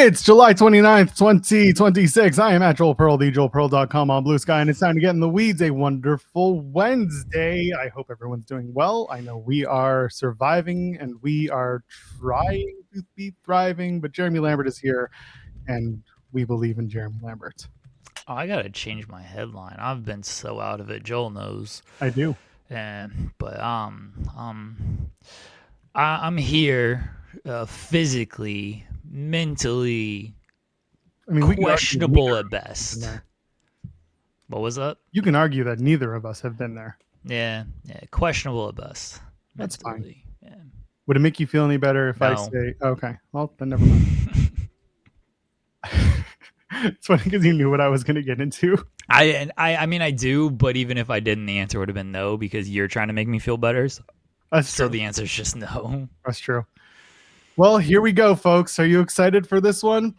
It's July 29th, 2026. I am at Joel Pearl, thejoelpearl.com on Blue Sky, and it's time to get in the weeds. A wonderful Wednesday. I hope everyone's doing well. I know we are surviving and we are trying to be thriving, but Jeremy Lambert is here, and we believe in Jeremy Lambert. Oh, I gotta change my headline. I've been so out of it. Joel knows. I do. But I'm here physically, mentally, questionable at best. What was that? You can argue that neither of us have been there. Yeah, questionable at best. That's mentally. fine. Yeah. Would it make you feel any better if I say, okay, well, then never mind. It's funny because you knew what I was going to get into. I mean, I do, but even if I didn't, the answer would have been no because you're trying to make me feel better. That's true. So the answer is just no. That's true. Well, here we go, folks. Are you excited for this one?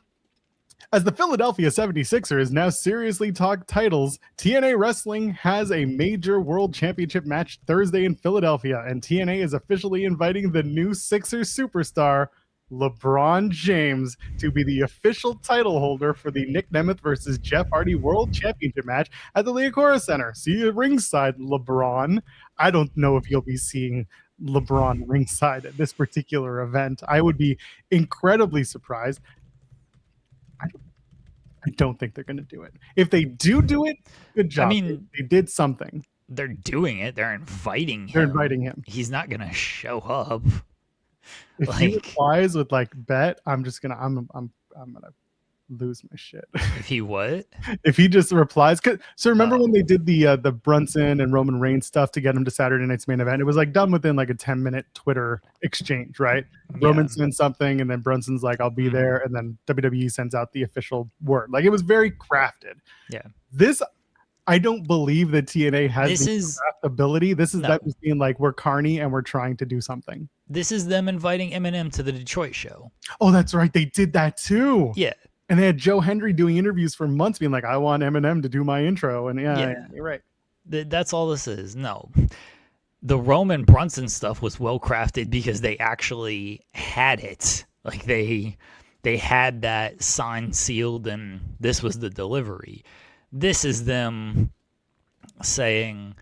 As the Philadelphia 76ers now seriously talk titles, TNA Wrestling has a major world championship match Thursday in Philadelphia, and TNA is officially inviting the new Sixers superstar, LeBron James, to be the official title holder for the Nick Nemeth versus Jeff Hardy World Championship match at the Liacouras Center. See you ringside, LeBron. I don't know if you'll be seeing LeBron ringside at this particular event. I would be incredibly surprised. I don't think they're going to do it. If they do it, good job. I mean, they did something. They're doing it. They're inviting him. They're inviting him. He's not going to show up. If he replies with bet, I'm gonna lose my shit. If he what? If he just replies, so remember when they did the Brunson and Roman Reigns stuff to get him to Saturday Night's Main Event? It was done within a 10-minute Twitter exchange, right? Yeah. Roman sends something, and then Brunson's like, "I'll be there," and then WWE sends out the official word. It was very crafted. Yeah. This, I don't believe that TNA has this ability. This is them just being we're carny and we're trying to do something. This is them inviting Eminem to the Detroit show. Oh, that's right. They did that too. Yeah. And they had Joe Hendry doing interviews for months being I want Eminem to do my intro. And yeah. You're right. That's all this is. No. The Roman Brunson stuff was well crafted because they actually had it. They had that signed, sealed, and this was the delivery. This is them saying,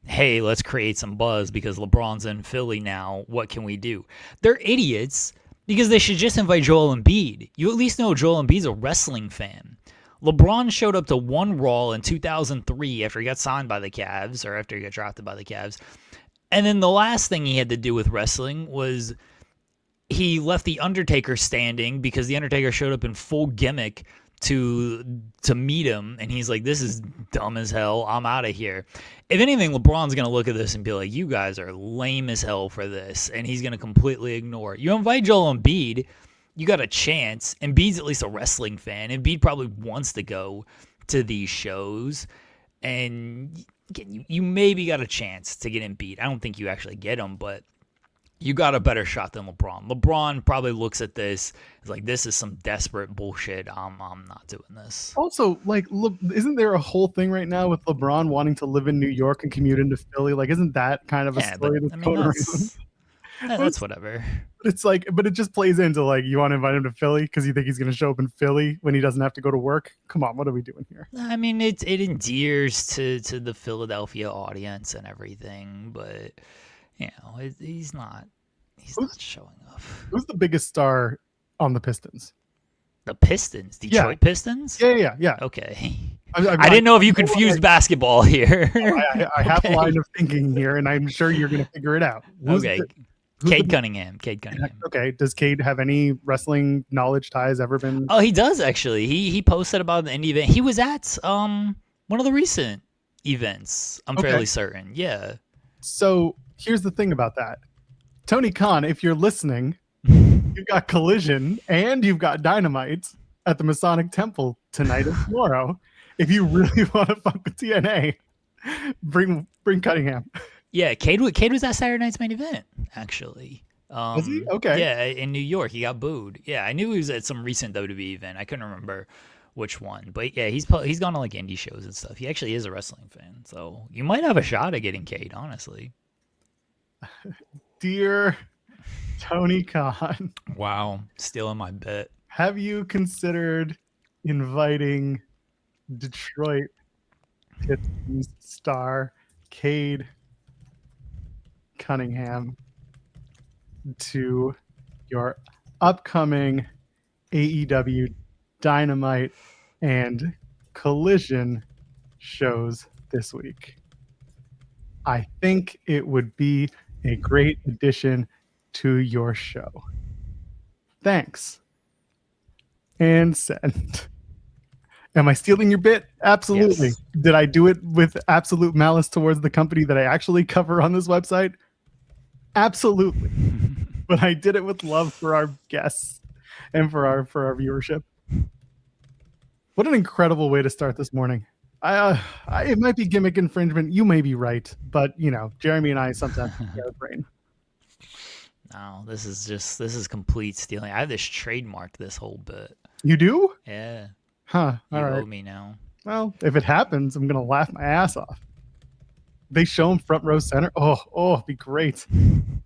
hey, let's create some buzz because LeBron's in Philly now. What can we do? They're idiots because they should just invite Joel Embiid. You at least know Joel Embiid's a wrestling fan. LeBron showed up to one Raw in 2003 after he got signed by the Cavs or after he got drafted by the Cavs. And then the last thing he had to do with wrestling was he left The Undertaker standing because The Undertaker showed up in full gimmick to meet him, and he's like, this is dumb as hell, I'm out of here. If anything, LeBron's going to look at this and be like, you guys are lame as hell for this, and he's going to completely ignore it. You invite Joel Embiid, you got a chance. Embiid's at least a wrestling fan. Embiid probably wants to go to these shows, and you maybe got a chance to get Embiid. I don't think you actually get him, but you got a better shot than LeBron. LeBron probably looks at this as this is some desperate bullshit. I'm not doing this. Also, isn't there a whole thing right now with LeBron wanting to live in New York and commute into Philly? Isn't that kind of a story that's going around? That's whatever. But it's but it just plays into you want to invite him to Philly because you think he's going to show up in Philly when he doesn't have to go to work? Come on, what are we doing here? I mean, it endears to the Philadelphia audience and everything, but he's not showing up. Who's the biggest star on the Pistons? The Pistons? Detroit Pistons? Yeah. Okay. I didn't know if you confused basketball here. I have a line of thinking here, and I'm sure you're going to figure it out. Cade Cunningham. Okay. Does Cade have any wrestling knowledge, ties, ever been? Oh, he does, actually. He posted about the indie event. He was at one of the recent events, I'm fairly certain. Yeah. So here's the thing about that. Tony Khan, if you're listening, you've got Collision and you've got Dynamite at the Masonic Temple tonight and tomorrow. If you really want to fuck with TNA, bring Cunningham. Yeah, Cade was at Saturday Night's Main Event, actually. Was he? Okay. Yeah, in New York. He got booed. Yeah, I knew he was at some recent WWE event. I couldn't remember which one. But yeah, he's gone to indie shows and stuff. He actually is a wrestling fan. So you might have a shot at getting Cade, honestly. Dear Tony Khan. Wow, stealing my bet. have you considered inviting Detroit Pistons star Cade Cunningham to your upcoming AEW Dynamite and Collision shows this week? I think it would be a great addition to your show. Thanks. And send. Am I stealing your bit? Absolutely. Yes. Did I do it with absolute malice towards the company that I actually cover on this website? Absolutely. But I did it with love for our guests and for our viewership. What an incredible way to start this morning. It might be gimmick infringement. You may be right, but Jeremy and I sometimes get our brain. No, this is complete stealing. I have this trademarked this whole bit. You do? Yeah. Huh. You All right. owe me now. Well, if it happens, I'm gonna laugh my ass off. They show him front row center. Oh, it'd be great.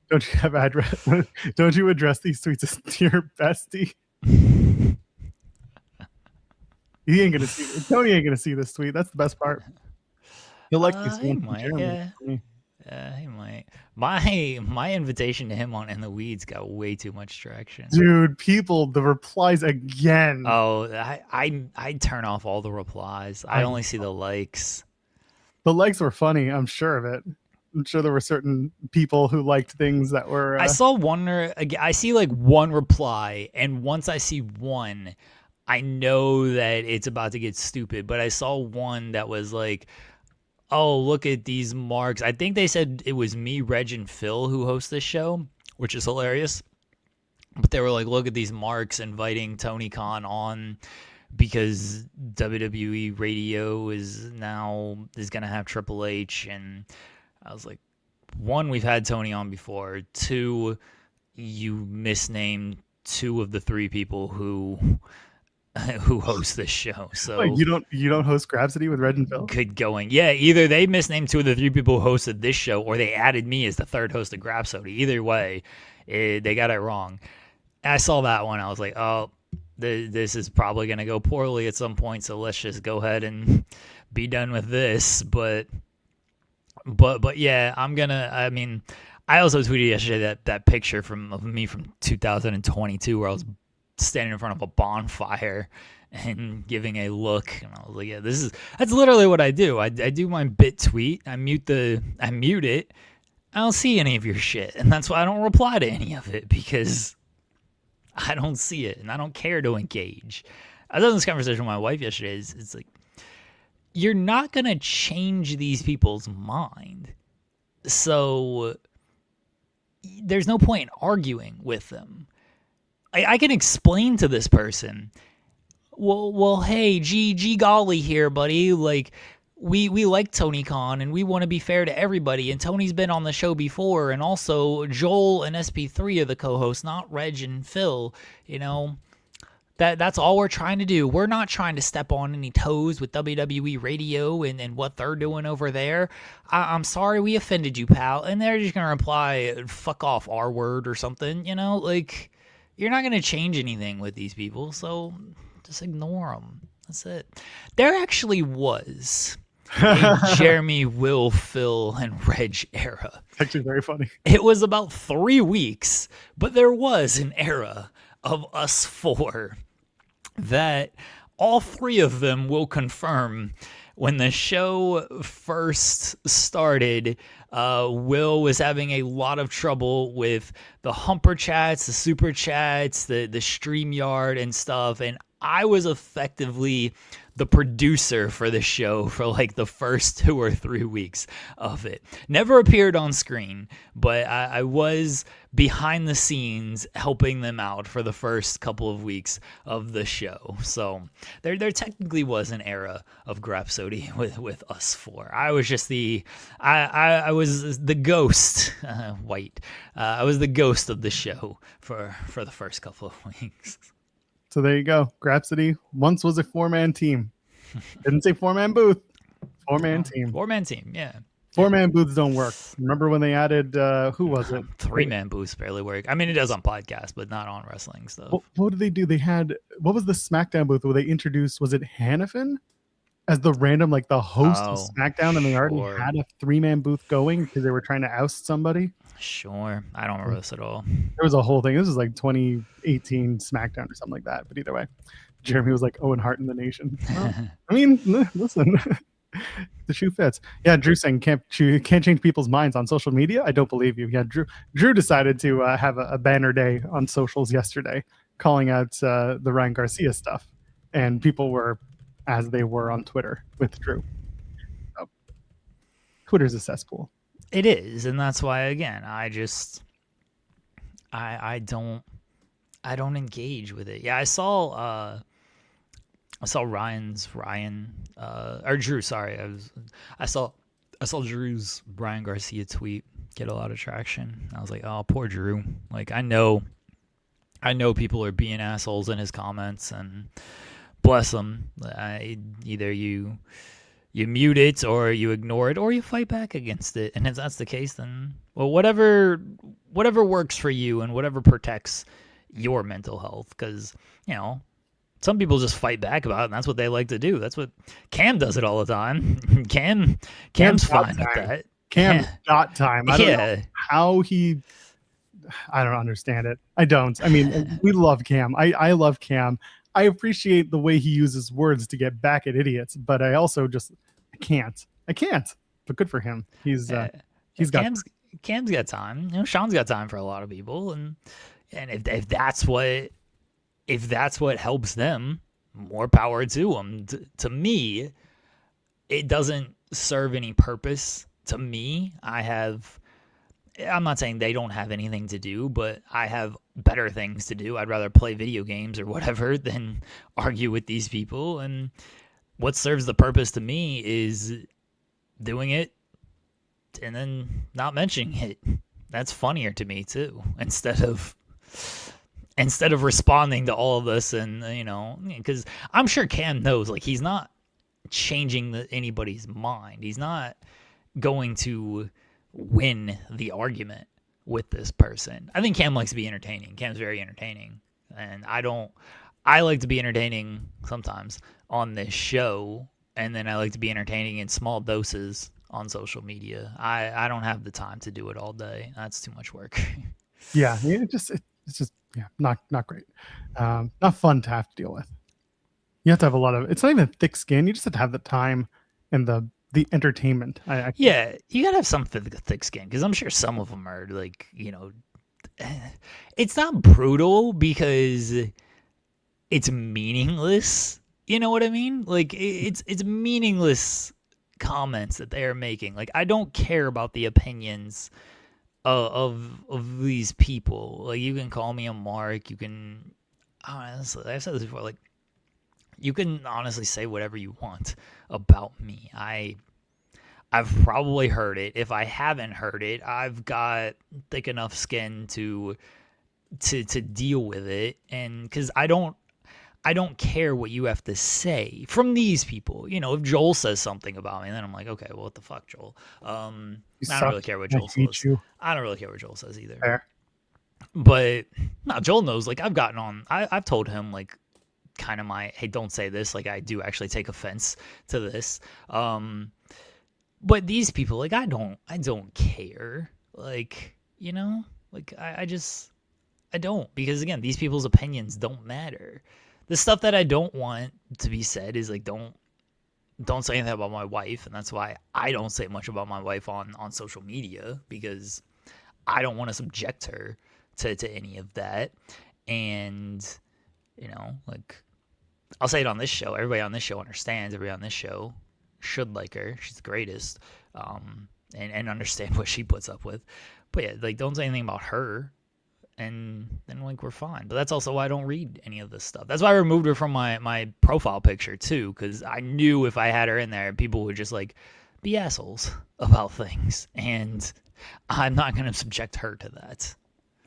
Don't you have address? Don't you address these tweets as dear bestie? He ain't gonna see it. Tony ain't gonna see this tweet. That's the best part. He'll like this He one from might, Jeremy. yeah. He might. My invitation to him on In the Weeds got way too much traction. Dude, the replies again. Oh, I turn off all the replies. I only see the likes. The likes were funny. I'm sure of it. I'm sure there were certain people who liked things that were. I saw one. I see like one reply, and once I see one, I know that it's about to get stupid. But I saw one that was like, "Oh, look at these marks." I think they said it was me, Reg, and Phil who host this show, which is hilarious. But they were like, "Look at these marks inviting Tony Khan on." Because WWE Radio is gonna have Triple H, and I was like, one, we've had Tony on before. Two, you misnamed two of the three people who host this show. So wait, you don't host Grapsody with Reg and Phil? Good going. Yeah, either they misnamed two of the three people who hosted this show, or they added me as the third host of Grapsody. Either way, they got it wrong. And I saw that one. I was like, oh. This is probably going to go poorly at some point, so let's just go ahead and be done with this. But yeah, I also tweeted yesterday that picture of me from 2022 where I was standing in front of a bonfire and giving a look, and I was like, yeah, that's literally what I do. I do my bit tweet, I mute it, I don't see any of your shit, and that's why I don't reply to any of it, because I don't see it, and I don't care to engage. I was having this conversation with my wife yesterday. It's like, you're not going to change these people's mind. So there's no point in arguing with them. I can explain to this person, well, hey, gee golly here, buddy. Like, we like Tony Khan, and we want to be fair to everybody, and Tony's been on the show before, and also Joel and SP3 are the co-hosts, not Reg and Phil. That's all we're trying to do. We're not trying to step on any toes with WWE Radio and what they're doing over there. I'm sorry we offended you, pal. And they're just gonna reply, fuck off, R-word or something. Like, you're not gonna change anything with these people, so just ignore them. That's it. There actually was a Jeremy, Will, Phil, and Reg era. Actually very funny. It was about 3 weeks, but there was an era of us four that all three of them will confirm. When the show first started, Will was having a lot of trouble with the humper chats, the super chats, the StreamYard and stuff, and I was effectively the producer for the show for like the first 2 or 3 weeks of it. Never appeared on screen, but I was behind the scenes helping them out for the first couple of weeks of the show. So there technically was an era of Grapsody with us four. I was just I was the ghost, white. I was the ghost of the show for the first couple of weeks. So there you go. Grapsody once was a 4-man team. Didn't say 4-man booth. 4-man team. 4-man team, yeah. 4-man booths don't work. Remember when they added who was it? 3-man booths barely work. I mean, it does on podcasts, but not on wrestling stuff. What did they do? They had, what was the SmackDown booth where they introduced, was it Hannafin as the random, like the host of SmackDown, and they already had a 3-man booth going because they were trying to oust somebody? Sure. I don't remember this at all. There was a whole thing. This was like 2018 SmackDown or something like that. But either way, Jeremy was like Owen Hart in the Nation. Well, I mean, listen, the shoe fits. Yeah, Drew saying can't change people's minds on social media. I don't believe you. Yeah, Drew decided to have a banner day on socials yesterday, calling out the Ryan Garcia stuff, and people were as they were on Twitter with Drew. So, Twitter's a cesspool. It is, and that's why again I don't engage with it. Yeah, I saw Ryan or Drew. Sorry, I saw Drew's Brian Garcia tweet get a lot of traction. I was like, oh, poor Drew. Like I know people are being assholes in his comments, and bless them. Either you mute it or you ignore it or you fight back against it. And if that's the case, then well, whatever works for you and whatever protects your mental health. Because, some people just fight back about it, and that's what they like to do. That's what Cam does it all the time. Cam's fine with that. Cam got time. I don't know how I don't understand it. I don't. I mean, we love Cam. I love Cam. I appreciate the way he uses words to get back at idiots, but I also just I can't. But good for him. He's got Cam's got time. Sean's got time for a lot of people, and if that's what helps them, more power to them. To me, it doesn't serve any purpose. To me, I'm not saying they don't have anything to do, but I have better things to do. I'd rather play video games or whatever than argue with these people. And what serves the purpose to me is doing it and then not mentioning it. That's funnier to me too, instead of responding to all of this. And because I'm sure Cam knows, like, he's not changing anybody's mind. He's not going to win the argument with this person. I think Cam likes to be entertaining. Cam's very entertaining, and I like to be entertaining sometimes on this show, and then I like to be entertaining in small doses on social media. I don't have the time to do it all day. That's too much work. Yeah, it's just not great. Not fun to have to deal with. You have to have a lot of, it's not even thick skin. You just have to have the time and the entertainment. Yeah, you gotta have some thick skin, because I'm sure some of them are like, it's not brutal because it's meaningless. You know what I mean? Like it's meaningless comments that they are making. Like, I don't care about the opinions of these people. Like, you can call me a mark. You can, honestly, I've said this before. Like, you can honestly say whatever you want about me. I've probably heard it. If I haven't heard it, I've got thick enough skin to deal with it. And because I don't care what you have to say from these people. If Joel says something about me, then I'm like, okay, well, what the fuck, Joel? I don't really care what Joel says. I don't really care what Joel says either. Fair. But no, Joel knows. Like, I've told him, like, kind of hey, don't say this. Like, I do actually take offense to this. But these people, like, I don't care. Like, like, I don't, because again, these people's opinions don't matter. The stuff that I don't want to be said is, like, don't say anything about my wife. And that's why I don't say much about my wife on social media, because I don't want to subject her to any of that. And, like, I'll say it on this show. Everybody on this show understands. Everybody on this show should like her. She's the greatest. And understand what she puts up with. But yeah, like, don't say anything about her, and then, like, we're fine. But that's also why I don't read any of this stuff. That's why I removed her from my profile picture too, because I knew if I had her in there, people would just, like, be assholes about things, and I'm not going to subject her to that.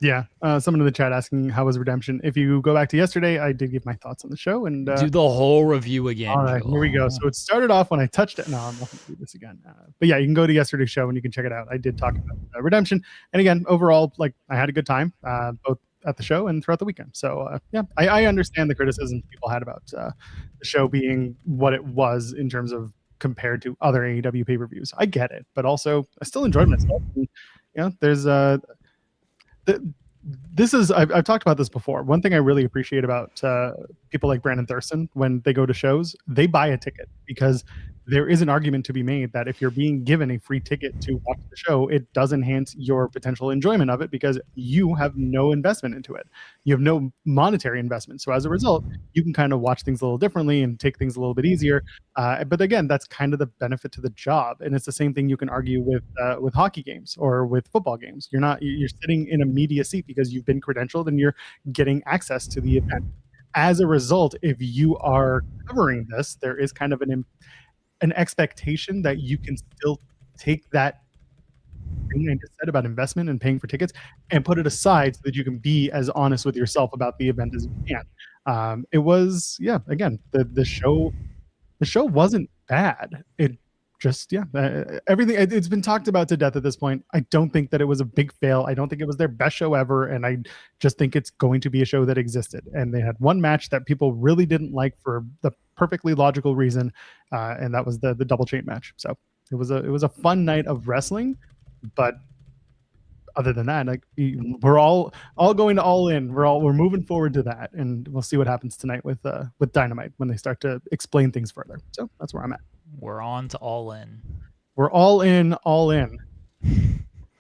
Yeah. Someone in the chat asking how was Redemption. If you go back to yesterday, I did give my thoughts on the show. And Do the whole review again, all right, Joel. here we go. So it started off when I touched it. No, I'm not going to do this again. But yeah, you can go to yesterday's show and you can check it out. I did talk about Redemption. And again, overall, like I had a good time, both at the show and throughout the weekend. So yeah, I understand the criticisms people had about the show being what it was in terms of compared to other AEW pay-per-views. I get it, but also I still enjoyed myself. And, there's this is I've talked about this before. One thing I really appreciate about people like Brandon Thurston, when they go to shows, they buy a ticket because there is an argument to be made that if you're being given a free ticket to watch the show, it does enhance your potential enjoyment of it because you have no investment into it. You have no monetary investment. So as a result, you can kind of watch things a little differently and take things a little bit easier. But again, that's kind of the benefit to the job. And it's the same thing you can argue with hockey games or with football games. You're sitting in a media seat because you've been credentialed and you're getting access to the event. As a result, if you are covering this, there is kind of an expectation that you can still take that thing I just said about investment and paying for tickets and put it aside so that you can be as honest with yourself about the event as you can. It was, again, the show wasn't bad. It just, everything, it's been talked about to death at this point. I don't think that it was a big fail. I don't think it was their best show ever. And I just think it's going to be a show that existed. And they had one match that people really didn't like for the perfectly logical reason. And that was the double chain match. So it was a fun night of wrestling, but other than that, like we're all going to All In. We're moving forward to that, and we'll see what happens tonight with Dynamite when they start to explain things further. So that's where I'm at. We're on to All In. We're all in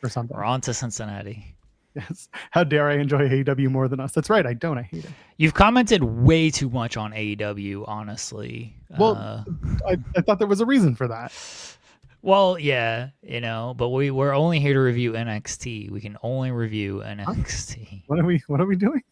or something. We're on to Cincinnati. Yes. How dare I enjoy AEW more than us? That's right. I don't. I hate it. You've commented way too much on AEW, honestly. Well, I thought there was a reason for that. Well, yeah, but we're only here to review NXT. We can only review NXT. What are we doing?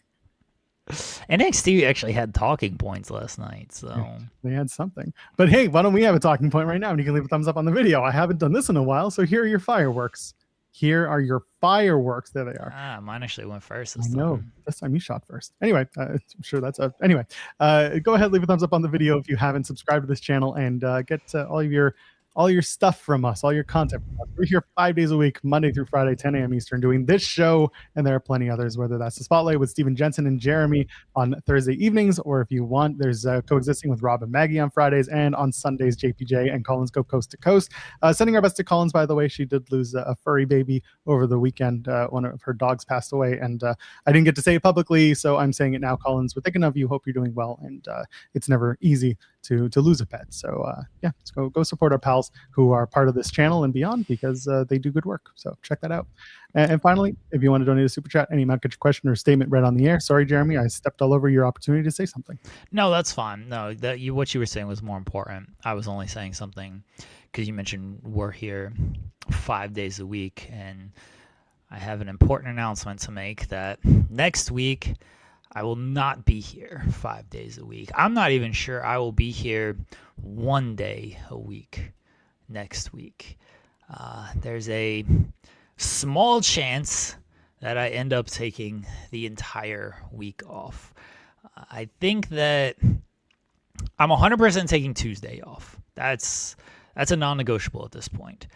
NXT actually had talking points last night, so they had something. But hey, why don't we have a talking point right now? And you can leave a thumbs up on the video. I haven't done this in a while, so here are your fireworks. Here are your fireworks. There they are. Mine actually went first. I know. This time you shot first. Anyway, I'm sure that's anyway. Go ahead, leave a thumbs up on the video if you haven't subscribed to this channel, and get all your stuff from us, all your content from us. We're here 5 days a week, Monday through Friday, 10 a.m. Eastern, doing this show, and there are plenty others, whether that's the Spotlight with Steven Jensen and Jeremy on Thursday evenings, or if you want, there's Coexisting with Rob and Maggie on Fridays, and on Sundays, JPJ and Collins go coast to coast. Sending our best to Collins, by the way. She did lose a furry baby over the weekend. One of her dogs passed away, and I didn't get to say it publicly, so I'm saying it now, Collins. We're thinking of you. Hope you're doing well, and it's never easy to lose a pet. So let's go support our pals who are part of this channel and beyond, because they do good work. So check that out. And finally, if you want to donate a super chat, any amount, get your question or statement read on the air. Sorry, Jeremy, I stepped all over your opportunity to say something. No, that's fine. No, what you were saying was more important. I was only saying something because you mentioned we're here 5 days a week, and I have an important announcement to make that next week I will not be here 5 days a week. I'm not even sure I will be here 1 day a week next week. There's a small chance that I end up taking the entire week off. I think that I'm 100% taking Tuesday off. That's a non-negotiable at this point.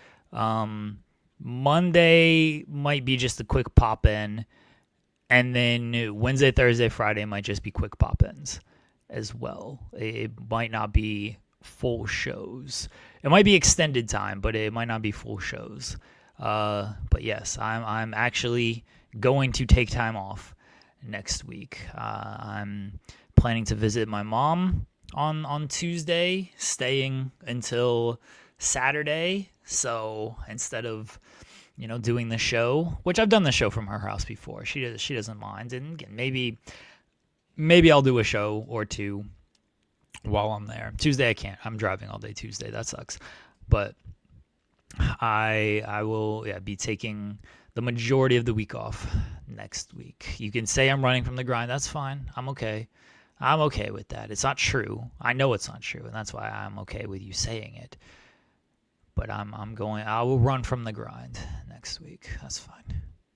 Monday might be just a quick pop-in, and then Wednesday, Thursday, Friday might just be quick pop-ins as well. It might not be full shows. It might be extended time, but it might not be full shows. But yes, I'm actually going to take time off next week. I'm planning to visit my mom on Tuesday, staying until Saturday. So instead of doing the show, which I've done the show from her house before, she doesn't mind, and again, maybe I'll do a show or two while I'm there. Tuesday I can't. I'm driving all day Tuesday. That sucks. But I will be taking the majority of the week off next week. You can say I'm running from the grind. That's fine. I'm okay. I'm okay with that. It's not true. I know it's not true, and that's why I'm okay with you saying it. But I will run from the grind next week. That's fine.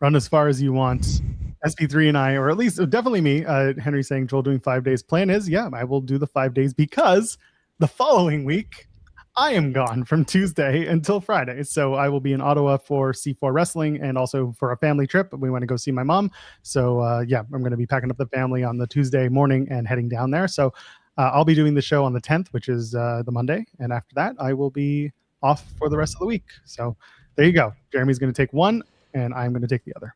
run as far as you want. SP3 and I, or at least definitely me, Henry saying Joel doing 5 days. Plan is, yeah, I will do the 5 days because the following week I am gone from Tuesday until Friday. So I will be in Ottawa for C4 Wrestling and also for a family trip. We want to go see my mom. So yeah, I'm going to be packing up the family on the Tuesday morning and heading down there. So I'll be doing the show on the 10th, which is the Monday. And after that, I will be off for the rest of the week. So there you go. Jeremy's going to take one and I'm going to take the other.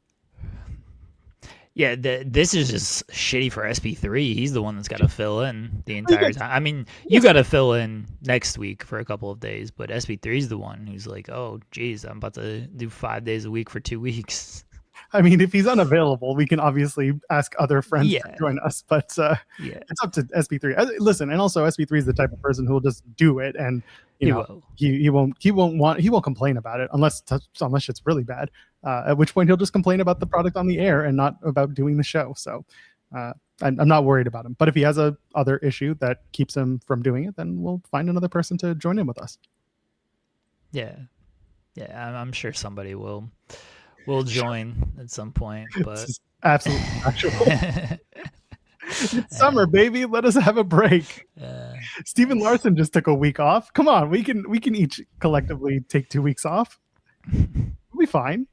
Yeah, this is just shitty for SP3. He's the one that's got to fill in the entire time. I mean, you got to fill in next week for a couple of days, but SP3 is the one who's like, oh, geez, I'm about to do 5 days a week for 2 weeks. I mean, if he's unavailable, we can obviously ask other friends to join us, but it's up to SP3. Listen, and also SP3 is the type of person who will just do it, and he won't complain about it unless it's really bad. At which point he'll just complain about the product on the air and not about doing the show. So I'm not worried about him. But if he has a other issue that keeps him from doing it, then we'll find another person to join in with us. Yeah, I'm sure somebody will join at some point. But it's absolutely factual. It's summer, baby. Let us have a break. Steven Larson just took a week off. Come on, we can each collectively take 2 weeks off. We'll be fine.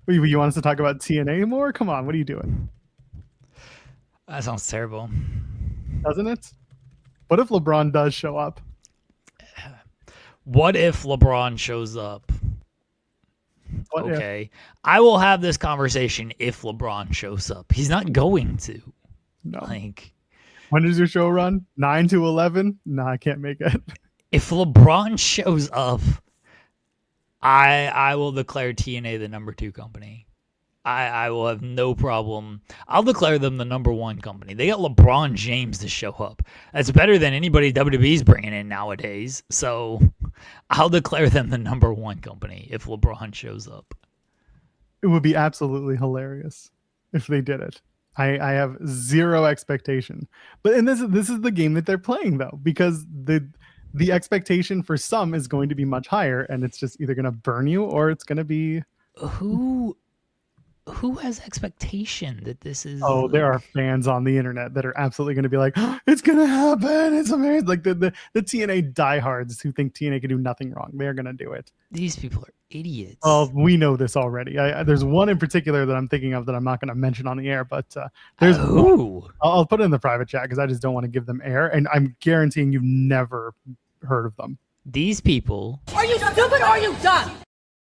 You want us to talk about TNA more? Come on, what are you doing? That sounds terrible. Doesn't it? What if LeBron does show up? What if LeBron shows up? Okay. I will have this conversation if LeBron shows up. He's not going to. No. Like, when does your show run? 9 to 11? No, I can't make it. If LeBron shows up, I will declare TNA the number 2 company. I will have no problem. I'll declare them the number 1 company. They got LeBron James to show up. That's better than anybody WWE's bringing in nowadays. So I'll declare them the number 1 company if LeBron shows up. It would be absolutely hilarious if they did it. I have zero expectation. But and this is the game that they're playing though, because the expectation for some is going to be much higher, and it's just either going to burn you or it's going to be who has expectation that this is. Oh, there are fans on the internet that are absolutely going to be like, oh, it's going to happen, it's amazing. Like the TNA diehards who think TNA can do nothing wrong, they're going to do it. These people are idiots. Well, we know this already. There's one in particular that I'm thinking of that I'm not going to mention on the air, but there's I'll put it in the private chat because I just don't want to give them air, and I'm guaranteeing you've never heard of them. These people. Are you stupid or are you dumb?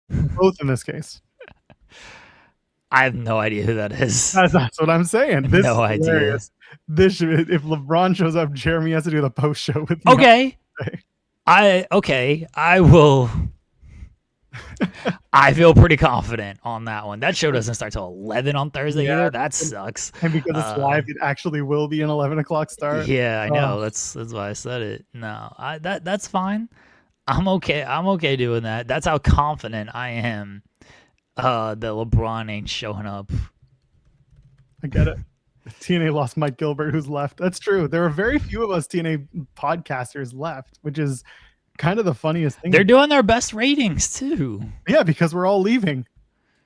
Both in this case. I have no idea who that is. That's what I'm saying. This no idea. If LeBron shows up, Jeremy has to do the post show with me. Okay. I will. I feel pretty confident on that one. That show doesn't start till 11 on Thursday either. That sucks. And because it's live, it actually will be an 11 o'clock start. Yeah, I know. That's why I said it. No, that's fine. I'm okay. I'm okay doing that. That's how confident I am. That LeBron ain't showing up. I get it. TNA lost Mike Gilbert, who's left. That's true. There are very few of us TNA podcasters left, which is kind of the funniest thing. They're doing their best ratings too. Yeah, because we're all leaving.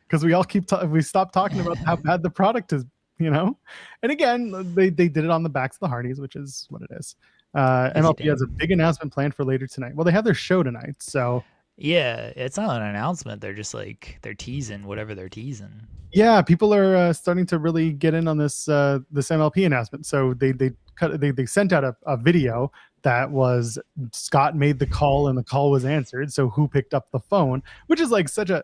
Because we all we stop talking about how bad the product is, And again, they did it on the backs of the Hardys, which is what it is. MLP has a big announcement planned for later tonight. Well, they have their show tonight, so. Yeah, it's not an announcement. They're just like they're teasing whatever they're teasing. Yeah, people are starting to really get in on this MLP announcement. So they sent out a video that was Scott made the call and the call was answered. So who picked up the phone, which is like such a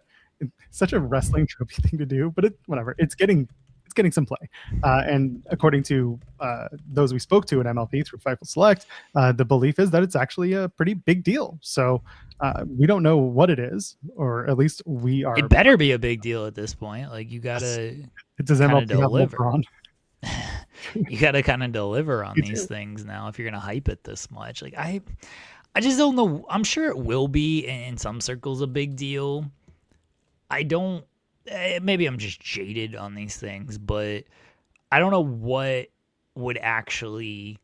wrestling tropey thing to do, but whatever. It's getting some play. And according to those we spoke to at MLP through Fightful Select, the belief is that it's actually a pretty big deal. So we don't know what it is, or at least we are. It better be a big deal at this point. Like you gotta. It does MLP deliver. You gotta kind of deliver on these things now if you're gonna hype it this much. Like I just don't know. I'm sure it will be in some circles a big deal. I don't. Maybe I'm just jaded on these things, but I don't know what would actually.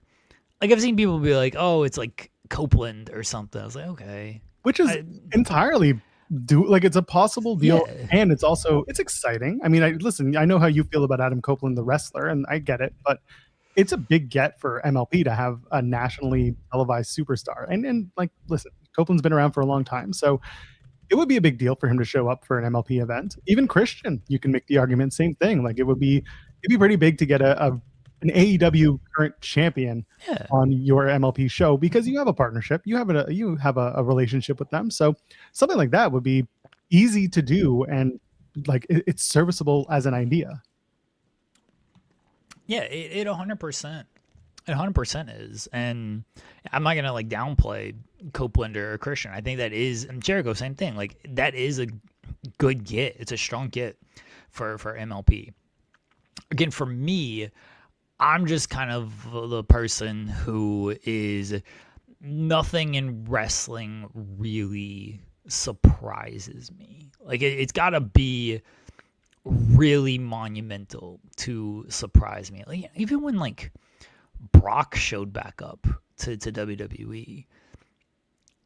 Like I've seen people be like, "Oh, it's like Copeland or something." I was like, "Okay." Which is entirely do, like, it's a possible deal, Yeah. and it's exciting. I mean, I know how you feel about Adam Copeland, the wrestler, and I get it, but it's a big get for MLP to have a nationally televised superstar. And like, listen, Copeland's been around for a long time, so it would be a big deal for him to show up for an MLP event. Even Christian, you can make the argument, same thing. Like, it'd be pretty big to get an AEW current champion on your MLP show, because you have a partnership, you have a relationship with them. So something like that would be easy to do, and like it's serviceable as an idea. Yeah, it 100%. It 100% is, and I'm not gonna like downplay Copeland or Christian. I think that is, and Jericho, same thing. Like, that is a good get. It's a strong get for MLP. Again, for me, I'm just kind of the person who is, nothing in wrestling really surprises me. Like, it's got to be really monumental to surprise me. Like, even when like Brock showed back up to WWE,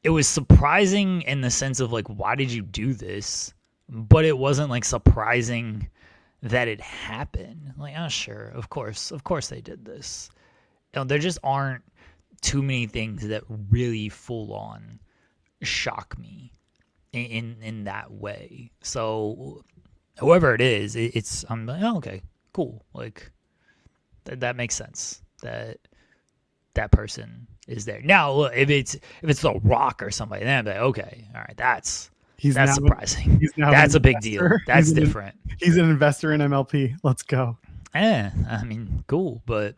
it was surprising in the sense of like, why did you do this? But it wasn't like surprising that it happened. Like, oh sure, of course they did this. You know, there just aren't too many things that really full on shock me in that way. So whoever it is, I'm like, oh, okay, cool. Like, that makes sense that person is there. Now, look, if it's The Rock or somebody, then I'm like, okay, all right, that's surprising. That's a big deal. That's different. He's an investor in MLP. Let's go. Yeah, I mean, cool. But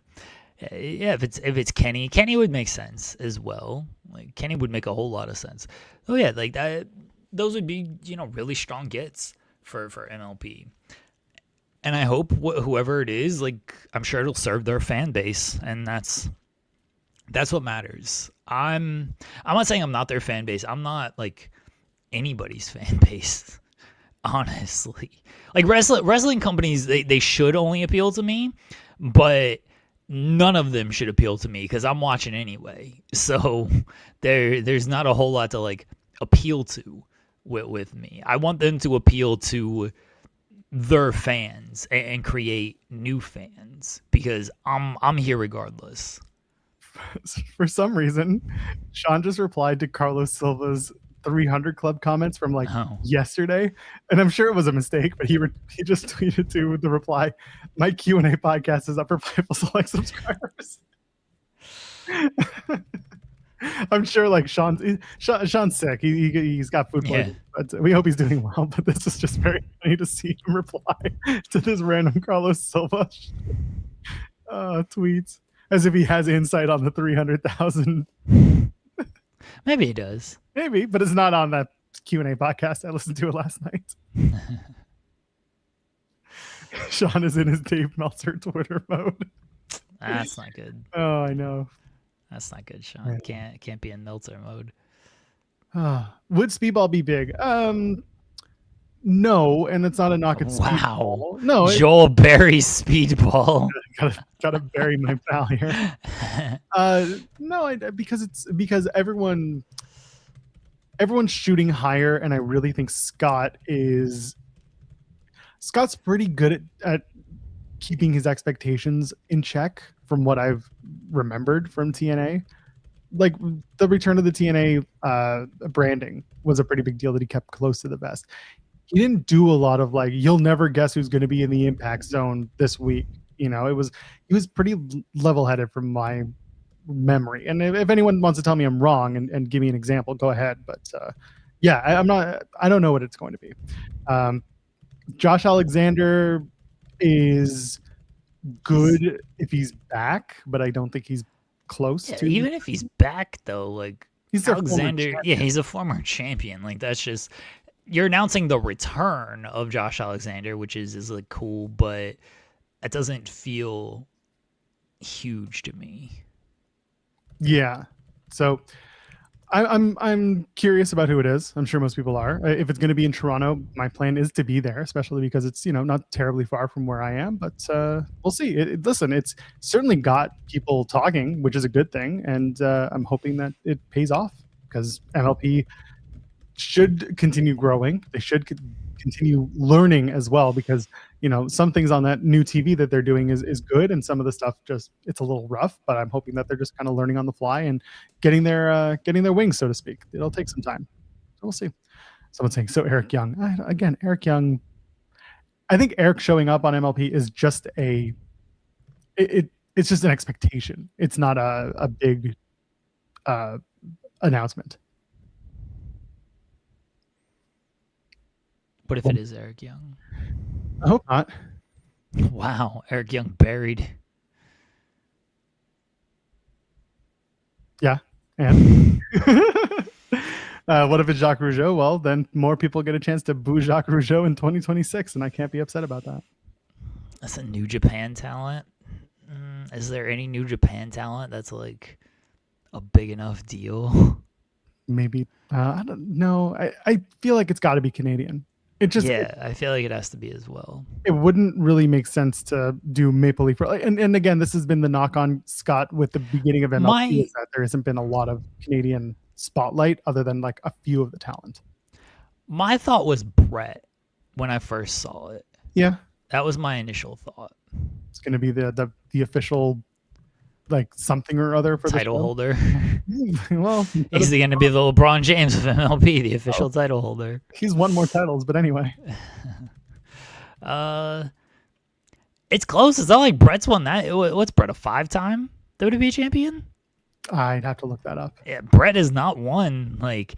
yeah, if it's Kenny would make sense as well. Like, Kenny would make a whole lot of sense. Oh yeah, like that. Those would be, really strong gets for MLP. And I hope whoever it is, like, I'm sure it'll serve their fan base, and that's what matters. I'm not saying I'm not their fan base. I'm not like anybody's fan base, honestly. Like, wrestling companies, they should only appeal to me, but none of them should appeal to me because I'm watching anyway. So there's not a whole lot to like appeal to with me. I want them to appeal to their fans and create new fans, because I'm here regardless. For some reason, Sean just replied to Carlos Silva's 300 Club comments from like yesterday, and I'm sure it was a mistake, but he just tweeted to the reply, "My Q&A podcast is up for Fightful Select subscribers." I'm sure like Sean's sick. He's got food poisoning, but we hope he's doing well. But this is just very funny to see him reply to this random Carlos Silva tweets as if he has insight on the 300,000. Maybe he does. Maybe, but it's not on that Q&A podcast. I listened to it last night. Sean is in his Dave Meltzer Twitter mode. That's not good. Oh, I know. That's not good, Sean. Can't be in Meltzer mode. Would Speedball be big? No, and it's not a knock at Speedball. No, Joel Berry's Speedball. gotta bury my pal here. No, because everyone's shooting higher, and I really think Scott's pretty good at keeping his expectations in check from what I've remembered from TNA. Like, the return of the TNA branding was a pretty big deal that he kept close to the vest. He didn't do a lot of like, you'll never guess who's going to be in the Impact Zone this week. He was pretty level-headed from my memory. And if anyone wants to tell me I'm wrong and give me an example, go ahead. But I don't know what it's going to be. Josh Alexander is good if he's back, but I don't think he's close to. Even if he's back, though, like, he's Alexander, he's a former champion. Like, that's just, you're announcing the return of Josh Alexander, which is like cool, but it doesn't feel huge to me. Yeah. So I'm curious about who it is. I'm sure most people are. If it's going to be in Toronto, my plan is to be there, especially because it's not terribly far from where I am. But we'll see. Listen, it's certainly got people talking, which is a good thing, and I'm hoping that it pays off, because MLP should continue growing. They should continue learning as well, because some things on that new TV that they're doing is good, and some of the stuff it's a little rough. But I'm hoping that they're just kind of learning on the fly and getting their wings, so to speak. It'll take some time, so we'll see. Someone's saying, so Eric Young again. Eric Young, I think Eric showing up on MLP is just it's just an expectation. It's not a big announcement. What if it is Eric Young? I hope not. Wow, Eric Young buried. Yeah, and what if it's Jacques Rougeau? Well, then more people get a chance to boo Jacques Rougeau in 2026, and I can't be upset about that. That's a New Japan talent. Is there any New Japan talent that's like a big enough deal? Maybe. I don't know. I feel like it's got to be Canadian. I feel like it has to be as well. It wouldn't really make sense to do Maple Leaf. And again, this has been the knock on Scott with the beginning of MLP, is that there hasn't been a lot of Canadian spotlight other than like a few of the talent. My thought was Brett when I first saw it. Yeah. That was my initial thought. It's going to be the official like something or other for title the holder. Well, he's going to be the LeBron James of MLP, the official title holder. He's won more titles, but anyway. It's close. It's not like Brett's won that. What's Brett, a 5-time WWE champion? I'd have to look that up. Yeah, Brett has not won. Like,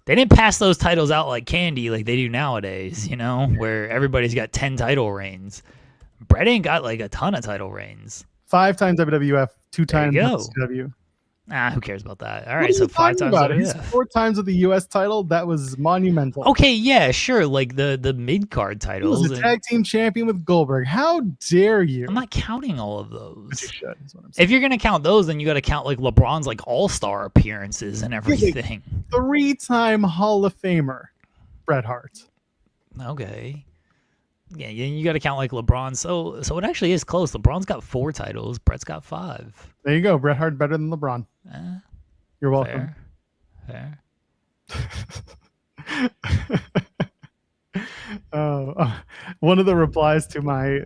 they didn't pass those titles out like candy like they do nowadays, where everybody's got 10 title reigns. Brett ain't got like a ton of title reigns. 5 times WWF, 2 times WCW. Who cares about that? All right, so 5 times WWF. He's 4 times with the U.S. title. That was monumental. Okay, yeah, sure. Like the mid-card titles. He was a tag team champion with Goldberg. How dare you? I'm not counting all of those. But you should, is what I'm saying. If you're going to count those, then you got to count like LeBron's like all-star appearances and everything. 3-time Hall of Famer, Bret Hart. Okay. Yeah, you got to count like LeBron. So it actually is close. LeBron's got 4 titles. Brett's got 5. There you go. Bret Hart better than LeBron. You're welcome. Fair. One of the replies to my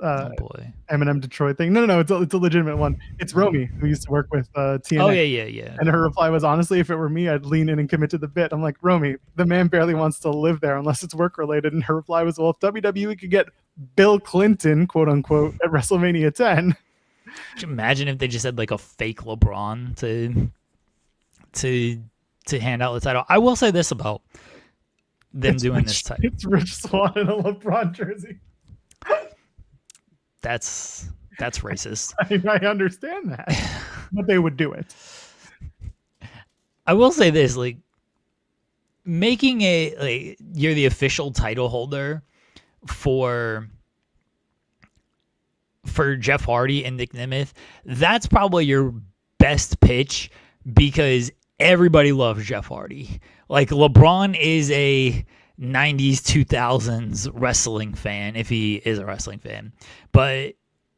Eminem Detroit thing. No, it's a legitimate one. It's Romy, who used to work with TNA. Oh yeah. And her reply was, honestly, if it were me, I'd lean in and commit to the bit. I'm like, Romy, the man barely wants to live there unless it's work related. And her reply was, well, if WWE could get Bill Clinton, quote unquote, at WrestleMania 10. Could you imagine if they just had like a fake LeBron to hand out the title? I will say this about them doing this title. It's Rich Swann in a LeBron jersey. That's racist. I understand that, but they would do it. I will say this, like, making you're the official title holder for Jeff Hardy and Nick Nemeth, that's probably your best pitch because everybody loves Jeff Hardy. Like, LeBron is a 90s, 2000s wrestling fan, if he is a wrestling fan. But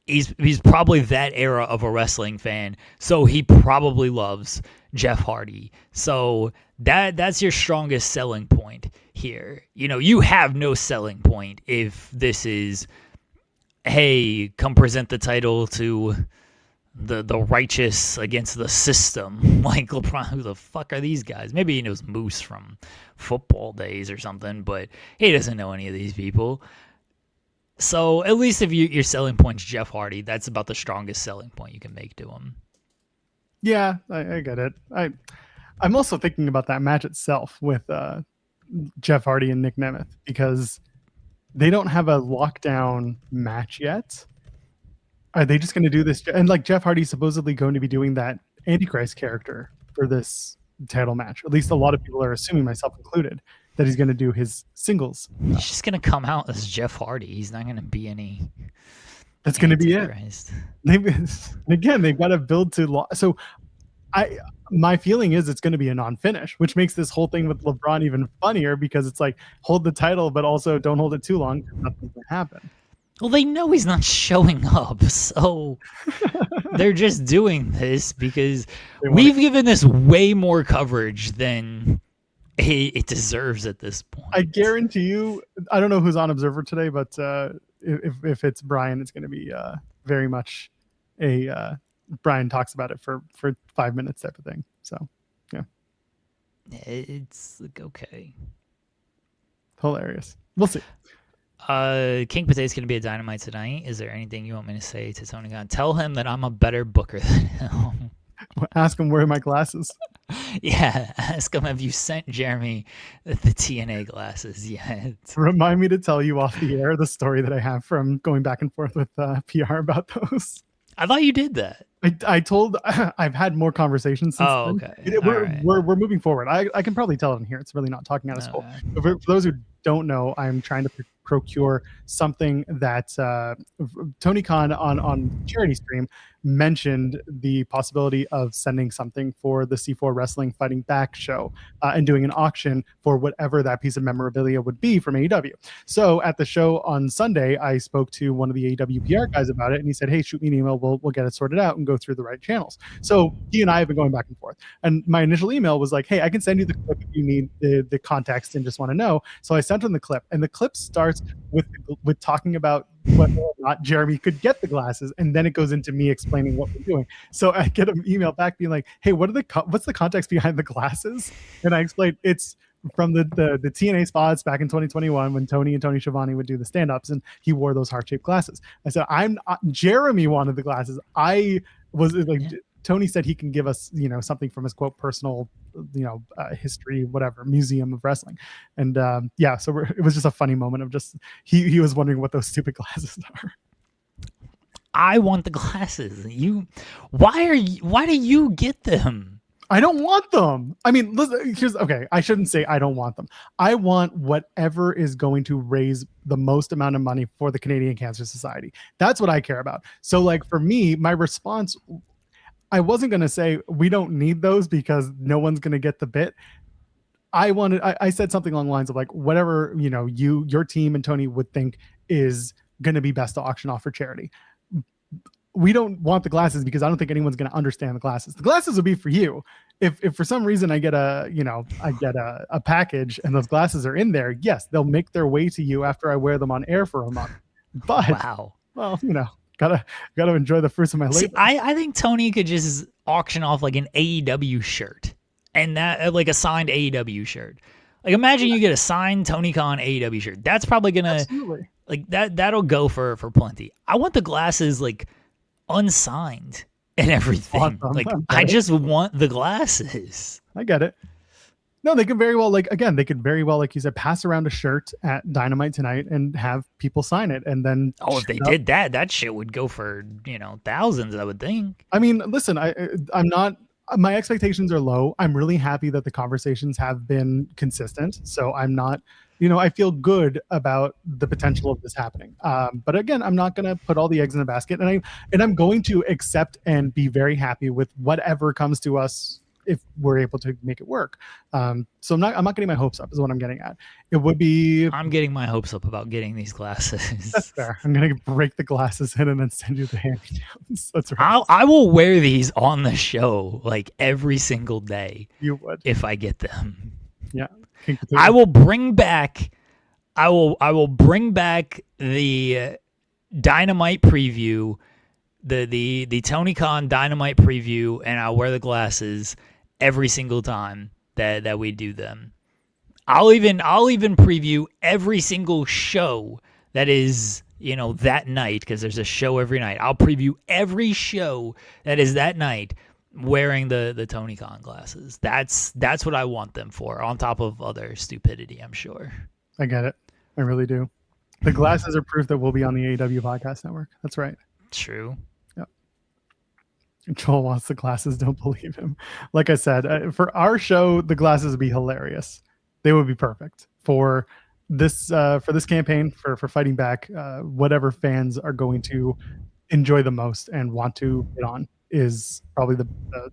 he's probably that era of a wrestling fan, so he probably loves Jeff Hardy. So that's your strongest selling point here. You have no selling point if this is, hey, come present the title to the righteous against the system. Like, LeBron, who the fuck are these guys? Maybe he knows Moose from football days or something, but he doesn't know any of these people. So at least if your selling point's Jeff Hardy, that's about the strongest selling point you can make to him. Yeah, I get it. I'm also thinking about that match itself with Jeff Hardy and Nick Nemeth, because they don't have a lockdown match yet. Are they just going to do this? And like, Jeff Hardy's supposedly going to be doing that Antichrist character for this title match. At least a lot of people are assuming, myself included, that he's going to do his singles. He's just going to come out as Jeff Hardy. He's not going to be any. That's going to be it. They've got to build to. So my feeling is it's going to be a non-finish, which makes this whole thing with LeBron even funnier, because it's like, hold the title, but also don't hold it too long, because nothing's going to happen. Well, they know he's not showing up, so they're just doing this because we've given this way more coverage than it deserves at this point. I guarantee you, I don't know who's on Observer today, but if it's Brian, it's going to be very much a Brian talks about it for 5 minutes type of thing. So, yeah. It's like, okay. Hilarious. We'll see. King Potato's going to be a Dynamite tonight. Is there anything you want me to say to Tony Khan? Tell him that I'm a better booker than him. Ask him where are my glasses. Yeah, ask him, have you sent Jeremy the TNA glasses yet? Remind me to tell you off the air the story that I have from going back and forth with PR about those. I thought you did that. I told I've had more conversations since Oh, then. okay. We're moving forward. I can probably tell it in here. It's really not talking out of school. Right. For those who don't know, I'm trying to procure something that Tony Khan on charity stream mentioned the possibility of sending something for the C4 Wrestling Fighting Back show and doing an auction for whatever that piece of memorabilia would be from AEW. So at the show on Sunday, I spoke to one of the AEW PR guys about it, and he said, hey, shoot me an email. We'll get it sorted out and go through the right channels. So he and I have been going back and forth. And my initial email was like, hey, I can send you the clip if you need the context and just want to know. So I sent him the clip, and the clip starts with talking about whether or not Jeremy could get the glasses, and then it goes into me explaining what we're doing. So I get an email back being like, hey, what's the context behind the glasses? And I explained it's from the TNA spots back in 2021 when Tony and Tony Schiavone would do the stand-ups, and he wore those heart-shaped glasses. I said, Jeremy wanted the glasses. I was like, Tony said he can give us, something from his quote personal, history, whatever, museum of wrestling. And so it was just a funny moment of just, he was wondering what those stupid glasses are. I want the glasses. Why do you get them? I don't want them. I mean, listen, I shouldn't say I don't want them. I want whatever is going to raise the most amount of money for the Canadian Cancer Society. That's what I care about. So like for me, my response, I wasn't going to say we don't need those because no one's going to get the bit. I said something along the lines of like, whatever, your team and Tony would think is going to be best to auction off for charity. We don't want the glasses because I don't think anyone's going to understand the glasses. The glasses will be for you. If for some reason I get a package and those glasses are in there, yes, they'll make their way to you after I wear them on air for a month. But wow. Well, gotta enjoy the fruits of my labor. See, I think Tony could just auction off like an AEW shirt, and that like a signed AEW shirt. Like imagine you get a signed Tony Khan AEW shirt. That's probably gonna Absolutely. like that'll go for plenty. I want the glasses like unsigned and everything. Like I just want the glasses. I get it. No, they could very well, like you said, pass around a shirt at Dynamite tonight and have people sign it. And then if they did that shit would go for, thousands, I would think. I mean, listen, I'm not, my expectations are low. I'm really happy that the conversations have been consistent. So I'm not, I feel good about the potential of this happening. But again, I'm not going to put all the eggs in the basket, and I'm going to accept and be very happy with whatever comes to us if we're able to make it work. So I'm not getting my hopes up is what I'm getting at. It would be, I'm getting my hopes up about getting these glasses. That's fair. I'm going to break the glasses in and then send you the hand-me-downs. That's right. I will wear these on the show like every single day. You would. If I get them. Yeah. I will bring back the Dynamite preview, the Tony Khan Dynamite preview, and I'll wear the glasses every single time that we do them. I'll even preview every single show that is, that night, because there's a show every night. I'll preview every show that is that night wearing the Tony Khan glasses. That's what I want them for, on top of other stupidity, I'm sure. I get it. I really do. The glasses are proof that we'll be on the AEW Podcast Network. That's right. True. Joel wants the glasses. Don't believe him. Like I said, for our show, the glasses would be hilarious. They would be perfect for this campaign for fighting back. Whatever fans are going to enjoy the most and want to get on is probably the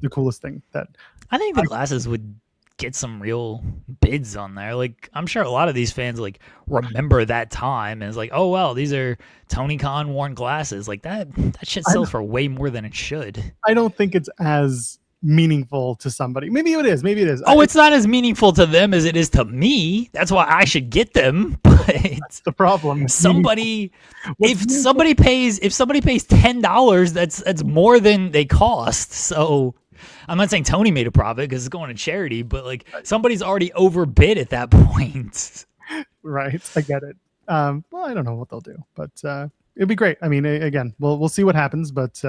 coolest thing. That I think the glasses would get some real bids on there. Like I'm sure a lot of these fans like remember that time and it's like, oh well, these are Tony Khan worn glasses. Like that shit sells for way more than it should. I don't think it's as meaningful to somebody. Maybe it is. Maybe it is. Oh, it's not as meaningful to them as it is to me. That's why I should get them. But the problem. if somebody pays $10, that's more than they cost. So I'm not saying Tony made a profit because it's going to charity, but like somebody's already overbid at that point. Right. I get it. Well, I don't know what they'll do, but it'd be great. I mean, again, we'll see what happens, but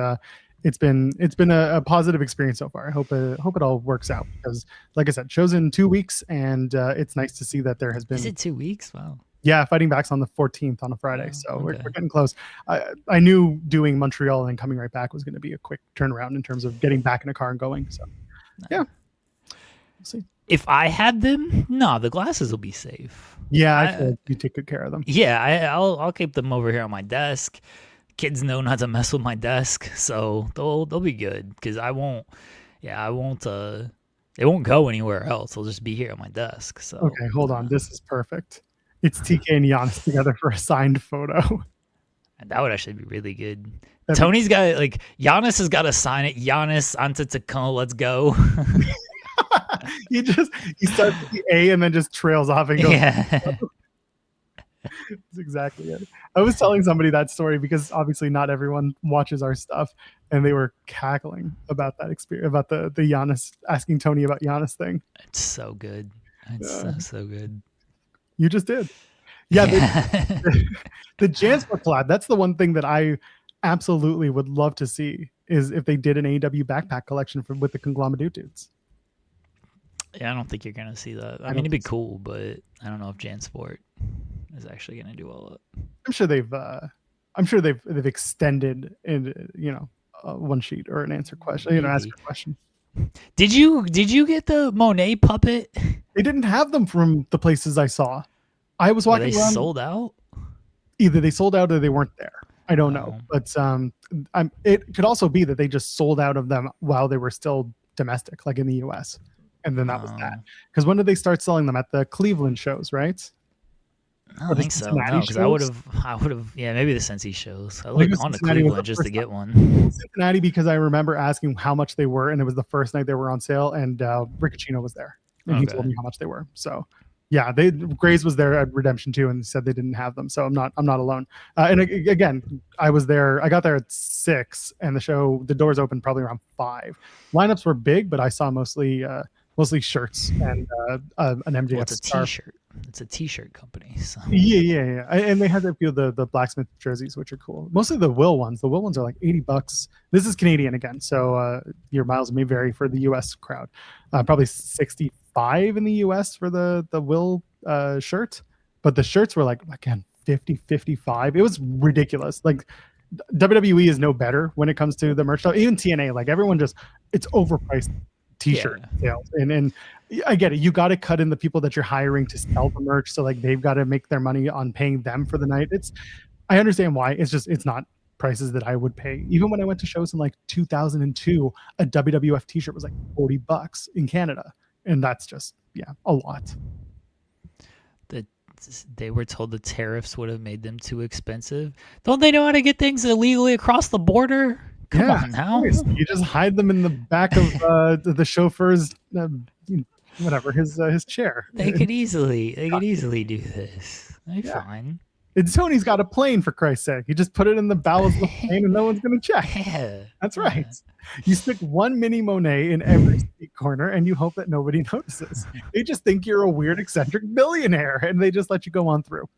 it's been a positive experience so far. I hope it all works out because, like I said, show's in 2 weeks, and it's nice to see that there has been. Is it 2 weeks? Wow. Yeah, Fighting Back's on the 14th on a Friday, so we're getting close. I knew doing Montreal and then coming right back was going to be a quick turnaround in terms of getting back in a car and going. So, yeah, we'll see. If I had them, no, the glasses will be safe. Yeah, I feel like you take good care of them. Yeah, I'll keep them over here on my desk. Kids know not to mess with my desk, so they'll be good because I won't. They won't go anywhere else. They'll just be here on my desk. So okay, hold on. This is perfect. It's TK and Giannis together for a signed photo. And that would actually be really good. Tony's got Giannis has got to sign it. Giannis Antetokounmpo, let's go. he starts with the A and then just trails off and goes. Yeah. That's exactly it. I was telling somebody that story because obviously not everyone watches our stuff, and they were cackling about that experience, about the Giannis, asking Tony about Giannis thing. It's so good. It's so good. You just did. Yeah. The Jansport collab, that's the one thing that I absolutely would love to see is if they did an AEW backpack collection with the Conglomerate dudes. Yeah, I don't think you're going to see that. I mean, it'd be cool, but I don't know if Jansport is actually going to do all that. I'm sure they've extended in one sheet or an answer question, ask a question. Did you get the Monet puppet? They didn't have them from the places I saw. I was walking around. They sold out? Either they sold out or they weren't there. I don't know. But it could also be that they just sold out of them while they were still domestic, like in the US. And then that was that. Because when did they start selling them? At the Cleveland shows, right? I don't think so. No, because I would have. Yeah, maybe the Cincy shows. I would have gone to Cleveland just to get one. Cincinnati, because I remember asking how much they were, and it was the first night they were on sale, and Riccacino was there, and he told me how much they were. So, yeah, Grays was there at Redemption 2 and said they didn't have them. So I'm not alone. And again, I was there. I got there at 6, and the doors opened probably around 5. Lineups were big, but I saw mostly shirts and an MJF it's a scarf. T-shirt. It's a T-shirt company. So. Yeah. And they had a few of the blacksmith jerseys, which are cool. Mostly the Will ones. The Will ones are like $80. This is Canadian again, so your miles may vary for the US crowd. Probably 65 in the US for the Will shirt, but the shirts were like, again, 50, 55. It was ridiculous. Like WWE is no better when it comes to the merch stuff. Even TNA, like everyone it's overpriced T-shirt sales, and I get it. You got to cut in the people that you're hiring to sell the merch, so like they've got to make their money on paying them for the night. I understand why. It's not prices that I would pay. Even when I went to shows in like 2002, a WWF T-shirt was like $40 in Canada, and that's just a lot. They were told the tariffs would have made them too expensive. Don't they know how to get things illegally across the border? Come on now. You just hide them in the back of the chauffeur's whatever his chair. They could easily do this. They're fine. And Tony's got a plane, for Christ's sake. You just put it in the bowels of the plane and no one's going to check. Yeah. That's right. You stick one mini Monet in every seat corner and you hope that nobody notices. They just think you're a weird, eccentric billionaire and they just let you go on through.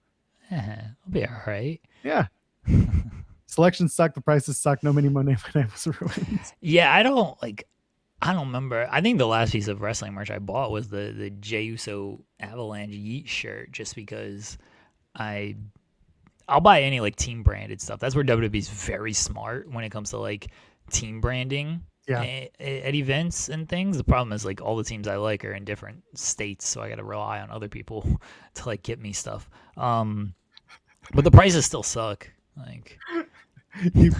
Yeah, I'll be all right. Yeah. Selections suck. The prices suck. No mini Monet was ruined. Yeah, I don't remember. I think the last piece of wrestling merch I bought was the Jey Uso Avalanche Yeet shirt, just because I'll buy any like team branded stuff. That's where WWE's very smart when it comes to like team branding at events and things. The problem is like all the teams I like are in different states, so I got to rely on other people to like get me stuff. But the prices still suck. Like you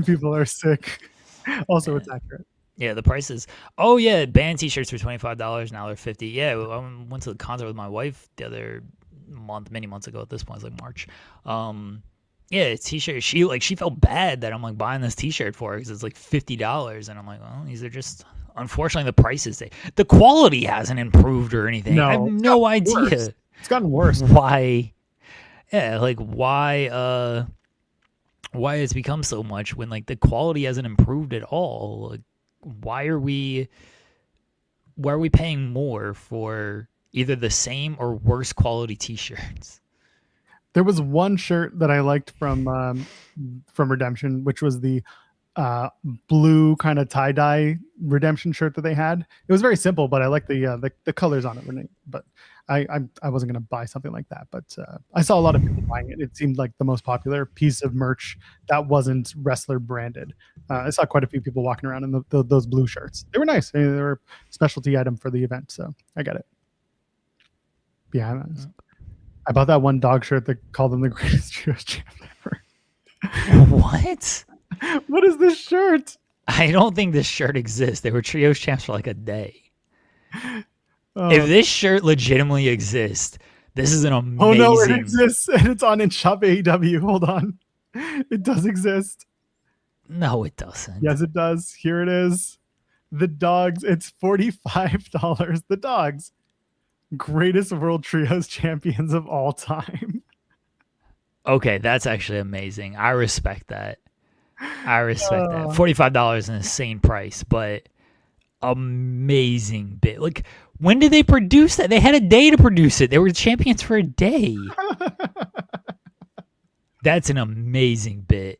people are sick. Also, it's accurate. Yeah, the prices. Oh yeah, band T-shirts were $25. Now they're $50. Yeah, I went to the concert with my wife the other month, many months ago. At this point, it's like March. Yeah, t-shirt. She felt bad that I'm like buying this t-shirt for her because it's like $50, and I'm like, well, these are just unfortunately the prices. The quality hasn't improved or anything. I have No, it's no gotten worse. idea It's gotten worse. why. Yeah, like why it's become so much when like the quality hasn't improved at all. Like, why are we paying more for either the same or worse quality t-shirts? There was one shirt that I liked from Redemption, which was the blue kind of tie-dye Redemption shirt that they had. It was very simple, but I like the colors on it were neat. But I wasn't going to buy something like that, but I saw a lot of people buying it. It seemed like the most popular piece of merch that wasn't wrestler branded. I saw quite a few people walking around in those blue shirts. They were nice. I mean, they were a specialty item for the event, so I got it. Yeah, I bought that one dog shirt that called them the greatest trios champ ever. What? What is this shirt? I don't think this shirt exists. They were trios champs for like a day. Oh. If this shirt legitimately exists, this is an amazing. Oh no, it exists, and it's on in Shop AEW. Hold on, it does exist. No, it doesn't. Yes, it does. Here it is. The dogs. It's $45. The dogs, greatest world trios champions of all time. Okay, that's actually amazing. I respect that. that. $45 is an insane price, but amazing bit. Like, when did they produce that? They had a day to produce it. They were champions for a day. That's an amazing bit.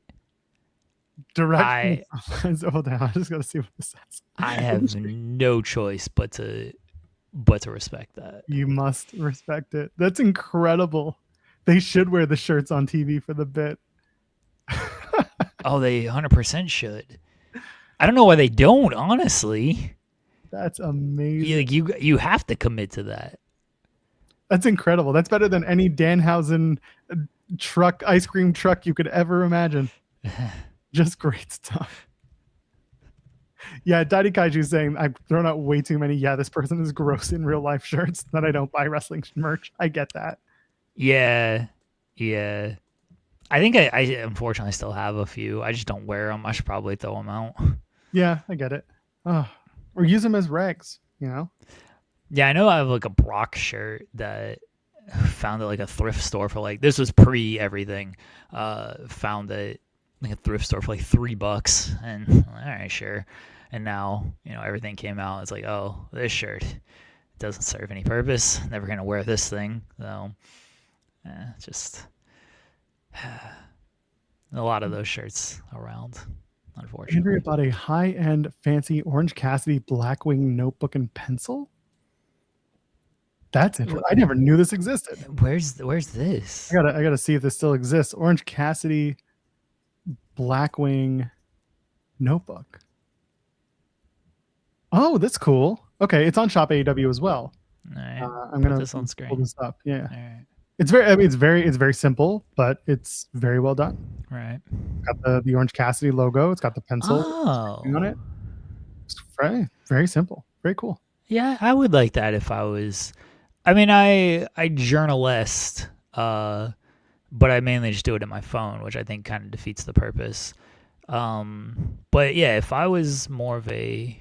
Direct. Hold on, I just gotta see what this says. I have no choice but to respect that. You must respect it. That's incredible. They should wear the shirts on TV for the bit. Oh, they 100% should. I don't know why they don't, honestly. That's amazing. You have to commit to that. That's incredible. That's better than any Danhausen ice cream truck you could ever imagine. Just great stuff. Yeah, Daddy Kaiju saying I've thrown out way too many. Yeah, this person is gross in real life shirts that I don't buy wrestling merch. I get that. Yeah. I think I unfortunately still have a few. I just don't wear them. I should probably throw them out. Yeah, I get it. Or use them as rags, you know? Yeah, I know I have like a Brock shirt that found at like a thrift store for like, this was pre everything. Found it like a thrift store for like $3, and all right, sure. And now, everything came out. It's like, oh, this shirt doesn't serve any purpose. Never gonna wear this thing. So, just a lot of those shirts around, unfortunately. Andrea bought a high-end, fancy Orange Cassidy Blackwing notebook and pencil. That's it. I never knew this existed. Where's this? I gotta see if this still exists. Orange Cassidy Blackwing notebook. Oh, that's cool. Okay, it's on Shop AEW as well. All right, I'm gonna this on screen. pull this up. Yeah. All right. It's very simple, but it's very well done. Right. Got the Orange Cassidy logo. It's got the pencil on it. It's very, very simple. Very cool. Yeah, I would like that if I was. I mean, I journalist, but I mainly just do it on my phone, which I think kind of defeats the purpose. But yeah, if I was more of a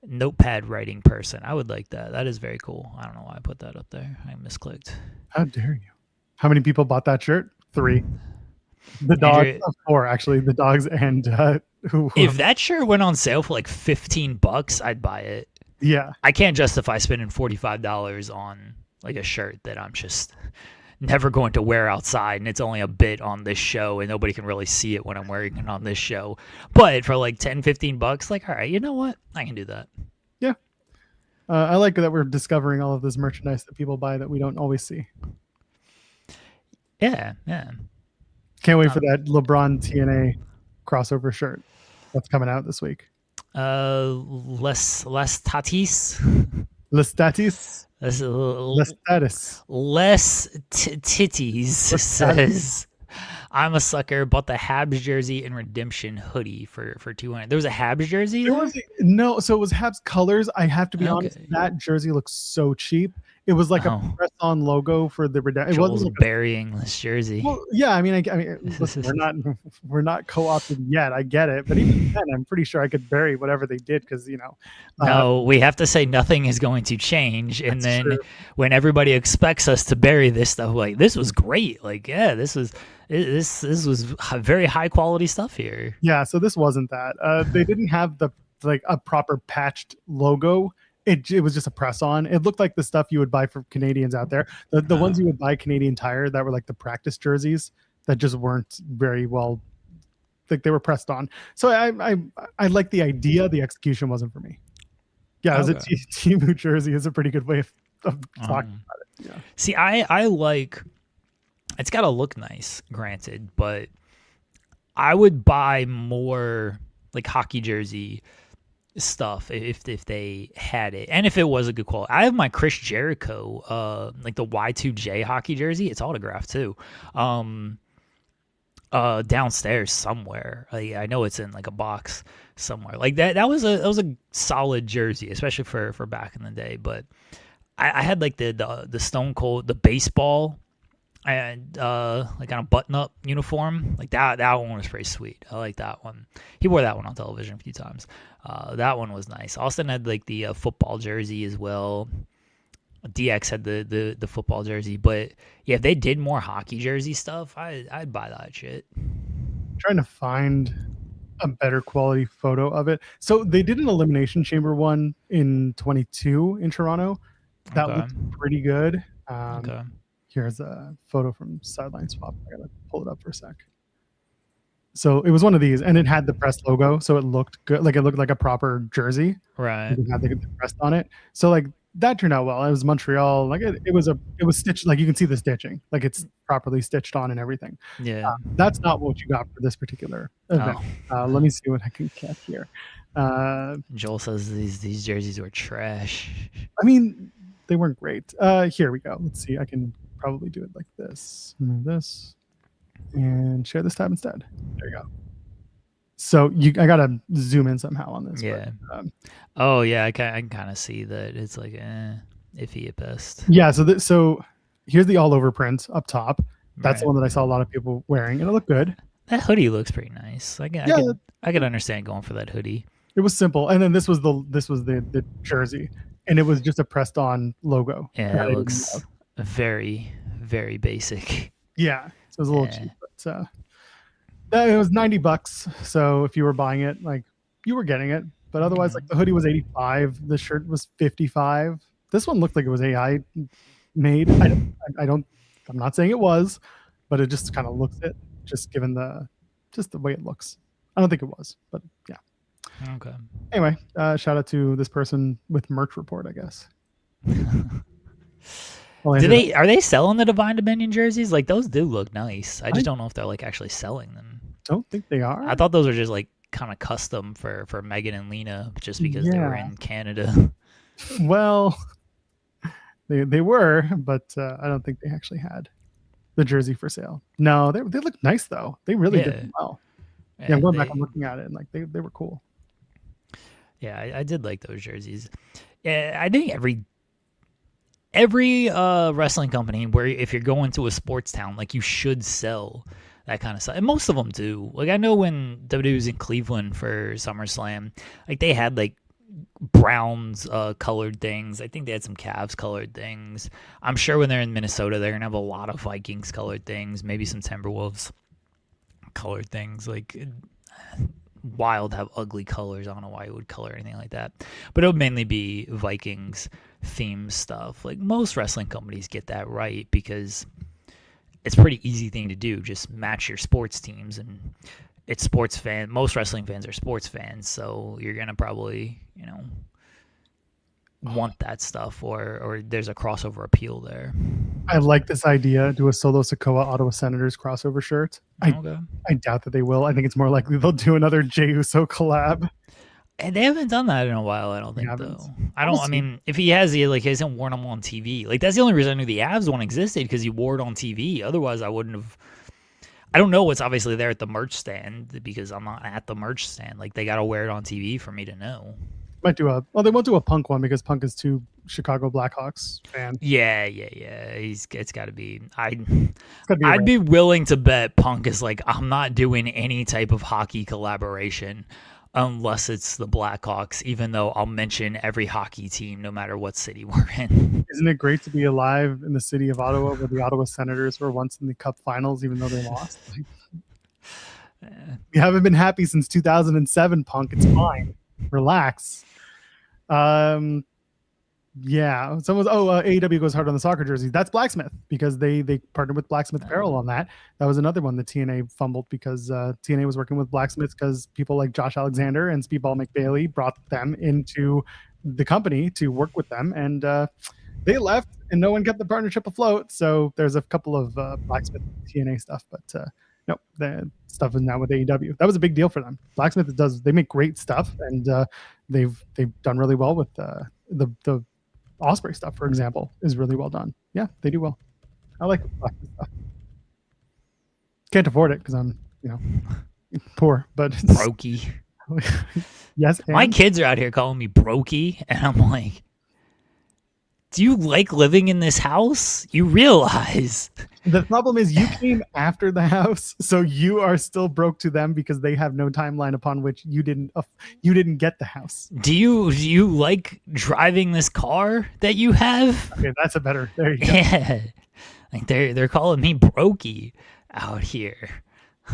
notepad writing person, I would like that. That is very cool. I don't know why I put that up there. I misclicked. How dare you? How many people bought that shirt? 3. The dogs, 4 actually. The dogs and who? If that shirt went on sale for like $15, I'd buy it. Yeah, I can't justify spending $45 on like a shirt that I'm just never going to wear outside, and it's only a bit on this show, and nobody can really see it when I'm wearing it on this show. But for like $10-15, like, all right, you know what? I can do that. Yeah. I like that we're discovering all of this merchandise that people buy that we don't always see. Yeah. Can't wait for that LeBron TNA crossover shirt that's coming out this week. Less tatis. Les Tatis. Less titties says, I'm a sucker. Bought the Habs jersey and Redemption hoodie for $200. There was a Habs jersey? So it was Habs colors. I have to be honest, that jersey looks so cheap. It was like a Oh, press-on logo for the redemption. It wasn't Joel's like burying this jersey. well, yeah. I mean, listen, we're not co-opted yet. I get it, but even then, I'm pretty sure I could bury whatever they did because No, we have to say nothing is going to change, and that's then true. when everybody expects us to bury this stuff, like this was great, like yeah, this was very high quality stuff here. Yeah, so this wasn't that. They didn't have the like a proper patched logo. It was just a press on. It looked like the stuff you would buy for Canadians out there. The ones you would buy Canadian Tire that were like the practice jerseys that just weren't very well, like they were pressed on. So I like the idea. The execution wasn't for me. Yeah, as a Okay. Timu jersey is a pretty good way of talking about it. Yeah. See, I like it's got to look nice, granted, but I would buy more like hockey jersey stuff if they had it, and if it was a good quality. I have my Chris Jericho like the Y2J hockey jersey. It's autographed too. Downstairs somewhere. I know it's in like a box somewhere. Like that was a solid jersey, especially for back in the day. But I had like the Stone Cold, the baseball, and like on a button up uniform. Like that one was pretty sweet. I like that one. He wore that one on television a few times. That one was nice. Austin had like the football jersey as well. DX had the football jersey, but yeah, if they did more hockey jersey stuff, I'd buy that shit. Trying to find a better quality photo of it. So they did an elimination chamber one in 22 in Toronto. That Okay. looked pretty good. Okay. Here's a photo from Sideline Swap. I gotta pull it up for a sec. So it was one of these, and it had the press logo, so it looked good. Like it looked like a proper jersey. Right. It had the press on it. So like that turned out well. It was Montreal. Like it was stitched. Like you can see the stitching. Like it's properly stitched on and everything. Yeah. That's not what you got for this particular event. Let me see what I can get here. Joel says these jerseys were trash. I mean, they weren't great. Here we go. Let's see. I can probably do it like this. Remove this and share this tab instead. There you go. So I gotta zoom in somehow on this. Yeah. But, Oh yeah, I can kind of see that it's like iffy at best. yeah. So here's the all over print up top. That's the Right. one that I saw a lot of people wearing, and it looked good. That hoodie looks pretty nice. I could understand going for that hoodie. It was simple, and then this was the jersey, and it was just a pressed on logo. Yeah, that I that didn't looks love. very very basic. Yeah, so it was a little Yeah. cheap, but it was $90. So if you were buying it, like you were getting it, but otherwise, like the hoodie was 85, the shirt was 55. This one looked like it was AI made. I'm not saying it was, but it just kind of looks it, just given the way it looks. I don't think it was, but yeah. Okay. Anyway, shout out to this person with merch report, I guess. Well, Are they selling the Divine Dominion jerseys? Like those do look nice. I just don't know if they're like actually selling them. don't think they are. I thought those were just like kind of custom for Megan and Lena just because they were Yeah. in Canada. Well, they were, but I don't think they actually had the jersey for sale. No, they look nice though. They really Yeah. did well. Yeah, I'm going back and looking at it, and like they were cool. Yeah, I did like those jerseys. Yeah, I think every wrestling company where if you're going to a sports town, like you should sell that kind of stuff, and most of them do. Like I know when WWE was in Cleveland for SummerSlam, like they had like Browns colored things. I think they had some Cavs colored things. I'm sure when they're in Minnesota, they're gonna have a lot of Vikings colored things, maybe some Timberwolves colored things. Like Wild have ugly colors. I don't know why you would color anything like that, but it would mainly be Vikings theme stuff. Like most wrestling companies get that right because it's a pretty easy thing to do. Just match your sports teams, and it's sports fan. Most wrestling fans are sports fans, so you're gonna probably want that stuff, or there's a crossover appeal there. I like this idea. Do a Solo Sokoa Ottawa Senators crossover shirt. Okay. I doubt that they will. I think it's more likely they'll do another Jey Uso collab. And they haven't done that in a while, I don't think, haven't. though. I mean, if he has, he hasn't worn them on TV. Like, that's the only reason I knew the Avs one existed, because he wore it on TV. Otherwise, I wouldn't have. I don't know what's obviously there at the merch stand, because I'm not at the merch stand. Like, they got to wear it on TV for me to know. Might do a. Well, they won't do a Punk one because Punk is too Chicago Blackhawks fan. Yeah. It's got to be. It's gotta be I'd be willing to bet Punk is like, I'm not doing any type of hockey collaboration unless it's the Blackhawks, even though I'll mention every hockey team no matter what city we're in. Isn't it great to be alive in the city of Ottawa where the Ottawa Senators were once in the Cup Finals, even though they lost? You haven't been happy since 2007, Punk. It's fine. Relax. Yeah. AEW goes hard on the soccer jerseys. That's Blacksmith because they partnered with Blacksmith Apparel on that. That was another one that TNA fumbled because TNA was working with Blacksmith because people like Josh Alexander and Speedball McBailey brought them into the company to work with them, and they left and no one kept the partnership afloat. So there's a couple of Blacksmith TNA stuff, but no, the stuff is now with AEW. That was a big deal for them. Blacksmith they make great stuff, and they've done really well with the Osprey stuff, for example, is really well done. Yeah, they do well. I like Blacksmith stuff. Can't afford it because I'm poor, but Brokey. Yes, my kids are out here calling me Brokey, and I'm like, do you like living in this house? You realize the problem is you came after the house, so you are still broke to them because they have no timeline upon which you didn't get the house. Do you like driving this car that you have? Okay, that's a better. There you go. Yeah, like they're calling me Brokey out here.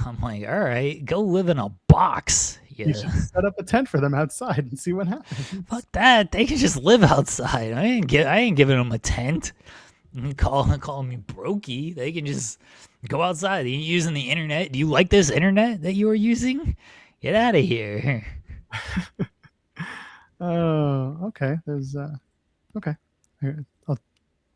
I'm like, all right, go live in a box. Yeah. You should set up a tent for them outside and see what happens. Fuck that. They can just live outside. I ain't giving them a tent. Calling me Brokey. They can just go outside. You using the internet? Do you like this internet that you are using? Get out of here. Oh, okay. There's okay.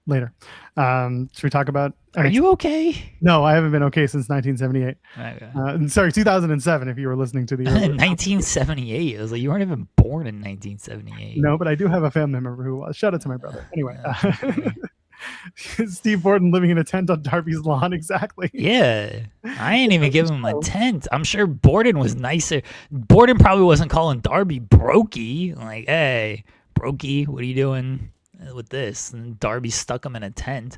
Later. Should we talk about? Are you okay? No, I haven't been okay since 1978. Okay. Sorry, 2007. If you were listening to the 1978. I was like, you weren't even born in 1978. No, but I do have a family member who was. Shout out to my brother. Anyway, Steve Borden living in a tent on Darby's lawn. Exactly. Yeah, I ain't even giving him a tent. I'm sure Borden was nicer. Borden probably wasn't calling Darby Brokey. Like, hey, Brokey, what are you doing with this? And Darby stuck him in a tent.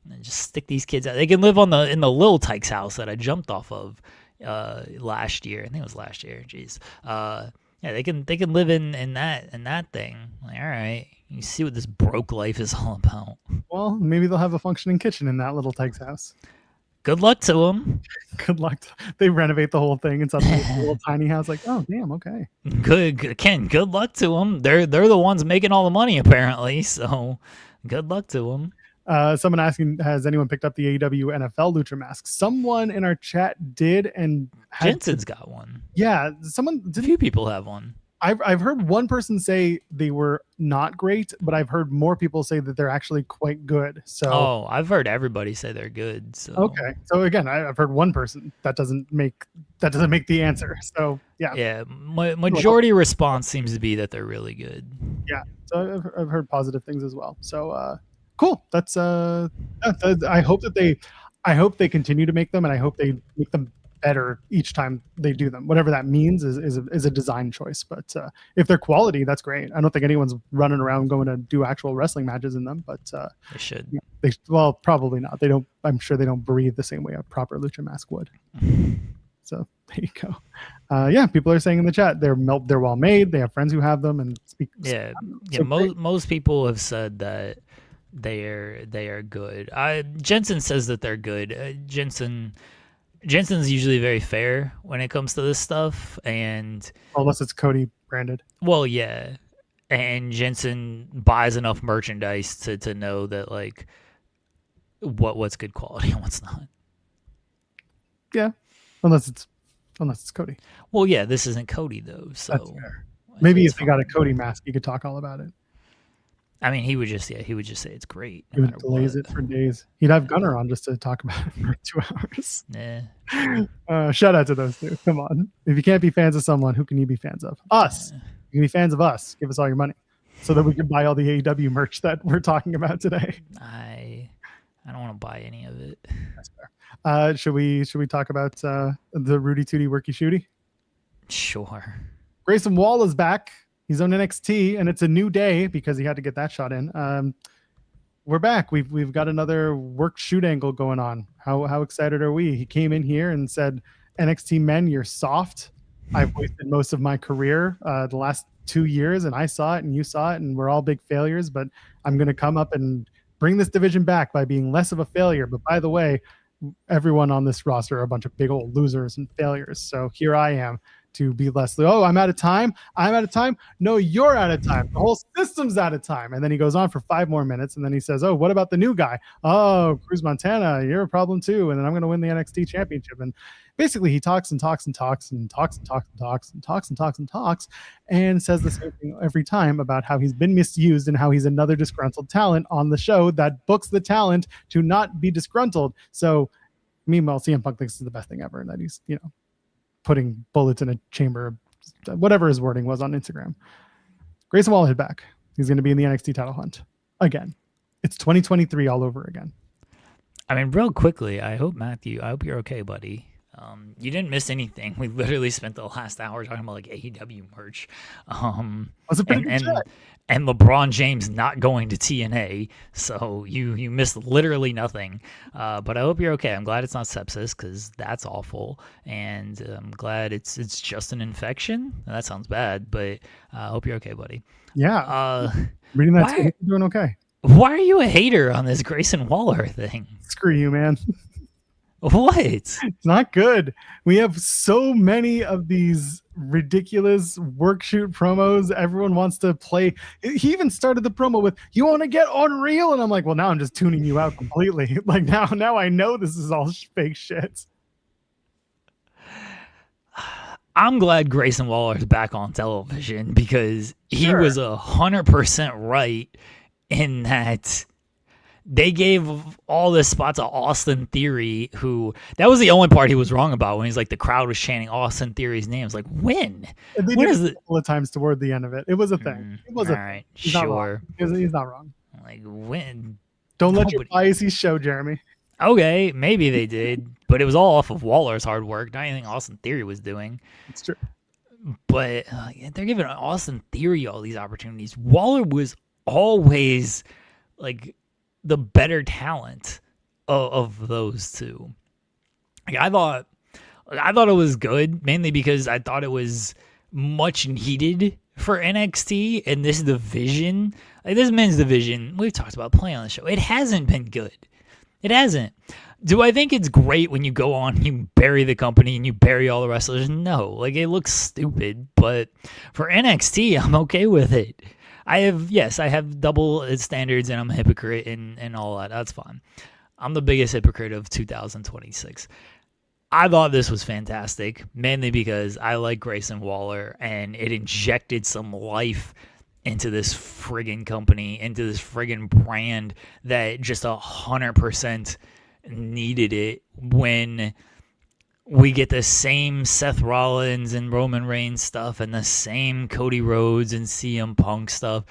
And just stick these kids out. They can live in the Lil Tykes house that I jumped off of last year. I think it was last year. Jeez. Yeah, they can live in that thing. Like, all right, you see what this broke life is all about. Well, maybe they'll have a functioning kitchen in that Little Tykes house. Good luck to them. Good luck. They renovate the whole thing and suddenly it's a little tiny house. Like, oh damn, okay. Good, Ken. Good luck to them. They're the ones making all the money apparently. So, good luck to them. Someone asking, has anyone picked up the AEW NFL Lucha mask? Someone in our chat did, and Jensen's got one. Yeah, someone. A few people have one. I've heard one person say they were not great, but I've heard more people say that they're actually quite good. So, I've heard everybody say they're good. So. Okay, so again, I've heard one person. That doesn't make the answer. So yeah, yeah. Majority response seems to be that they're really good. Yeah, so I've heard positive things as well. So cool. That's I hope they continue to make them, and I hope they make them better each time they do them. Whatever that means is a design choice. But if they're quality, that's great. I don't think anyone's running around going to do actual wrestling matches in them. But they should. Yeah, well, probably not. They don't. I'm sure they don't breathe the same way a proper lucha mask would. So there you go. Yeah, people are saying in the chat they're well made. They have friends who have them and speak. Yeah, yeah. Most people have said that they are good. Jensen says that they're good. Jensen's usually very fair when it comes to this stuff, and unless it's Cody branded. Well, yeah, and Jensen buys enough merchandise to know that like what's good quality and what's not. Yeah, unless it's Cody. Well, yeah, this isn't Cody though, so that's fair. Maybe if they got a Cody mask, you could talk all about it. I mean, he would just say it's great. He would glaze it for days. He'd have Gunner on just to talk about it for 2 hours. Yeah. Shout out to those two. Come on. If you can't be fans of someone, who can you be fans of? Us. You can be fans of us. Give us all your money so that we can buy all the AEW merch that we're talking about today. I don't want to buy any of it. That's fair. Should we talk about the Rudy Tooty Worky Shooty? Sure. Grayson Wall is back. He's on NXT, and it's a new day because he had to get that shot in. We're back. We've got another work shoot angle going on. How excited are we? He came in here and said, "NXT men, you're soft. I've wasted most of my career, the last 2 years, and I saw it, and you saw it, and we're all big failures. But I'm going to come up and bring this division back by being less of a failure. But by the way, everyone on this roster are a bunch of big old losers and failures. So here I am." To be less, oh, I'm out of time. I'm out of time. No, you're out of time. The whole system's out of time. And then he goes on for 5 more minutes. And then he says, oh, what about the new guy? Oh, Cruz Montana, you're a problem too. And then I'm going to win the NXT championship. And basically he talks and talks and talks and talks and talks and talks and talks and talks and talks and says the same thing every time about how he's been misused and how he's another disgruntled talent on the show that books the talent to not be disgruntled. So meanwhile, CM Punk thinks this is the best thing ever and that he's, putting bullets in a chamber, whatever his wording was on Instagram. Grayson Waller is back. He's going to be in the NXT title hunt again. It's 2023 all over again. I mean, real quickly, I hope you're okay, buddy. You didn't miss anything. We literally spent the last hour talking about like AEW merch. Was a pretty good chat. And LeBron James not going to TNA, so you missed literally nothing. But I hope you're okay. I'm glad it's not sepsis because that's awful, and I'm glad it's just an infection. That sounds bad, but I hope you're okay, buddy. Yeah. Reading that, you're doing okay. Why are you a hater on this Grayson Waller thing? Screw you, man. What? It's not good. We have so many of these ridiculous work shoot promos. Everyone wants to play. He even started the promo with, you want to get unreal? And I'm like, well, now I'm just tuning you out completely. Like now I know this is all fake shit. I'm glad Grayson Waller is back on television because he was 100% right in that they gave all this spot to Austin Theory, who that was the only part he was wrong about when he's like the crowd was chanting Austin Theory's name. It's like, when? They did it a couple of times toward the end of it. It was a thing. It was all a right, thing. sure. He's not wrong. Like, when? Don't let your biases show, Jeremy. Okay, maybe they did, but it was all off of Waller's hard work, not anything Austin Theory was doing. It's true. But they're giving Austin Theory all these opportunities. Waller was always like the better talent of those two. Like, I thought it was good, mainly because I thought it was much needed for NXT and this division. Like, this men's division, we've talked about playing on the show. It hasn't been good. It hasn't. Do I think it's great when you go on, you bury the company and you bury all the wrestlers? No. Like, it looks stupid, but for NXT, I'm okay with it. I have double standards and I'm a hypocrite and all that. That's fine. I'm the biggest hypocrite of 2026. I thought this was fantastic, mainly because I like Grayson Waller and it injected some life into this friggin' company, into this friggin' brand that just 100% needed it when we get the same Seth Rollins and Roman Reigns stuff and the same Cody Rhodes and CM Punk stuff.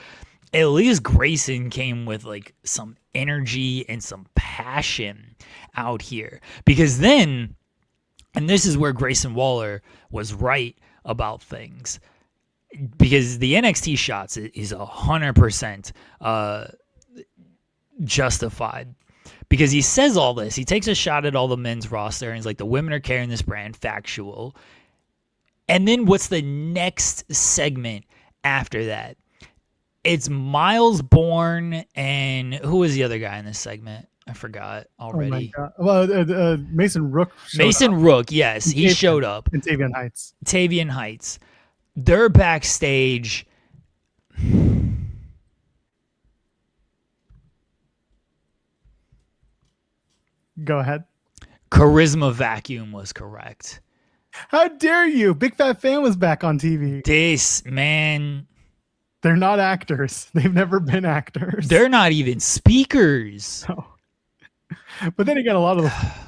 At least Grayson came with like some energy and some passion out here. Because then, and this is where Grayson Waller was right about things, because the NXT shots is 100% justified. Because he says all this. He takes a shot at all the men's roster and he's like, the women are carrying this brand, factual. And then what's the next segment after that? It's Miles Bourne and who was the other guy in this segment? I forgot already. Oh my God. Well, Mason Rook. Rook, yes. He showed up. In Tavian Heights. They're backstage. Go ahead. Charisma Vacuum was correct. How dare you? Big Fat Fan was back on TV. This, man. They're not actors. They've never been actors. They're not even speakers. No. But then again, a lot of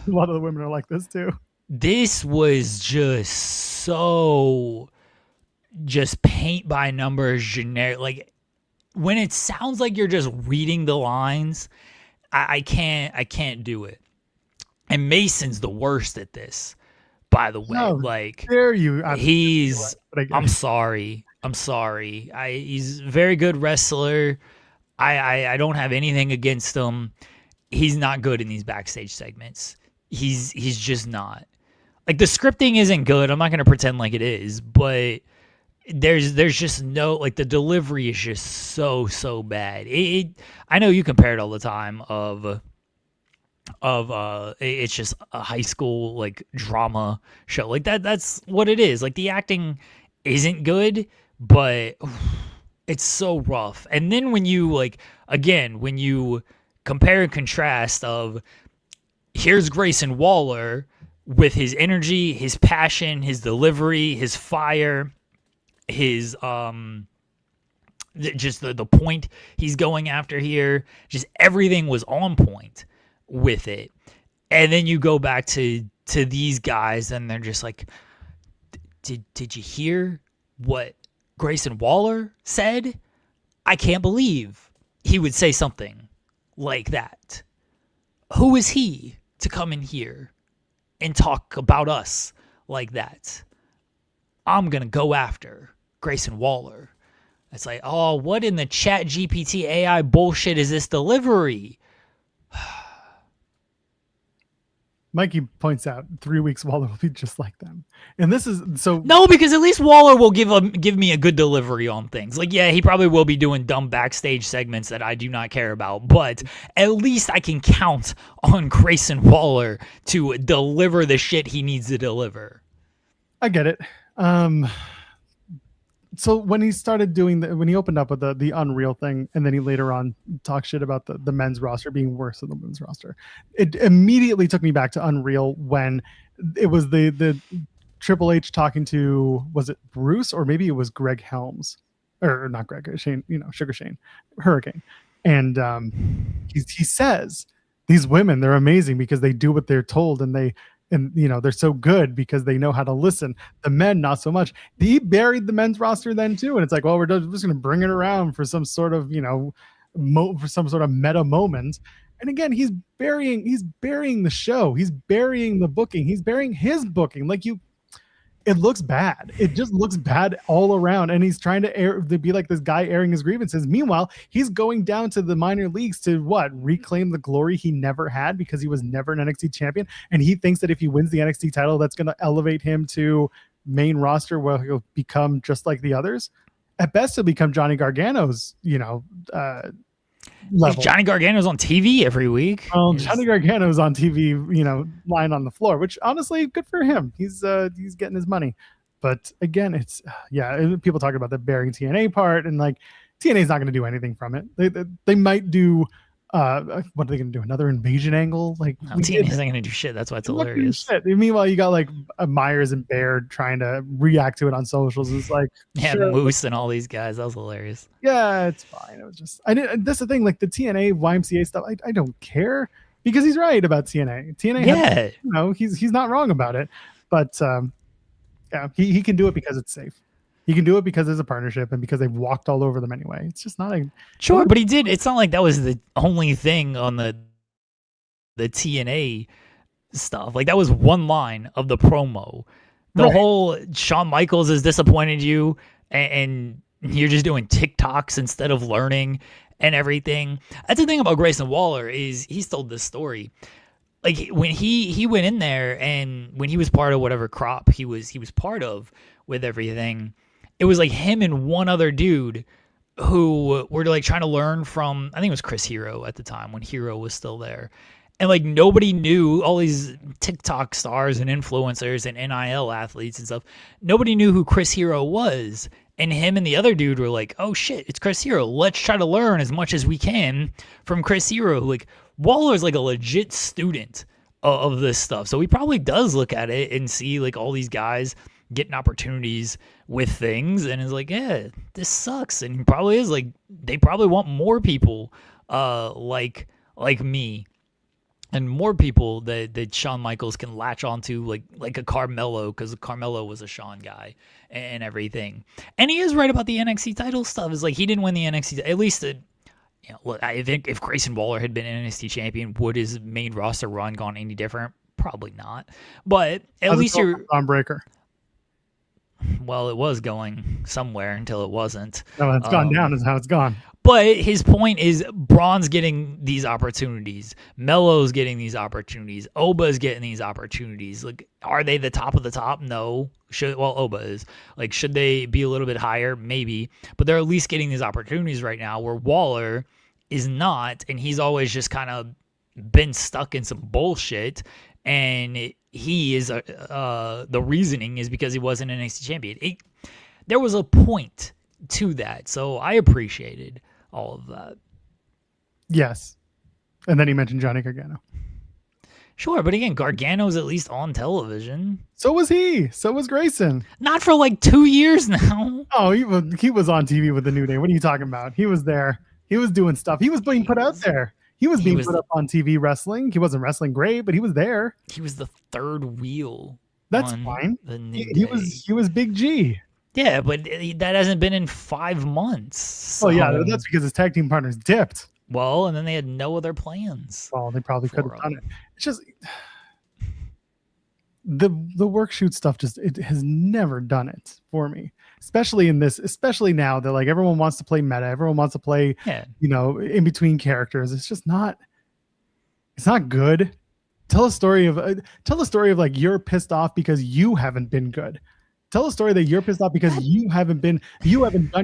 the women are like this too. This was just paint by numbers, generic. Like, when it sounds like you're just reading the lines, I can't do it. And Mason's the worst at this, by the way. How like, dare you? I'm sorry. I'm sorry. He's a very good wrestler. I don't have anything against him. He's not good in these backstage segments. He's just not. Like the scripting isn't good. I'm not gonna pretend like it is, but there's just no, like, the delivery is just so bad. I know you compare it all the time of it's just a high school like drama show. Like that's what it is. Like the acting isn't good, but it's so rough. And then when you when you compare and contrast of, here's Grayson Waller with his energy, his passion, his delivery, his fire, his just the point he's going after here, just everything was on point with it. And then you go back to these guys and they're just like, did you hear what Grayson Waller said? I can't believe he would say something like that. Who is he to come in here and talk about us like that? I'm going to go after Grayson Waller. It's like, oh, what in the chat GPT AI bullshit is this delivery? Mikey points out 3 weeks Waller will be just like them. And this is so No, because at least Waller will give me a good delivery on things. Like, yeah, he probably will be doing dumb backstage segments that I do not care about, but at least I can count on Grayson Waller to deliver the shit he needs to deliver. I get it. So when he started doing when he opened up with the Unreal thing, and then he later on talked shit about the men's roster being worse than the women's roster, it immediately took me back to Unreal when it was the Triple H talking to, was it Bruce or maybe it was Greg Helms, or not Greg, Shane, Sugar Shane, Hurricane, and he says these women, they're amazing because they do what they're told, and they're so good because they know how to listen. The men, not so much. He buried the men's roster then too, and it's like, well, we're just going to bring it around for some sort of for some sort of meta moment. And again, he's burying the show. He's burying the booking. He's burying his booking. It looks bad. It just looks bad all around. And he's trying to be like this guy airing his grievances. Meanwhile, he's going down to the minor leagues to reclaim the glory he never had because he was never an NXT champion. And he thinks that if he wins the NXT title, that's going to elevate him to main roster where he'll become just like the others. At best, he'll become Johnny Gargano's, level. Johnny Gargano's on TV every week. Johnny Gargano's on TV, lying on the floor, which honestly, good for him. He's getting his money. But again, it's people talk about the burying TNA part, and TNA's not going to do anything from it. They might do. What are they going to do? Another invasion angle? No, TNA's not going to do shit. That's why it's hilarious. Meanwhile, you got Myers and Baird trying to react to it on socials. It's sure. Moose and all these guys. That was hilarious. Yeah, it's fine. It was just that's the thing. The TNA YMCA stuff, I don't care because he's right about TNA. TNA, he's not wrong about it. But he can do it because it's safe. He can do it because there's a partnership and because they've walked all over them anyway. It's just not sure, but he did. It's not like that was the only thing on the TNA stuff. That was one line of the promo. The whole Shawn Michaels has disappointed you, and you're just doing TikToks instead of learning and everything. That's the thing about Grayson Waller is he's told this story. When he went in there and when he was part of whatever crop he was part of with everything. It was him and one other dude who were trying to learn from, I think it was Chris Hero at the time when Hero was still there. And nobody knew, all these TikTok stars and influencers and NIL athletes and stuff. Nobody knew who Chris Hero was. And him and the other dude were like, oh shit, it's Chris Hero. Let's try to learn as much as we can from Chris Hero. Waller's a legit student of this stuff. So he probably does look at it and see all these guys getting opportunities with things and is yeah, this sucks. And he probably is they probably want more people like me and more people that Shawn Michaels can latch onto like a Carmelo, because Carmelo was a Shawn guy and everything. And he is right about the NXT title stuff. Is he didn't win the NXT, at least look, I think if Grayson Waller had been an NXT champion, would his main roster run gone any different? Probably not. But at least you're on Breaker. Well, it was going somewhere until it wasn't. No, it's gone down is how it's gone. But his point is Braun's getting these opportunities. Melo's getting these opportunities. Oba's getting these opportunities. Like, are they the top of the top? No. Oba is. Like, should they be a little bit higher? Maybe. But they're at least getting these opportunities right now where Waller is not, and he's always just kind of been stuck in some bullshit. And he is, the reasoning is because he wasn't an NXT champion. There was a point to that. So I appreciated all of that. Yes. And then he mentioned Johnny Gargano. Sure, but again, Gargano's at least on television. So was he. So was Grayson. Not for like 2 years now. Oh, he was on TV with the New Day. What are you talking about? He was there. He was doing stuff. He was being put out there. He was being put up on TV wresling. He wasn't wrestling great, but he was there. He was the third wheel. That's fine. The New He Day. was Big G. Yeah, but that hasn't been in 5 months. So. Oh yeah, that's because his tag team partners dipped. Well, and then they had no other plans. Well, they probably could have done it. It's just the work shoot stuff. It has never done it for me. Especially now that like everyone wants to play meta, everyone wants to play, in between characters. It's just not. It's not good. Tell a story of like you're pissed off because you haven't been good. Tell a story that you're pissed off because you haven't done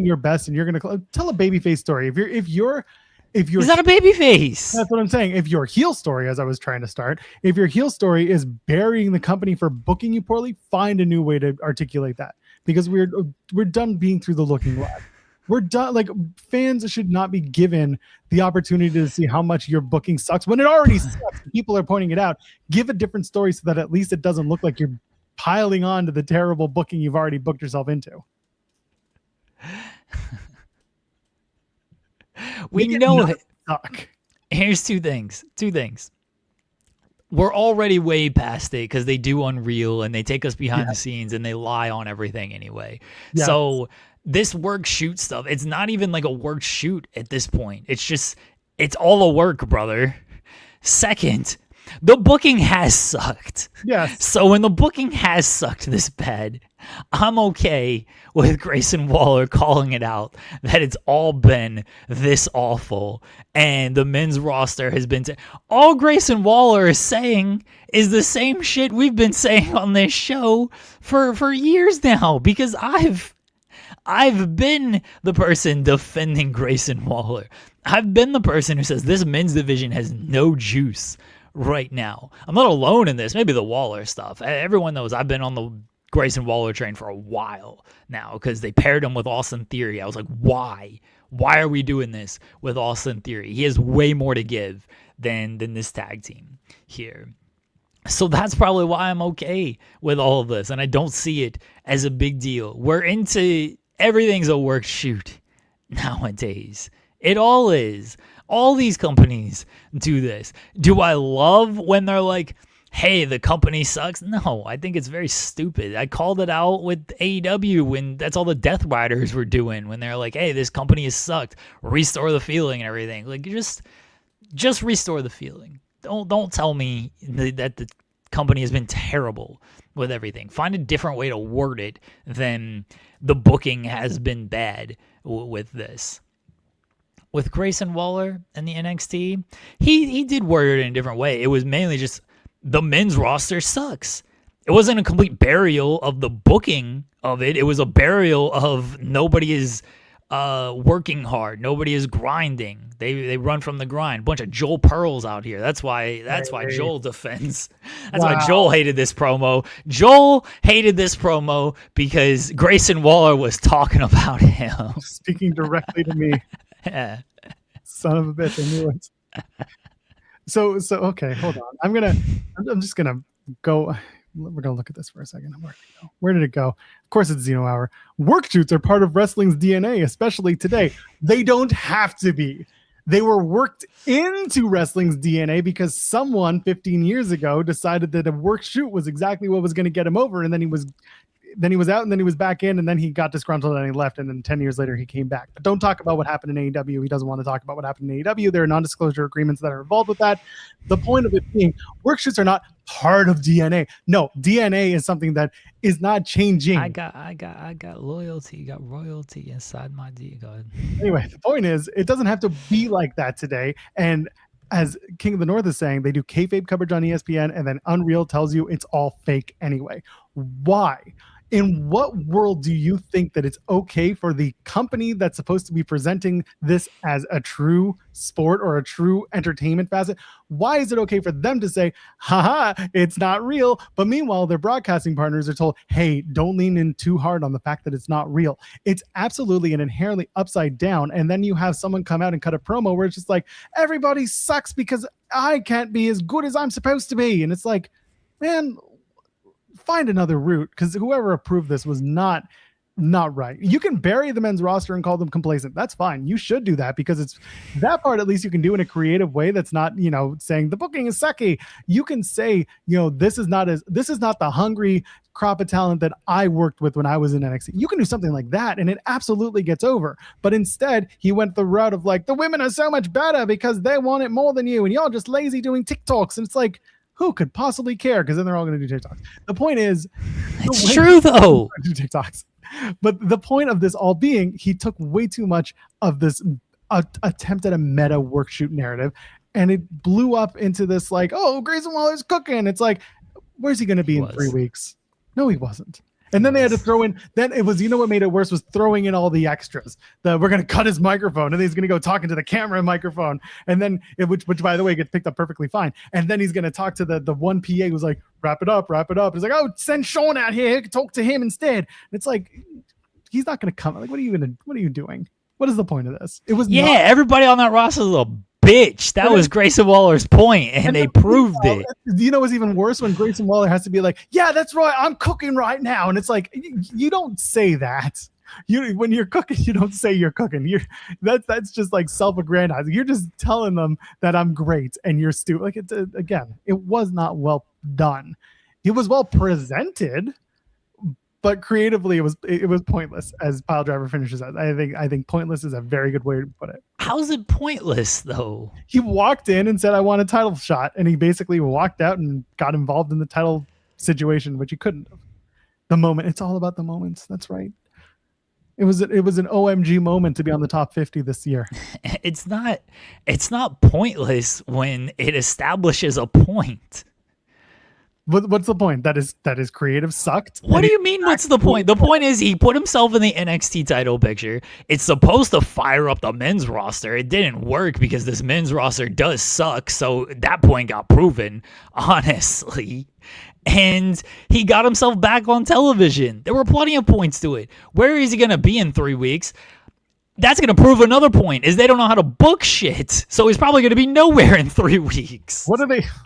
your best, and you're gonna tell a babyface story. If you're He's not a babyface. That's what I'm saying. If your heel story, as I was trying to start, if your heel story is burying the company for booking you poorly, find a new way to articulate that. Because we're done being through the looking glass. We're done. Like, fans should not be given the opportunity to see how much your booking sucks when it already sucks. People are pointing it out. Give a different story so that at least it doesn't look like you're piling on to the terrible booking you've already booked yourself into. We know it. Suck. Here's two things. We're already way past it because they do Unreal and they take us behind the scenes and they lie on everything anyway. Yeah. So this work shoot stuff, it's not even like a work shoot at this point. It's all a work, brother. Second, the booking has sucked. Yes. So when the booking has sucked this bad, I'm okay with Grayson Waller calling it out that it's all been this awful. And the men's roster has been... all Grayson Waller is saying is the same shit we've been saying on this show for years now. Because I've been the person defending Grayson Waller. I've been the person who says this men's division has no juice right now. I'm not alone in this. Maybe the Waller stuff. Everyone knows I've been on the Grayson Waller train for a while now because they paired him with Austin Theory. I was like, why? Why are we doing this with Austin Theory? He has way more to give than this tag team here. So that's probably why I'm okay with all of this, and I don't see it as a big deal. We're into everything's a work shoot nowadays. It all is. All these companies do this. Do I love when they're like, hey, the company sucks? No, I think it's very stupid. I called it out with AEW when that's all the Death Riders were doing, when they're like, hey, this company has sucked. Restore the feeling and everything. Like, just restore the feeling. Don't tell me that the company has been terrible with everything. Find a different way to word it than the booking has been bad with this. With Grayson Waller and the NXT, he did word it in a different way. It was mainly just the men's roster sucks. It wasn't a complete burial of the booking of it. It was a burial of nobody is working hard. Nobody is grinding. They run from the grind. Bunch of Joel Pearls out here. That's why Joel defends. That's why Joel hated this promo. Joel hated this promo because Grayson Waller was talking about him. Speaking directly to me. Yeah. Son of a bitch, I knew it. So okay, hold on. I'm just gonna go. We're gonna look at this for a second. Where did it go? Of course, it's Xeno Hour. Work shoots are part of wrestling's DNA, especially today. They don't have to be. They were worked into wrestling's DNA because someone 15 years ago decided that a work shoot was exactly what was going to get him over, and then he was out, and then he was back in, and then he got disgruntled and he left, and then 10 years later he came back. But don't talk about what happened in AEW. He doesn't want to talk about what happened in AEW. There are non-disclosure agreements that are involved with that. The point of it being, work shoots are not part of DNA. No, DNA is something that is not changing. I got loyalty, got royalty inside my D. Go ahead. Anyway, the point is, it doesn't have to be like that today. And as King of the North is saying, they do kayfabe coverage on ESPN, and then Unreal tells you it's all fake anyway. Why? In what world do you think that it's okay for the company that's supposed to be presenting this as a true sport or a true entertainment facet? Why is it okay for them to say, haha, it's not real? But meanwhile, their broadcasting partners are told, hey, don't lean in too hard on the fact that it's not real. It's absolutely and inherently upside down. And then you have someone come out and cut a promo where it's just like, everybody sucks because I can't be as good as I'm supposed to be. And it's like, man, find another route, because whoever approved this was not right. You can bury the men's roster and call them complacent. That's fine. You should do that, because it's that part at least you can do in a creative way that's not, saying the booking is sucky. You can say, this is not the hungry crop of talent that I worked with when I was in NXT. You can do something like that and it absolutely gets over. But instead, he went the route of like, the women are so much better because they want it more than you and y'all just lazy doing TikToks. And it's like, who could possibly care? Because then they're all going to do TikToks. The point is, it's true though. Do TikToks, but the point of this all being, he took way too much of this attempt at a meta work shoot narrative, and it blew up into this like, oh, Grayson Waller's cooking. It's like, where's he going to be in 3 weeks? No, he wasn't. And then they had to throw in, then it was, what made it worse was throwing in all the extras. We're going to cut his microphone, and then he's going to go talking to the camera microphone. And then, which by the way, gets picked up perfectly fine. And then he's going to talk to the one PA who's like, wrap it up. It's like, oh, send Sean out here. Talk to him instead. And it's like, he's not going to come. Like, what are you doing? What is the point of this? It was everybody on that roster is a bitch. That was Grayson Waller's point, and they proved it. What's even worse? When Grayson Waller has to be like, yeah, that's right, I'm cooking right now. And it's like, you don't say that. When you're cooking, you don't say you're cooking. That's just like self-aggrandizing. You're just telling them that I'm great and you're stupid. Like, it was not well done. It was well presented, but creatively it was pointless, as Piledriver finishes as. I think pointless is a very good way to put it. How's it pointless though? He walked in and said, I want a title shot, and he basically walked out and got involved in the title situation, which he couldn't have. The moment. It's all about the moments. That's right. It was an OMG moment to be on the top 50 this year. It's not pointless when it establishes a point. What's the point? That is creative sucked. What do you mean? What's the point? The point is he put himself in the NXT title picture. It's supposed to fire up the men's roster. It didn't work because this men's roster does suck. So that point got proven, honestly. And he got himself back on television. There were plenty of points to it. Where is he going to be in 3 weeks? That's going to prove another point, is they don't know how to book shit. So he's probably going to be nowhere in 3 weeks.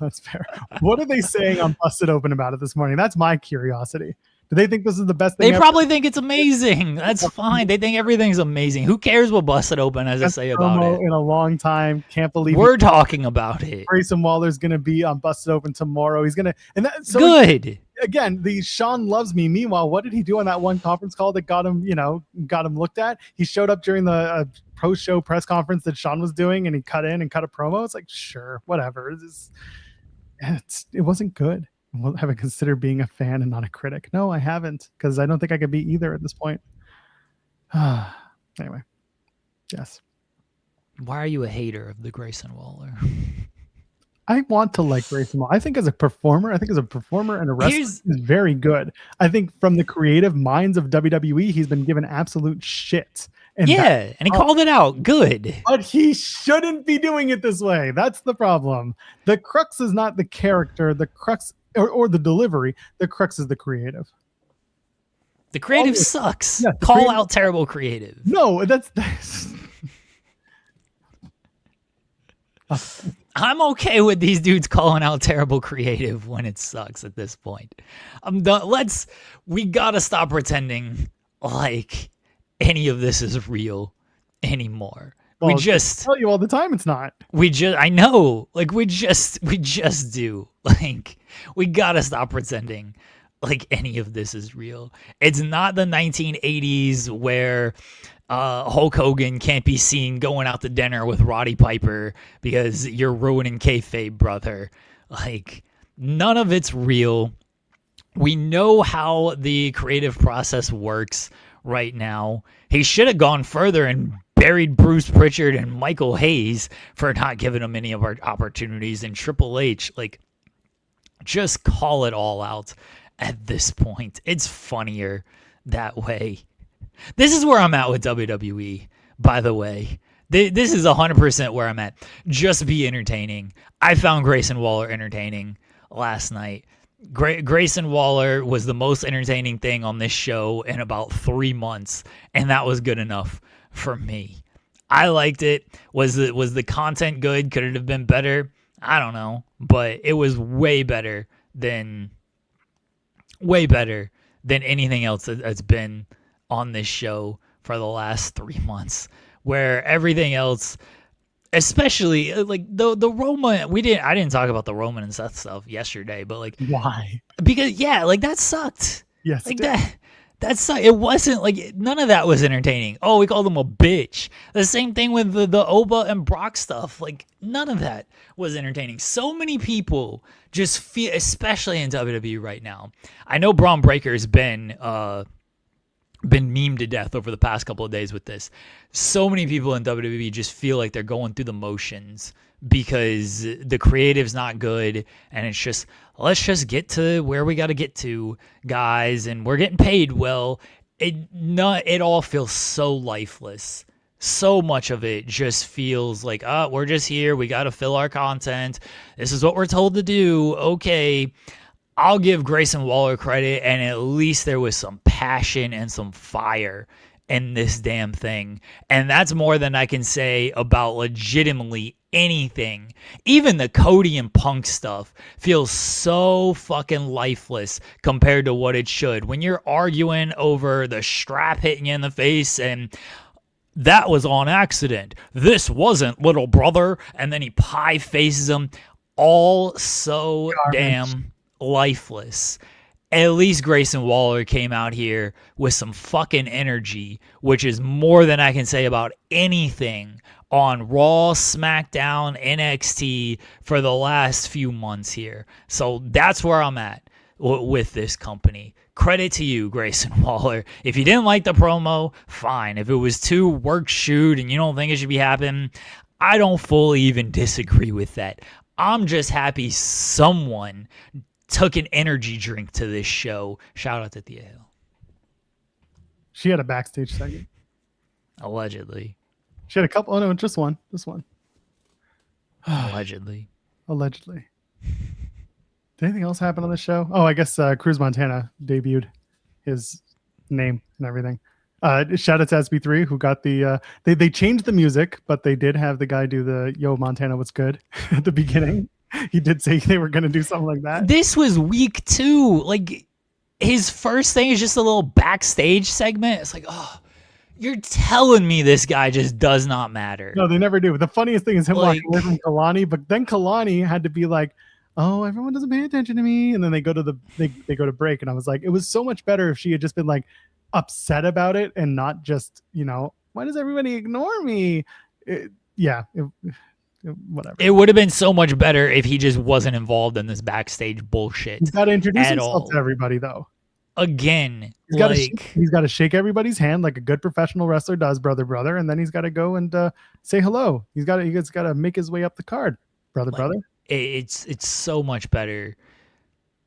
That's fair. What are they saying on Busted Open about it this morning? That's my curiosity. Do they think this is the best thing They probably think it's amazing. That's fine. They think everything's amazing. Who cares what Busted Open has to say about it? In a long time. Can't believe we're talking about it. Grayson Waller's going to be on Busted Open tomorrow. He's going to, good. Again, the Sean loves me. Meanwhile, what did he do on that one conference call that got him looked at? He showed up during the post-show press conference that Sean was doing, and he cut in and cut a promo. It's like, sure, whatever. It wasn't good. Have I considered being a fan and not a critic? No, I haven't, because I don't think I could be either at this point. Anyway, yes. Why are you a hater of the Grayson Waller? I want to like Grayson Waller. I think as a performer and a wrestler, he's very good. I think from the creative minds of WWE, he's been given absolute shit. And he called it out. Good. But he shouldn't be doing it this way. That's the problem. The crux is not the character. The crux or the delivery. The crux is the creative. The creative sucks. Yeah, Call out terrible creative. No, that's I'm okay with these dudes calling out terrible creative when it sucks at this point. I'm done. We gotta stop pretending like any of this is real anymore. Well, I tell you all the time it's not. I know. Like we just do. Like we gotta stop pretending like any of this is real. It's not the 1980s where Hulk Hogan can't be seen going out to dinner with Roddy Piper because you're ruining kayfabe, brother. Like None of it's real. We know how the creative process works right now. He should have gone further and buried Bruce Pritchard and Michael Hayes for not giving him any of our opportunities. And Triple H, like, just call it all out at this point. It's funnier that way. This is where I'm at with WWE, by the way. This is 100% where I'm at. Just be entertaining. I found Grayson Waller entertaining last night. Grayson Waller was the most entertaining thing on this show in about 3 months, and that was good enough for me. I liked it. Was the content good? Could it have been better? I don't know, but it was way better than anything else that's been on this show for the last 3 months, where everything else, especially like the Roman, I didn't talk about the Roman and Seth stuff yesterday, but like, why? Because like that sucked. Yes, like that sucked. It wasn't like, none of that was entertaining. Oh, we called him a bitch. The same thing with the Oba and Brock stuff. Like, none of that was entertaining. So many people just feel, especially in WWE right now. I know Braun Breaker's been memed to death over the past couple of days with this. So many people in WWE just feel like they're going through the motions because the creative's not good, and it's just, let's just get to where we got to get to, guys, and we're getting paid well. It all feels so lifeless. So much of it just feels like, we're just here, we got to fill our content, this is what we're told to do. Okay, I'll give Grayson Waller credit, and at least there was some passion and some fire in this damn thing. And that's more than I can say about legitimately anything. Even the Cody and Punk stuff feels so fucking lifeless compared to what it should. When you're arguing over the strap hitting you in the face and that was on accident, this wasn't, little brother, and then he pie faces him, all so damn lifeless. At least Grayson Waller came out here with some fucking energy, which is more than I can say about anything on Raw, SmackDown, NXT for the last few months here. So that's where I'm at with this company. Credit to you, Grayson Waller. If you didn't like the promo, fine. If it was too work shoot and you don't think it should be happening, I don't fully even disagree with that. I'm just happy someone took an energy drink to this show. Shout out to Thea Hill. She had a backstage segment. Allegedly. She had a couple. Oh no, just one. This one. Allegedly. Allegedly. Did anything else happen on the show? Oh, I guess Cruz Montana debuted his name and everything. Shout out to SB3 who got the they changed the music, but they did have the guy do the Yo Montana what's good at the beginning. He did say they were going to do something like that. This was week 2. Like, his first thing is just a little backstage segment. It's like, oh, you're telling me this guy just does not matter. No, they never do. The funniest thing is him walking away from Kalani, but then Kalani had to be like, oh, everyone doesn't pay attention to me. And then they go to they go to break. And I was like, it was so much better if she had just been like upset about it and not just, why does everybody ignore me? Whatever. It would have been so much better if he just wasn't involved in this backstage bullshit. He's got to introduce himself to everybody, though. Again, he's got to shake everybody's hand like a good professional wrestler does, brother, and then he's got to go and say hello. He's got to make his way up the card, brother. It's so much better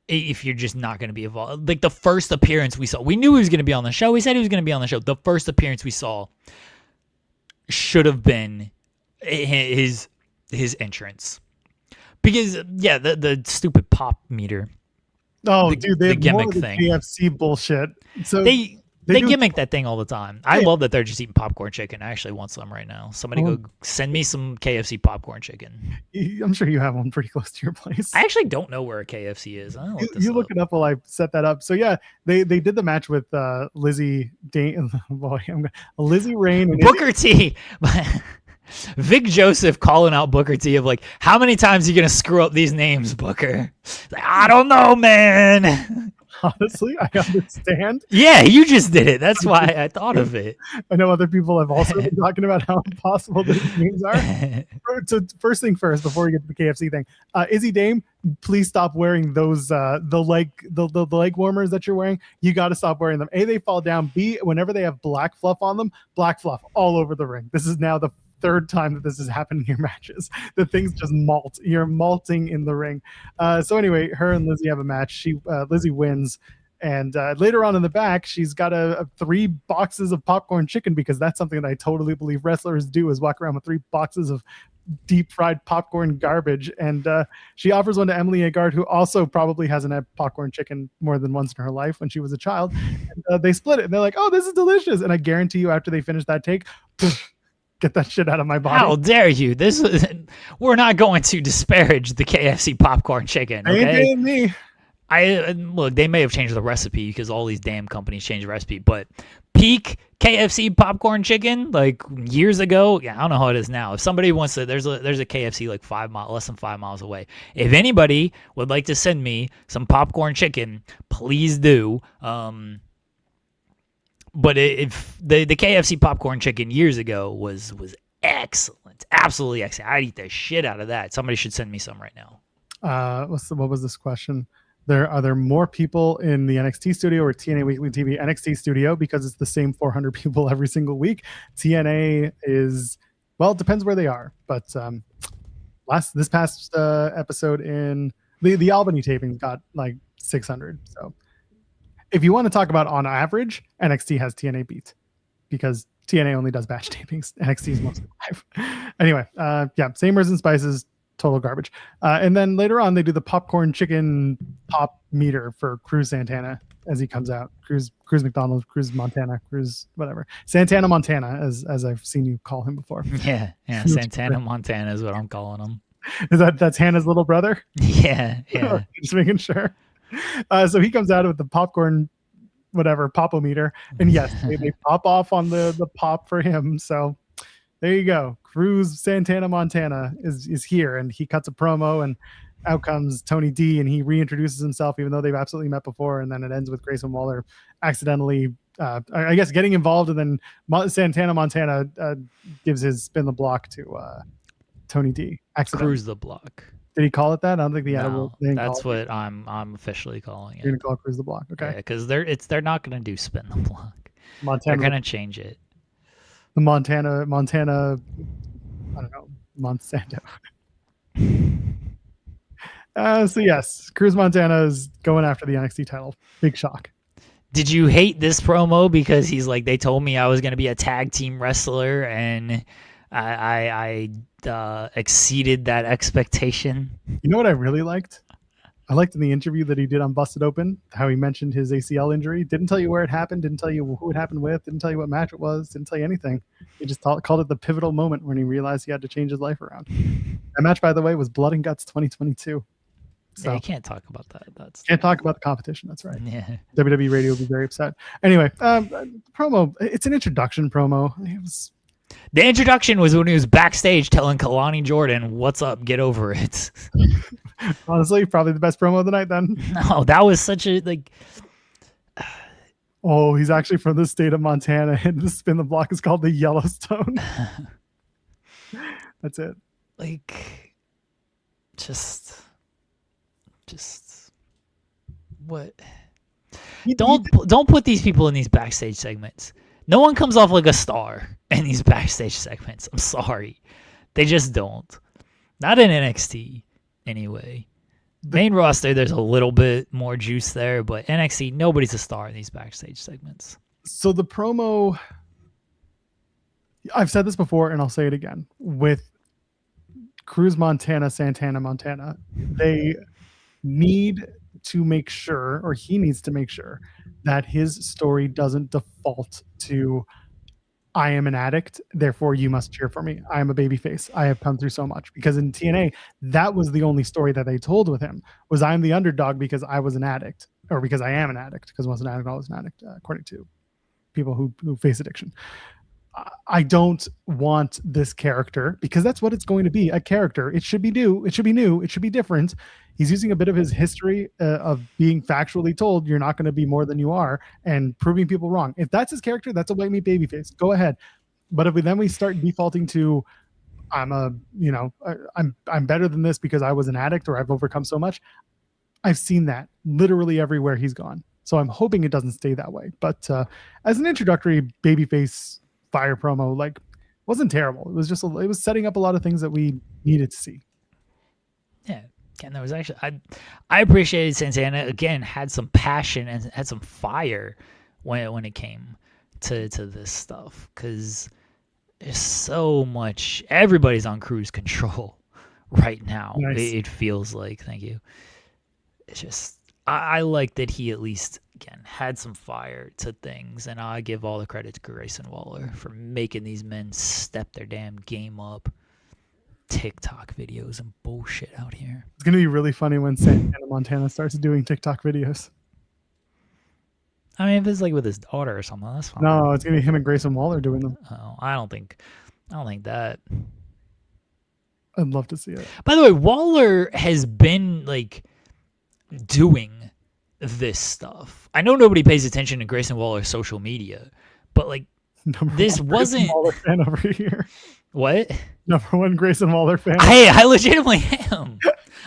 if you're just not going to be involved. Like the first appearance we saw, we knew he was going to be on the show. We said he was going to be on the show. The first appearance we saw should have been his entrance, because the stupid pop meter. Oh, dude, they have gimmick more of the thing. KFC bullshit. So they gimmick that thing all the time. I love that they're just eating popcorn chicken. I actually want some right now. Somebody go send me some KFC popcorn chicken. I'm sure you have one pretty close to your place. I actually don't know where a KFC is. You look it up while I set that up. So yeah, they did the match with Lizzie Rain and Booker T. Vic Joseph calling out Booker T of like, how many times are you gonna screw up these names, Booker? Like, I don't know, man. Honestly, I understand. Yeah, you just did it. That's why I thought of it. I know other people have also been talking about how impossible these names are. So first thing first, before we get to the KFC thing, Izzy Dame, please stop wearing those the leg warmers that you're wearing. You got to stop wearing them. A, they fall down. B, whenever they have black fluff on them, black fluff all over the ring. This is now the third time that this has happened in your matches. The things just molt. You're malting in the ring. So anyway, her and Lizzie have a match. Lizzie wins. And later on in the back, she's got 3 boxes of popcorn chicken, because that's something that I totally believe wrestlers do, is walk around with 3 boxes of deep fried popcorn garbage. And she offers one to Emily Agard, who also probably hasn't had popcorn chicken more than once in her life when she was a child. And they split it, and they're like, oh, this is delicious. And I guarantee you, after they finish that take, get that shit out of my body. How dare you? We're not going to disparage the KFC popcorn chicken, okay? Ain't me. Look, they may have changed the recipe, because all these damn companies change the recipe, but peak KFC popcorn chicken, like years ago, I don't know how it is now. If somebody wants to, there's a KFC like less than 5 miles away. If anybody would like to send me some popcorn chicken, please do. But if the KFC popcorn chicken years ago was excellent, absolutely excellent. I'd eat the shit out of that. Somebody should send me some right now. What was this question? Are there more people in the NXT studio or TNA Weekly TV? NXT studio, because it's the same 400 people every single week. TNA is, well, it depends where they are. But this past episode in the Albany taping got like 600. So if you want to talk about on average, NXT has TNA beat, because TNA only does batch tapings. NXT is mostly live. Anyway, same Risen Spices. Total garbage. And then later on, they do the popcorn chicken pop meter for Cruz Santana as he comes out. Cruz McDonald, Cruz Montana, Cruz whatever. Santana Montana, as I've seen you call him before. Yeah, Santana Montana is what I'm calling him. That's Hannah's little brother? Yeah. Just making sure. So he comes out with the popcorn whatever popometer, and yes, they pop off on the pop for him. So there you go. Cruz Santana Montana is here, and he cuts a promo, and out comes Tony D, and he reintroduces himself, even though they've absolutely met before. And then it ends with Grayson Waller accidentally, I guess, getting involved, and then Santana Montana gives his spin the block to Tony D. Cruise the block. Did he call it that? I don't think that's what I'm officially calling it. You're gonna call it Cruise the Block, okay? Yeah, because they're not gonna do spin the block. Montana, they're gonna change it. The Montana, I don't know, Monsanto. So yes, Cruz Montana is going after the NXT title. Big shock. Did you hate this promo because he's like, they told me I was gonna be a tag team wrestler, and I exceeded that expectation? You know what I really liked? I liked in the interview that he did on Busted Open how he mentioned his ACL injury. Didn't tell you where it happened, didn't tell you who it happened with, didn't tell you what match it was, didn't tell you anything. He just called it the pivotal moment when he realized he had to change his life around. That match, by the way, was Blood and Guts 2022. So yeah, you can't talk about that. Can't talk about the competition. That's right. Yeah. WWE Radio will be very upset. Anyway, promo. It's an introduction promo. The introduction was when he was backstage telling Kalani Jordan, "What's up? Get over it." Honestly, probably the best promo of the night then. No, that was such a like. Oh, he's actually from the state of Montana, and the spin the block is called the Yellowstone. That's it. Like, just what? Don't put these people in these backstage segments. No one comes off like a star in these backstage segments. I'm sorry. They just don't. Not in NXT, anyway. Main roster, there's a little bit more juice there, but NXT, nobody's a star in these backstage segments. So the promo, I've said this before, and I'll say it again. With Cruz Montana, Santana Montana, they need to make sure, or he needs to make sure, that his story doesn't default to, I am an addict, therefore you must cheer for me. I am a babyface. I have come through so much. Because in TNA, that was the only story that they told with him, was I'm the underdog because I was an addict, or because I am an addict, because once an addict, always an addict, according to people who face addiction. I don't want this character, because that's what it's going to be, a character. It should be new. It should be new. It should be different. He's using a bit of his history of being factually told you're not going to be more than you are and proving people wrong. If that's his character, that's a white meat babyface. Go ahead. But if we start defaulting to, I'm better than this because I was an addict or I've overcome so much. I've seen that literally everywhere he's gone. So I'm hoping it doesn't stay that way. But as an introductory babyface fire promo, like, wasn't terrible. It was just it was setting up a lot of things that we needed to see. Yeah. And there was actually I appreciated Santana again, had some passion and had some fire when it came to this stuff, because there's so much. Everybody's on cruise control right now. Nice. It feels like. Thank you. It's just I like that he at least again had some fire to things, and I give all the credit to Grayson Waller for making these men step their damn game up. TikTok videos and bullshit out here. It's gonna be really funny when Santana Montana starts doing TikTok videos. I mean, if it's like with his daughter or something, that's fine. No, it's gonna be him and Grayson Waller doing them. Oh, I don't think that. I'd love to see it. By the way, Waller has been like doing this stuff. I know nobody pays attention to Grayson Waller's social media, but like this wasn't. Waller fan over here. What? Number one Grayson Waller fan. I legitimately am.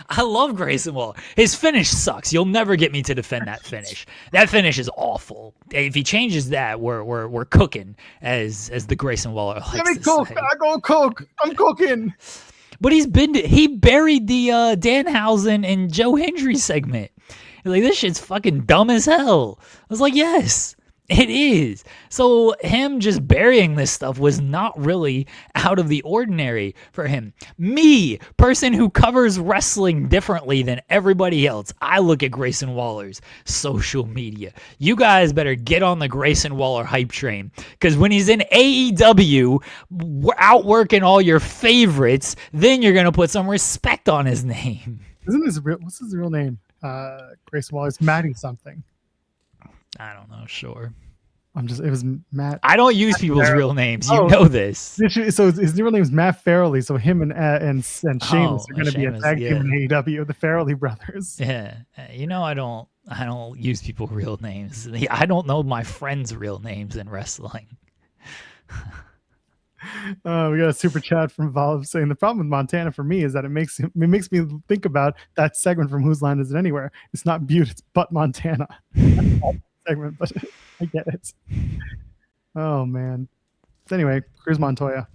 I love Grayson Waller. His finish sucks. You'll never get me to defend that finish. That finish is awful. If he changes that, we're cooking, as the Grayson Waller likes Let me to cook. say. I go cook. I'm cooking. But he buried the Danhausen and Joe Hendry segment. Like, this shit's fucking dumb as hell. I was like, yes. It is. So him just burying this stuff was not really out of the ordinary for him. Me, person who covers wrestling differently than everybody else, I look at Grayson Waller's social media. You guys better get on the Grayson Waller hype train, because when he's in AEW, outworking all your favorites, then you're going to put some respect on his name. What's his real name? Grayson Waller. It's Matty something. I don't know, sure. It was Matt. I don't use people's real names. You know this. So his real name is Matt Farrelly. So him and Sheamus are going to be a tag team in AEW, the Farrelly brothers. Yeah, I don't use people's real names. I don't know my friends' real names in wrestling. We got a super chat from Valve saying the problem with Montana for me is that it makes me think about that segment from Whose Line Is It Anywhere? It's not Butte, it's But Montana. Segment, but I get it. Oh man. Anyway, Cruz Montoya.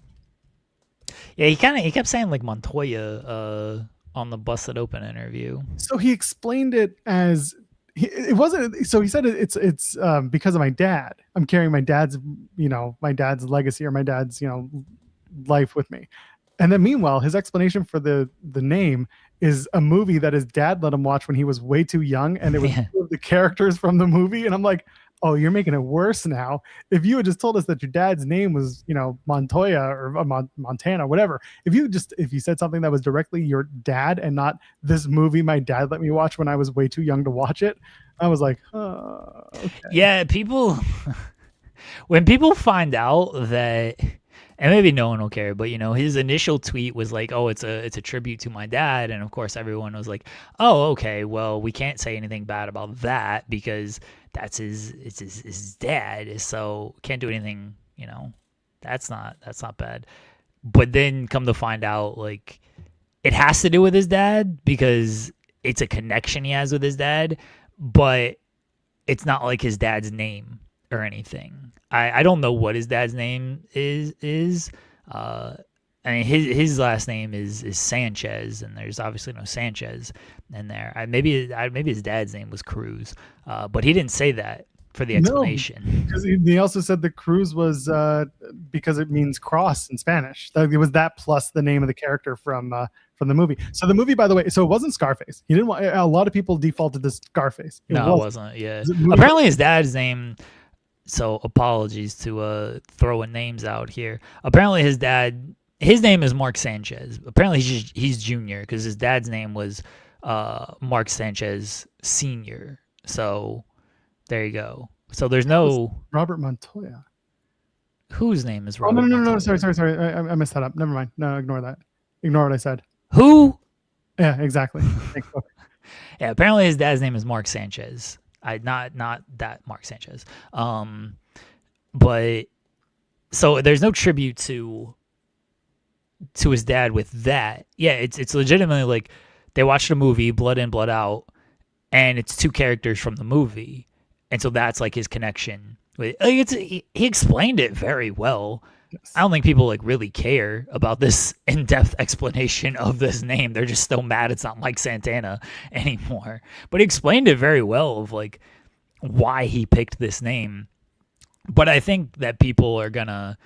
Yeah, he kept saying like Montoya on the Busted Open interview. So he explained it as it wasn't. So he said it's because of my dad. I'm carrying my dad's legacy or my dad's life with me. And then meanwhile, his explanation for the name is a movie that his dad let him watch when he was way too young, and it was two of the characters from the movie. And I'm like, oh, you're making it worse now. If you had just told us that your dad's name was, Montoya or Montana, whatever. If you said something that was directly your dad and not this movie my dad let me watch when I was way too young to watch it, I was like, oh, okay. Yeah, when people find out that. And maybe no one will care, but his initial tweet was like, "Oh, it's a tribute to my dad," and of course everyone was like, "Oh, okay, well we can't say anything bad about that because that's his dad, so can't do anything, that's not bad." But then come to find out, like, it has to do with his dad because it's a connection he has with his dad, but it's not like his dad's name or anything. I don't know what his dad's name is. I mean, his last name is Sanchez, and there's obviously no Sanchez in there. Maybe his dad's name was Cruz, but he didn't say that for the explanation. No, because he also said the Cruz was because it means cross in Spanish. It was that plus the name of the character from the movie. So the movie, by the way, so it wasn't Scarface. He didn't want. A lot of people defaulted to Scarface. It wasn't. Yeah. Apparently, his dad's name. So apologies to throwing names out here. Apparently his name is Mark Sanchez. Apparently he's junior because his dad's name was Mark Sanchez Sr. So there you go. So there's no Robert Montoya. Whose name is Robert? Oh no, Montoya? sorry. I messed that up. Never mind. No, ignore that. Ignore what I said. Who? Yeah, exactly. Thanks. Yeah, apparently his dad's name is Mark Sanchez. Not that Mark Sanchez. But so there's no tribute to to his dad with that. Yeah, it's legitimately like they watched a movie, Blood In, Blood Out, and it's two characters from the movie, and so that's like his connection. Like, he explained it very well. Yes. I don't think people like really care about this in-depth explanation of this name. They're just still mad it's not Mike Santana anymore. But he explained it very well of like why he picked this name. But I think that people are gonna,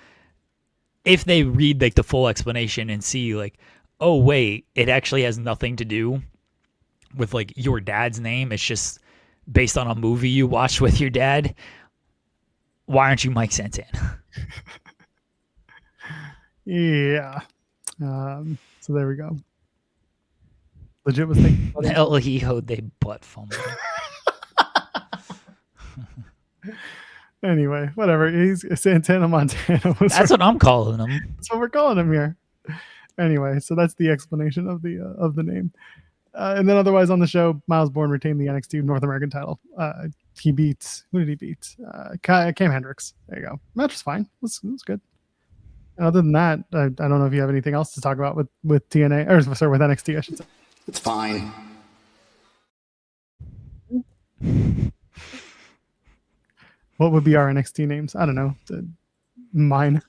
if they read like the full explanation and see like, oh wait, it actually has nothing to do with like your dad's name. It's just based on a movie you watched with your dad. Why aren't you Mike Santana? Yeah. So there we go. Legit was thinking about it. El hijo de butt fumble. Anyway, whatever. He's Santana Montana. That's what I'm calling him. That's what we're calling him here. Anyway, so that's the explanation of the name. And then otherwise on the show, Miles Bourne retained the NXT North American title. He beat, who did he beat? Cam Hendricks. There you go. Match was fine. It was good. And other than that, I don't know if you have anything else to talk about with TNA, or sorry, with NXT, I should say. It's fine. What would be our NXT names? I don't know. Mine.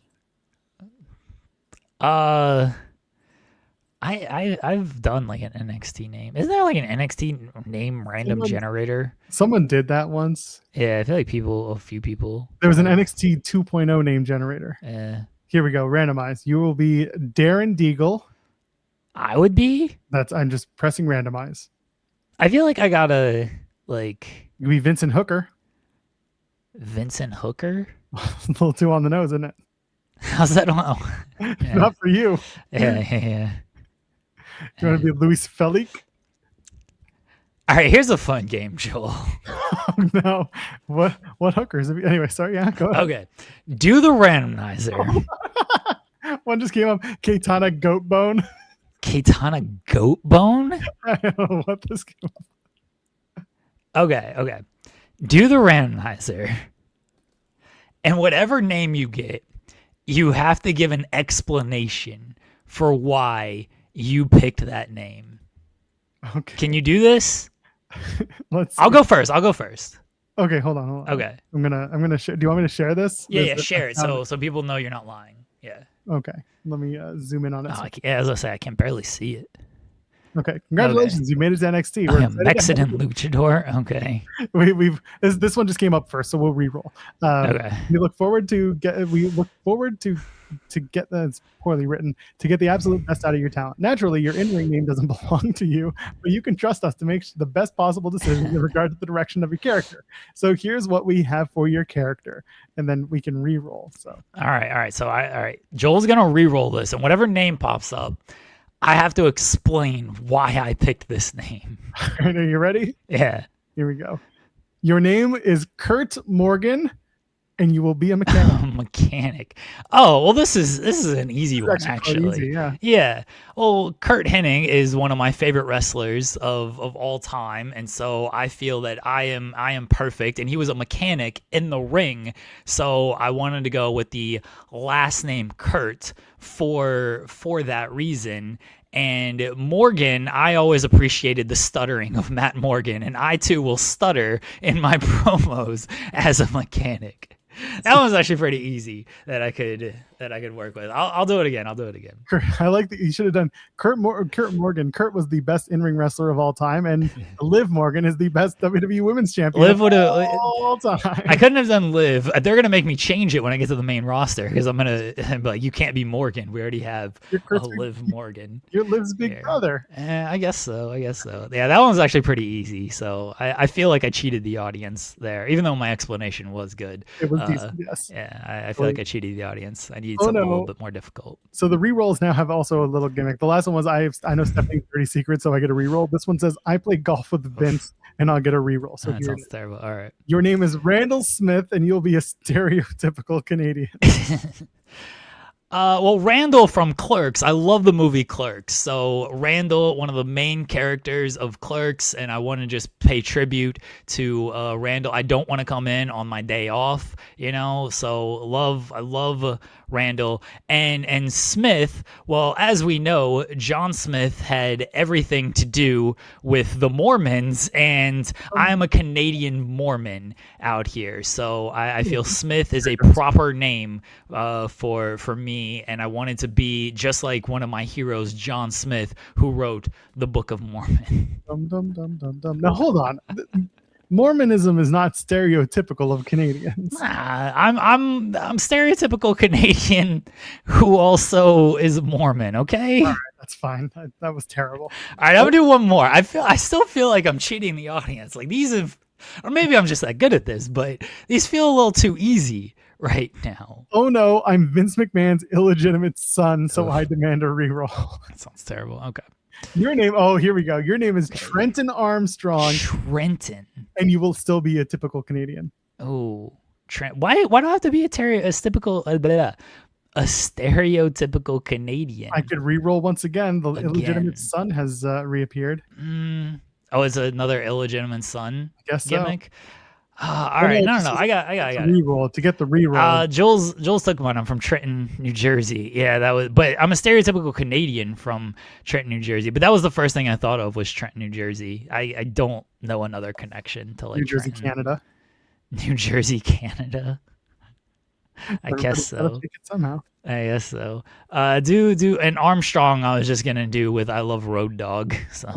I've done like an NXT name. Isn't there like an NXT name random generator? Someone did that once. Yeah, I feel like a few people. There was an NXT 2.0 name generator. Yeah. Here we go. Randomize. You will be Darren Deagle. I would be? I'm just pressing randomize. I feel like I gotta like You'll be Vincent Hooker. Vincent Hooker? A little too on the nose, isn't it? How's that? Oh, yeah. Not for you. Yeah. Do you want to be Luis Felic? All right, here's a fun game, Joel. Oh, no. What hookers? Anyway, sorry. Yeah, go ahead. Okay. Do the randomizer. One just came up. Katana Goat Bone. Katana Goat Bone? I don't know what this came up. Okay. Do the randomizer. And whatever name you get, you have to give an explanation for why you picked that name. Okay. Can you do this? Let's. I'll go first. Okay, hold on. Okay. I'm gonna share. Do you want me to share this? Yeah, share it so people know you're not lying. Yeah. Okay. Let me zoom in on it. As I say, I can barely see it. Okay. Congratulations, Okay. you made it to NXT. I am Mexican luchador. Okay. This one just came up first, so we'll re-roll. Okay. We look forward to get that's poorly written, to get the absolute best out of your talent. Naturally, your in-ring name doesn't belong to you, but you can trust us to make the best possible decisions in regard to the direction of your character. So here's what we have for your character, and then we can re-roll. So all right. So all right. Joel's gonna re-roll this, and whatever name pops up, I have to explain why I picked this name. are you ready? Yeah. Here we go. Your name is Kurt Morgan, and you will be a mechanic. Mechanic. Oh, well, this is an easy one, actually. Easy, yeah. Yeah. Well, Kurt Hennig is one of my favorite wrestlers of all time, and so I feel that I am perfect. And he was a mechanic in the ring, so I wanted to go with the last name Kurt for that reason. And Morgan, I always appreciated the stuttering of Matt Morgan, and I too will stutter in my promos as a mechanic. That one's actually pretty easy that I could work with. I'll do it again. I like that you should have done Kurt Morgan. Kurt was the best in-ring wrestler of all time, and Liv Morgan is the best WWE Women's Champion Liv would have all time. I couldn't have done Liv. They're gonna make me change it when I get to the main roster because I'm gonna be like, you can't be Morgan. We already have a Liv Morgan. You're Liv's big brother. I guess so. Yeah, that one's actually pretty easy. So I feel like I cheated the audience there, even though my explanation was good. It was decent, yes. Yeah, I feel like I cheated the audience. I need something a little bit more difficult. So the re-rolls now have also a little gimmick. The last one was I know Stephanie's dirty secret, so I get a re-roll. This one says I play golf with Vince, and I'll get a re-roll. So that sounds terrible. All right. Your name is Randall Smith, and you'll be a stereotypical Canadian. Well, Randall from Clerks. I love the movie Clerks. So Randall, one of the main characters of Clerks, and I want to just pay tribute to Randall. I don't want to come in on my day off, so I love Randall and Smith. Well, as we know, John Smith had everything to do with the Mormons, and I am a Canadian Mormon out here, so I feel Smith is a proper name for me, and I wanted to be just like one of my heroes, John Smith, who wrote the Book of Mormon. Now hold on. Mormonism is not stereotypical of Canadians. I'm stereotypical Canadian who also is Mormon. Okay, all right, that's fine. That was terrible. All right, I'm gonna do one more. I still feel like I'm cheating the audience. Like these have, or maybe I'm just that good at this, but these feel a little too easy right now. Oh no, I'm Vince McMahon's illegitimate son, so I demand a reroll. That sounds terrible. Okay. Your name, oh, here we go. Your name is Trenton Armstrong. Trenton. And you will still be a typical Canadian. Oh, Trent. Why do I have to be a stereotypical Canadian? I could re-roll once again. The illegitimate son has reappeared. Oh, it's another illegitimate son gimmick? So. All right, no. I got re-roll to get the re-roll. Jules took one. I'm from Trenton, New Jersey. Yeah, that was. But I'm a stereotypical Canadian from Trenton, New Jersey. But that was the first thing I thought of was Trenton, New Jersey. I don't know another connection to like New Jersey, Trenton. Canada. New Jersey, Canada. I guess so. Somehow. I guess so. Do and Armstrong. I was just gonna do with I love Road Dogg. So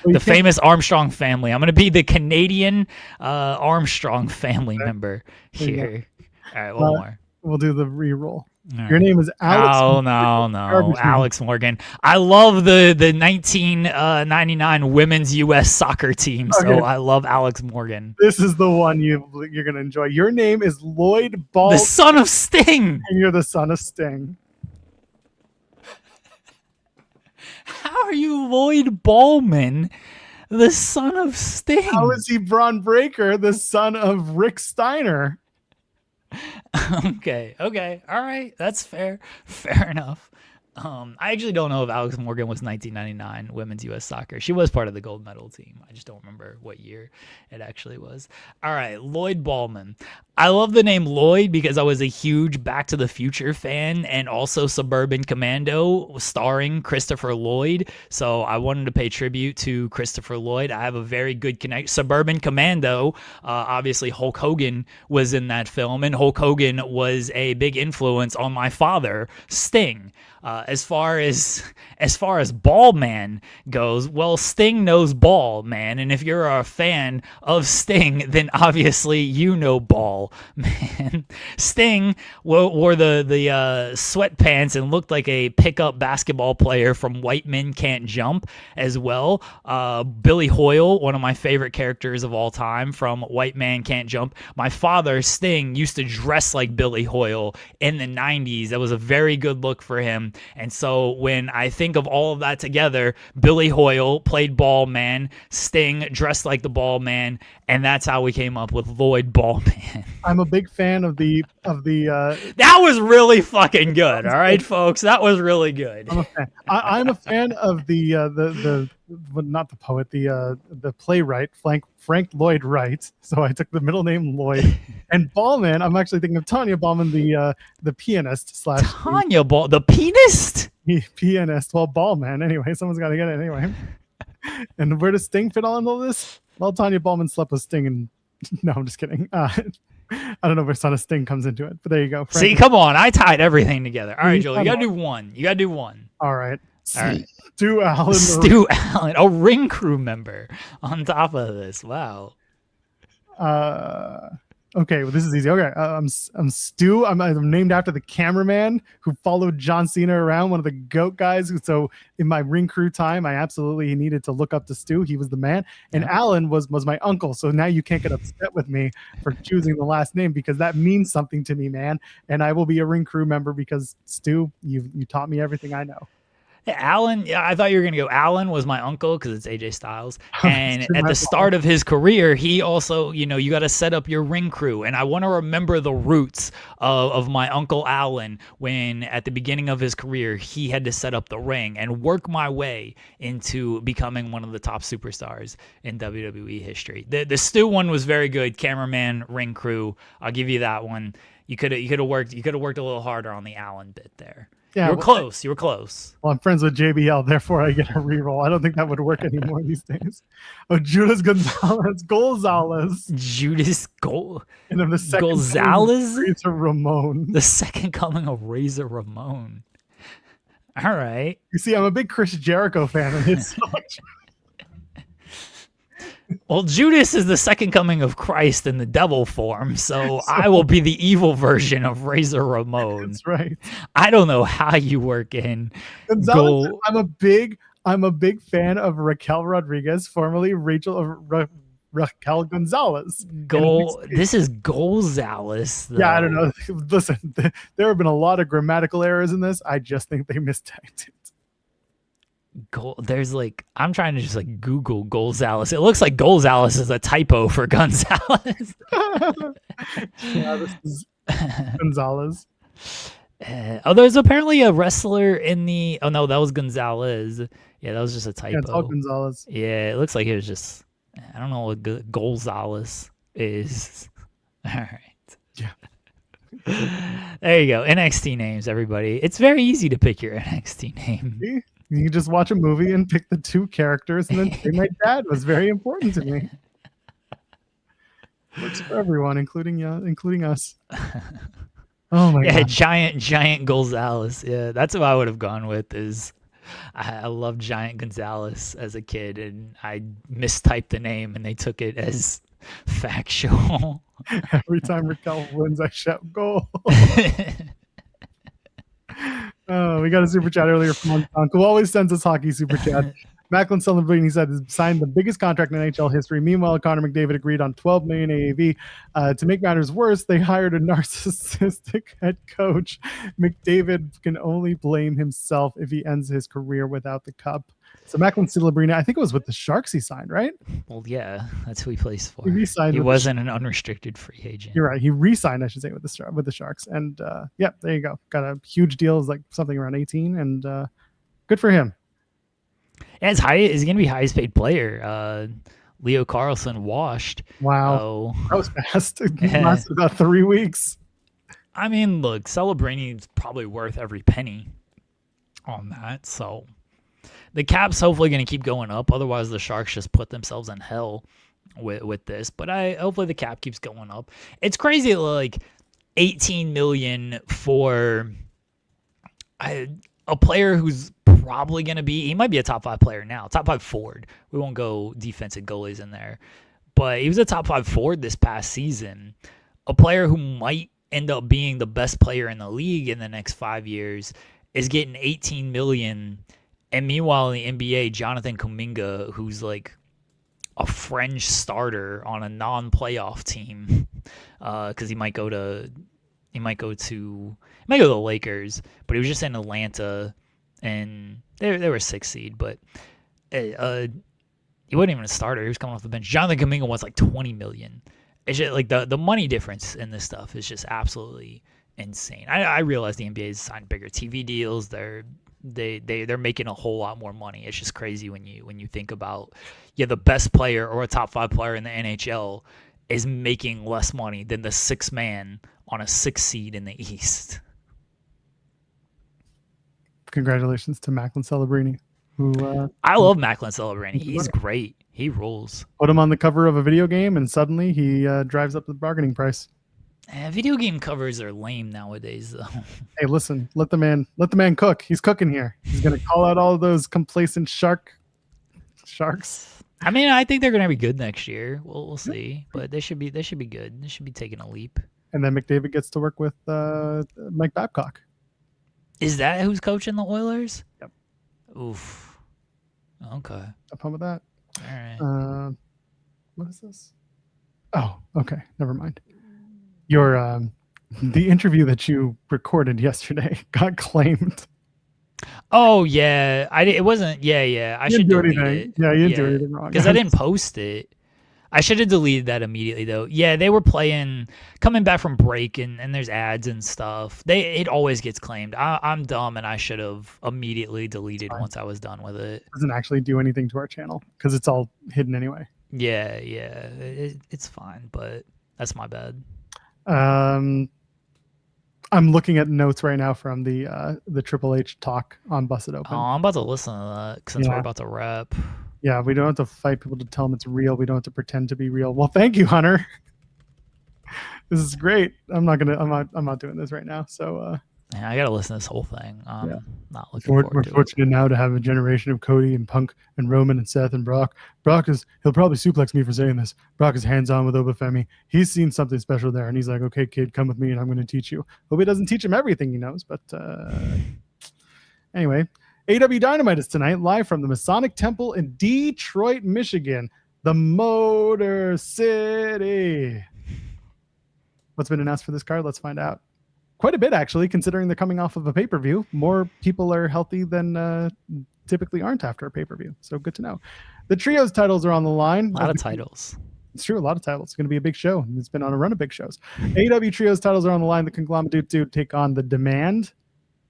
the famous Armstrong family. I'm gonna be the Canadian Armstrong family member here. All right, one more. We'll do the re-roll. Your name is Alex. Oh no, Alex Morgan. I love the 1999 women's U.S. soccer team, so I love Alex Morgan. This is the one you're gonna enjoy. Your name is Lloyd Ball, the son of Sting, and you're the son of Sting. How are you Lloyd Ballman, the son of Sting? How is he Braun Breaker, the son of Rick Steiner? Okay. All right. That's fair. Fair enough. I actually don't know if Alex Morgan was 1999 women's U.S. soccer. She was part of the gold medal team. I just don't remember what year it actually was. All right, Lloyd Ballman. I love the name Lloyd because I was a huge Back to the Future fan and also Suburban Commando starring Christopher Lloyd. So I wanted to pay tribute to Christopher Lloyd. I have a very good connection. Suburban Commando, obviously Hulk Hogan was in that film, and Hulk Hogan was a big influence on my father, Sting. As far as Ball Man goes, well, Sting knows Ball Man, and if you're a fan of Sting, then obviously you know Ball Man. Sting wore the sweatpants and looked like a pickup basketball player from White Men Can't Jump as well. Billy Hoyle, one of my favorite characters of all time from White Man Can't Jump. My father, Sting, used to dress like Billy Hoyle in the 90s. That was a very good look for him. And so when I think of all of that together, Billy Hoyle played Ball Man, Sting dressed like the Ball Man, and that's how we came up with Lloyd Ball Man. I'm a big fan of the That was really fucking good. All right, folks, that was really good. I'm a fan of the not the poet, the playwright Frank Lloyd Wright. So I took the middle name Lloyd. And Ballman, I'm actually thinking of Tanya Ballman, the pianist / Tanya Ball, the pianist? Pianist. Well, Ballman. Anyway, someone's got to get it anyway. And where does Sting fit on all this? Well, Tanya Ballman slept with Sting, and no, I'm just kidding. I don't know where Son of Sting comes into it, but there you go. See, come on, I tied everything together. All right, Joel, you gotta do one. All right. Stu Allen. Stu Allen, a ring crew member on top of this. Wow. Okay, well, this is easy. Okay, I'm Stu. I'm named after the cameraman who followed John Cena around, one of the GOAT guys. So in my ring crew time, I absolutely needed to look up to Stu. He was the man. And Alan was my uncle. So now you can't get upset with me for choosing the last name because that means something to me, man. And I will be a ring crew member because Stu, you taught me everything I know. Alan, yeah, I thought you were gonna go. Alan was my uncle because it's AJ Styles, and It's at my the start of his career, he also, you got to set up your ring crew, and I want to remember the roots of my uncle Alan when at the beginning of his career he had to set up the ring and work my way into becoming one of the top superstars in WWE history. The Stu one was very good. Cameraman, ring crew, I'll give you that one. You could have worked a little harder on the Allen bit there. Yeah, you were close. You were close. Well, I'm friends with JBL, therefore I get a reroll. I don't think that would work anymore these days. Oh, Judas Gonzalez. Judas Gold. And then the second Gonzalez? Razor Ramon. The second coming of Razor Ramon. All right. You see, I'm a big Chris Jericho fan, and it's so much. Well, Judas is the second coming of Christ in the devil form, so I will be the evil version of Razor Ramon. That's right. I don't know how you work in Gonzalez. I'm a big fan of Raquel Rodriguez, formerly Raquel Gonzalez. This is Gonzalez. Yeah, I don't know. Listen, there have been a lot of grammatical errors in this. I just think they mistyped it. There's I'm trying to just Google Gonzalez. It looks like Gonzalez is a typo for Gonzalez. Yeah, this is Gonzalez. There's apparently a wrestler in the. Oh no, that was Gonzalez. Yeah, that was just a typo. Yeah, it's all Gonzalez. Yeah, it looks like it was just. I don't know what Gonzalez is. All right. Yeah. There you go. NXT names, everybody. It's very easy to pick your NXT name. See? You can just watch a movie and pick the two characters, and then say my dad was very important to me. Works for everyone, including us. Oh my god! Giant Gonzalez. Yeah, that's what I would have gone with. I loved Giant Gonzalez as a kid, and I mistyped the name, and they took it as factual. Every time Raquel wins, I shout "goal." Oh, we got a super chat earlier from Monk, who always sends us hockey super chat. Macklin Sullivan, he said, signed the biggest contract in NHL history. Meanwhile, Connor McDavid agreed on $12 million AAV. To make matters worse, they hired a narcissistic head coach. McDavid can only blame himself if he ends his career without the cup. So Macklin Celebrina, I think it was with the Sharks he signed, right? Well, yeah, that's who he plays for. He wasn't an unrestricted free agent. You're right. He re-signed, I should say, with the Sharks. And yeah, there you go. Got a huge deal. It's like something around 18, and good for him. Yeah, he's going to be highest paid player. Leo Carlson washed. Wow. That was fast. It lasted about 3 weeks. I mean, look, Celebrini's probably worth every penny on that. So the cap's hopefully going to keep going up. Otherwise, the Sharks just put themselves in hell with this. But hopefully the cap keeps going up. It's crazy, $18 million for a player who's probably going to he might be a top 5 player now, top 5 forward. We won't go defensive goalies in there. But he was a top 5 forward this past season. A player who might end up being the best player in the league in the next 5 years is getting $18 million. And meanwhile, in the NBA, Jonathan Kuminga, who's a fringe starter on a non-playoff team, because he might go to the Lakers, but he was just in Atlanta, and they were a 6th seed, but he wasn't even a starter. He was coming off the bench. Jonathan Kuminga wants $20 million. It's just the money difference in this stuff is just absolutely insane. I realize the NBA has signed bigger TV deals. They're making a whole lot more money. It's just crazy when you think about the best player or a top 5 player in the NHL is making less money than the 6th man on a 6th seed in the East. Congratulations to Macklin Celebrini, who I love Macklin Celebrini. He's great. He rules. Put him on the cover of a video game, and suddenly he drives up the bargaining price. Video game covers are lame nowadays, though. Hey, listen, let the man cook. He's cooking here. He's gonna call out all of those complacent sharks. I mean, I think they're gonna be good next year. We'll see, but they should be good. They should be taking a leap. And then McDavid gets to work with Mike Babcock. Is that who's coaching the Oilers? Yep. Oof. Okay. Have fun with that. All right. What is this? Oh, okay. Never mind. Your the interview that you recorded yesterday got claimed. Oh yeah, it wasn't. Yeah. I You didn't should do delete anything. it. Yeah, you didn't do anything wrong. Because I didn't post it. I should have deleted that immediately though. Yeah, they were coming back from break, and there's ads and stuff. It always gets claimed. I'm dumb, and I should have immediately deleted once I was done with it. Doesn't actually do anything to our channel because it's all hidden anyway. Yeah, it's fine, but that's my bad. I'm looking at notes right now from the Triple H talk on Busted Open. Oh, I'm about to listen to that since we're about to wrap. Yeah, we don't have to fight people to tell them it's real. We don't have to pretend to be real. Well, thank you, Hunter. This is great. I'm not doing this right now. So yeah, I gotta listen to this whole thing. Not looking we're forward to fortunate now to have a generation of Cody and Punk and Roman and Seth and Brock. He'll probably suplex me for saying this. Brock is hands-on with Obafemi. He's seen something special there, and he's like, okay, kid, come with me, and I'm going to teach you. Hope he doesn't teach him everything he knows, but anyway. AW Dynamite is tonight, live from the Masonic Temple in Detroit, Michigan, the Motor City. What's been announced for this card? Let's find out. Quite a bit, actually, considering they're coming off of a pay-per-view. More people are healthy than typically aren't after a pay-per-view, so good to know. The Trios titles are on the line. A lot of titles. It's true, a lot of titles. It's going to be a big show. It's been on a run of big shows. AW Trios titles are on the line. The Conglomerate Dude take on the Demand.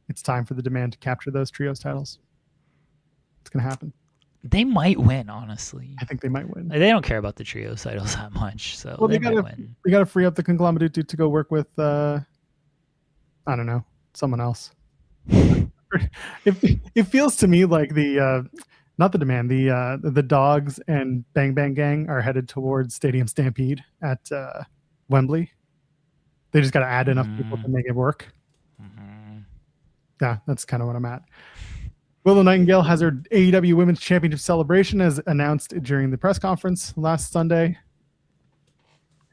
It's time for the Demand to capture those Trios titles. It's going to happen. They might win, honestly. I think they might win. They don't care about the Trios titles that much, so well, they might win. They got to free up the Conglomerate Dude to go work with, I don't know, someone else. It feels to me like not the Demand, the Dogs and Bang Bang Gang are headed towards Stadium Stampede at Wembley. They just got to add enough people to make it work. Yeah, that's kind of what I'm at. Willow Nightingale has her AEW Women's Championship celebration as announced during the press conference last Sunday.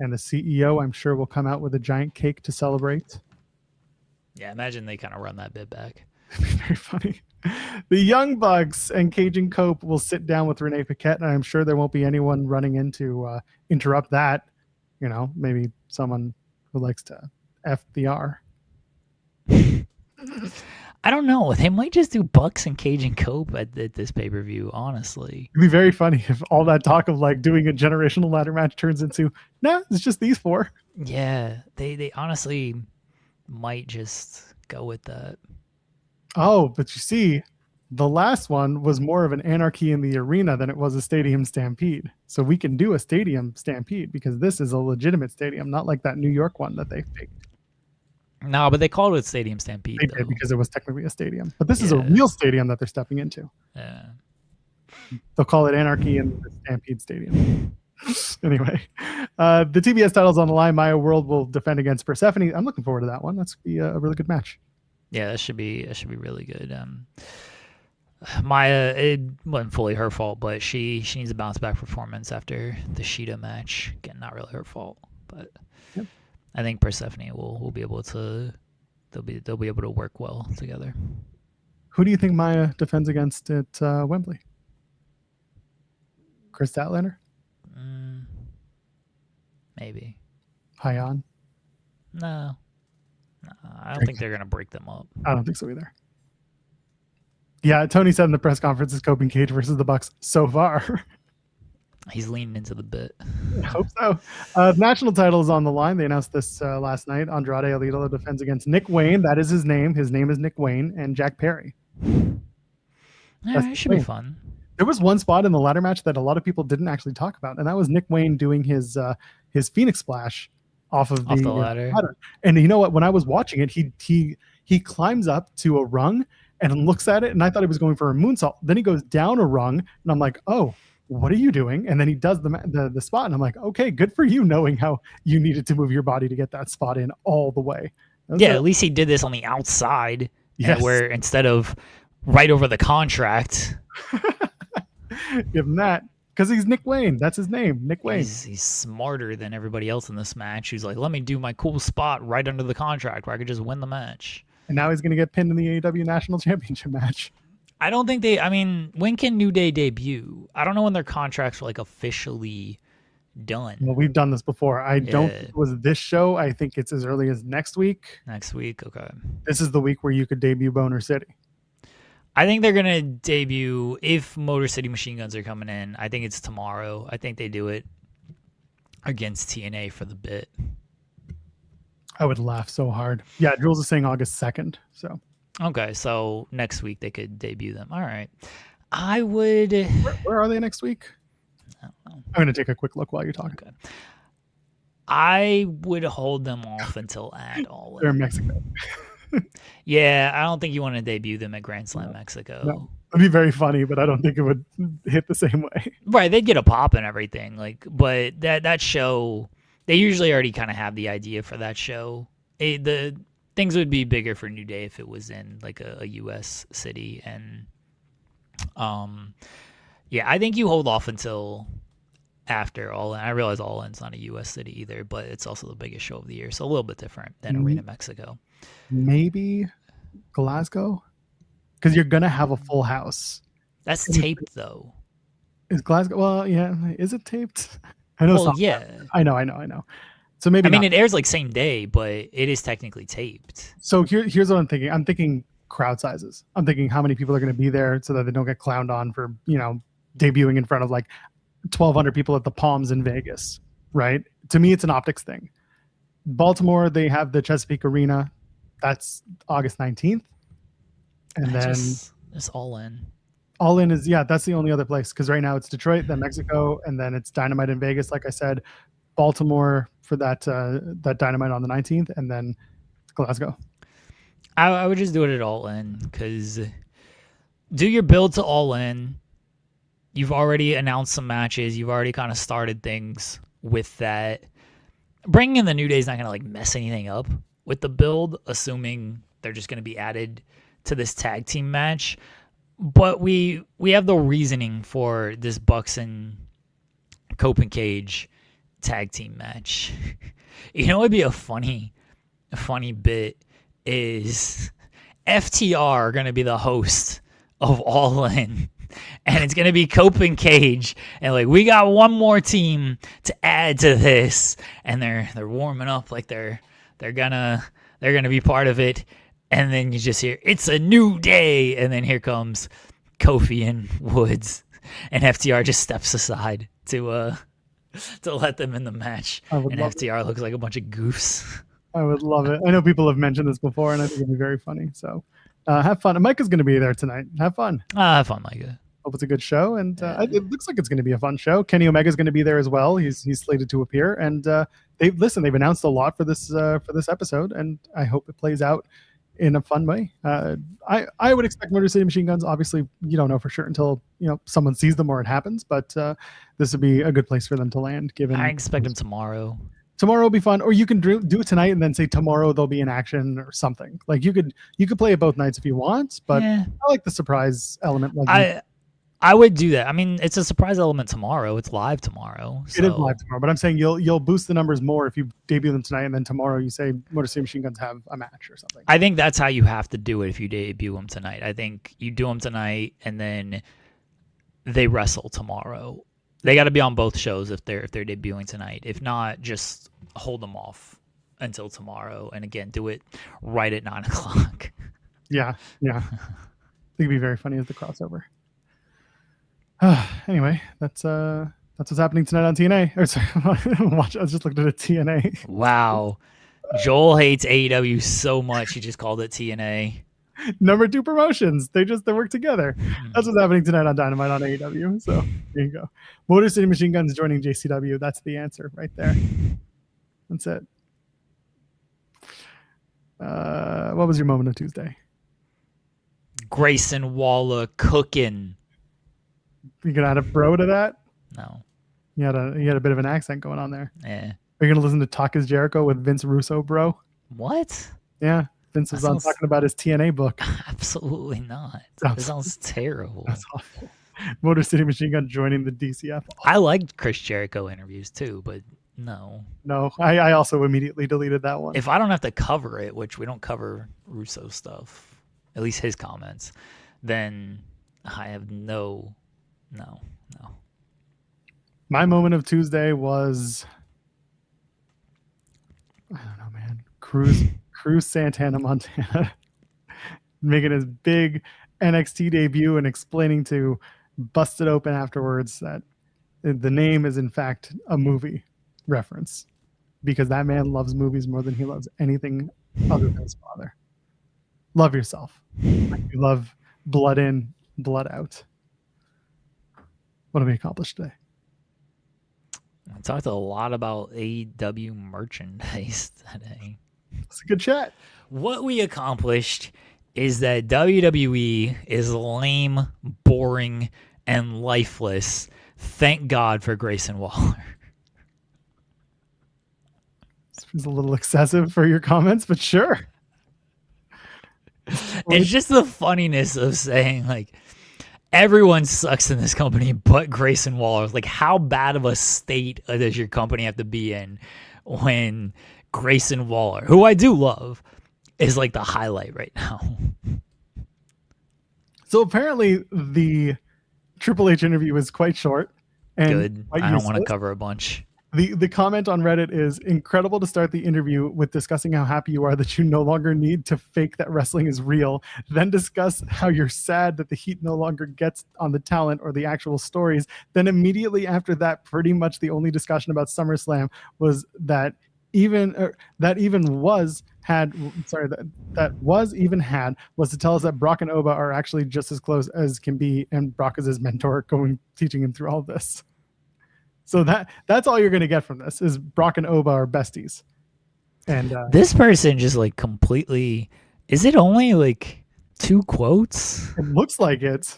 And the CEO, I'm sure, will come out with a giant cake to celebrate. Yeah, imagine they kind of run that bit back. It'd be very funny. The Young Bucks and Cajun Cope will sit down with Renee Paquette, and I'm sure there won't be anyone running in to interrupt that. You know, maybe someone who likes to F the R. I don't know. They might just do Bucks and Cajun Cope at this pay-per-view, honestly. It'd be very funny if all that talk of like doing a generational ladder match turns into, nah, it's just these four. Yeah, they honestly might just go with that. Oh, but you see, the last one was more of an anarchy in the arena than it was a stadium stampede. So we can do a stadium stampede because this is a legitimate stadium, not like that New York one that they faked. No, but they called it Stadium Stampede. They did because it was technically a stadium. But this is a real stadium that they're stepping into. Yeah. They'll call it Anarchy in the Stampede Stadium. Anyway, the TBS title's on the line. Maya World will defend against Persephone. I'm looking forward to that one. That's be a really good match. Yeah, that should be really good. Maya, it wasn't fully her fault, but she needs a bounce back performance after the Sheeta match. Again, not really her fault, but yep. I think Persephone will be able to they'll be able to work well together. Who do you think Maya defends against at Wembley? Chris Statlander? Maybe. Hyon? No, I don't think they're gonna break them up. I don't think so either. Yeah, Tony said in the press conference, it's Cope and Cage versus the Bucks so far. He's leaning into the bit. I hope so. National title is on the line. They announced this last night. Andrade Alito defends against Nick Wayne. That is his name. His name is Nick Wayne, and Jack Perry. It should be fun. There was one spot in the ladder match that a lot of people didn't actually talk about, and that was Nick Wayne doing his Phoenix Splash off the ladder. And you know what? When I was watching it, he climbs up to a rung and looks at it, and I thought he was going for a moonsault. Then he goes down a rung, and I'm like, oh, what are you doing? And then he does the spot, and I'm like, okay, good for you knowing how you needed to move your body to get that spot in all the way. At least he did this on the outside, where instead of right over the contract. Give him that, because he's Nick Wayne. That's his name, Nick Wayne. He's smarter than everybody else in this match. He's like, let me do my cool spot right under the contract where I could just win the match. And now he's going to get pinned in the AEW National Championship match. I don't think when can New Day debut? I don't know when their contracts are like officially done. Well, we've done this before. I don't think it was this show. I think it's as early as next week. Next week, okay. This is the week where you could debut Boner City. I think they're gonna debut if Motor City Machine Guns are coming in. I think it's tomorrow. I think they do it against TNA for the bit. I would laugh so hard. Yeah, Jules is saying August 2nd. So Okay, so next week they could debut them. All right. I would. where are they next week? I don't know. I'm going to take a quick look while you talk. Okay. I would hold them off until at All They're in In. Mexico. Yeah, I don't think you want to debut them at Grand Slam Mexico. No. It'd be very funny, but I don't think it would hit the same way. Right, they'd get a pop and everything. But that show, they usually already kind of have the idea for that show. The things would be bigger for New Day if it was in like a U.S. city, and yeah, I think you hold off until after All In. I realize All In's not a U.S. city either, but it's also the biggest show of the year, so a little bit different than Arena Mexico. Maybe Glasgow, because you're gonna have a full house. That's taped though. Is Glasgow? Well, yeah. Is it taped? I know. Well, yeah. I know. So maybe. I mean, not. it airs like same day, but it is technically taped. So here's what I'm thinking. I'm thinking crowd sizes. I'm thinking how many people are going to be there so that they don't get clowned on for debuting in front of like 1,200 people at the Palms in Vegas. Right. To me, it's an optics thing. Baltimore, they have the Chesapeake Arena. That's August 19th. And then it's All In. All In is, that's the only other place, because right now it's Detroit, then Mexico, and then it's Dynamite in Vegas, like I said. Baltimore for that Dynamite on the 19th, and then Glasgow. I would just do it at All In, because do your build to All In. You've already announced some matches. You've already kind of started things with that. Bringing in the New Day is not going to like mess anything up with the build, assuming they're just going to be added to this tag team match. But we have the reasoning for this Bucks and Cope and Cage tag team match. You know what would be a funny bit is FTR going to be the host of All In. And it's going to be Cope and Cage. And like, we got one more team to add to this. And they're warming up like they're gonna be part of it. And then you just hear, it's a new day. And then here comes Kofi and Woods. And FTR just steps aside to let them in the match. And FTR looks like a bunch of goofs. I would love it. I know people have mentioned this before, and I think it'd be very funny. So have fun. And Micah's going to be there tonight. Have fun. Have fun, Micah. Hope it's a good show. And it looks like it's going to be a fun show. Kenny Omega's going to be there as well. He's slated to appear. And they've announced a lot for this episode, and I hope it plays out in a fun way. I would expect Motor City Machine Guns. Obviously, you don't know for sure until someone sees them or it happens. But this would be a good place for them to land. Given I expect them tomorrow. Tomorrow will be fun, or you can do it tonight and then say tomorrow they'll be in action or something. Like you could play it both nights if you want. But I like the surprise element. I would do that. I mean, it's a surprise element tomorrow. It's live tomorrow. So. It is live tomorrow, but I'm saying you'll boost the numbers more if you debut them tonight, and then tomorrow you say Motor City Machine Guns have a match or something. I think that's how you have to do it if you debut them tonight. I think you do them tonight, and then they wrestle tomorrow. They got to be on both shows if they're debuting tonight. If not, just hold them off until tomorrow, and again, do it right at 9:00. Yeah. I think it'd be very funny as the crossover. Anyway, that's what's happening tonight on TNA. Or sorry, I just looked at a TNA. Wow, Joel hates AEW so much he just called it TNA. Number 2 promotions. They work together. That's what's happening tonight on Dynamite on AEW. So there you go. Motor City Machine Guns joining JCW. That's the answer right there. That's it. What was your moment of Tuesday? Grayson Waller cooking. You gonna add a bro to that? No. You had a bit of an accent going on there. Yeah. Are you gonna listen to Talk is Jericho with Vince Russo, bro? What? Yeah. Vince was on talking about his TNA book. Absolutely not. That sounds terrible. That's awful. Motor City Machine Gun joining the DCF. I liked Chris Jericho interviews too, but no. No, I also immediately deleted that one. If I don't have to cover it, which we don't cover Russo stuff, at least his comments, then I have no. My moment of Tuesday was, I don't know, man. Cruz Santana Montana making his big NXT debut and explaining to Busted Open afterwards that the name is in fact a movie reference because that man loves movies more than he loves anything other than his father. Love yourself. You love blood in, blood out. What have we accomplished today? I talked a lot about AEW merchandise today. It's a good chat. What we accomplished is that WWE is lame, boring, and lifeless. Thank God for Grayson Waller. It's a little excessive for your comments, but sure. It's just the funniness of saying, like, everyone sucks in this company but Grayson Waller. Like, how bad of a state does your company have to be in when Grayson Waller, who I do love, is like the highlight right now? So apparently the Triple H interview was quite short. And Good. I don't want to cover a bunch. The comment on Reddit is incredible to start the interview with discussing how happy you are that you no longer need to fake that wrestling is real. Then discuss how you're sad that the heat no longer gets on the talent or the actual stories. Then immediately after that, pretty much the only discussion about SummerSlam was that was to tell us that Brock and Oba are actually just as close as can be, and Brock is his mentor, teaching him through all this. So that's all you're going to get from this is Brock and Oba are besties. And this person just like completely, is it only like 2 quotes? It looks like it.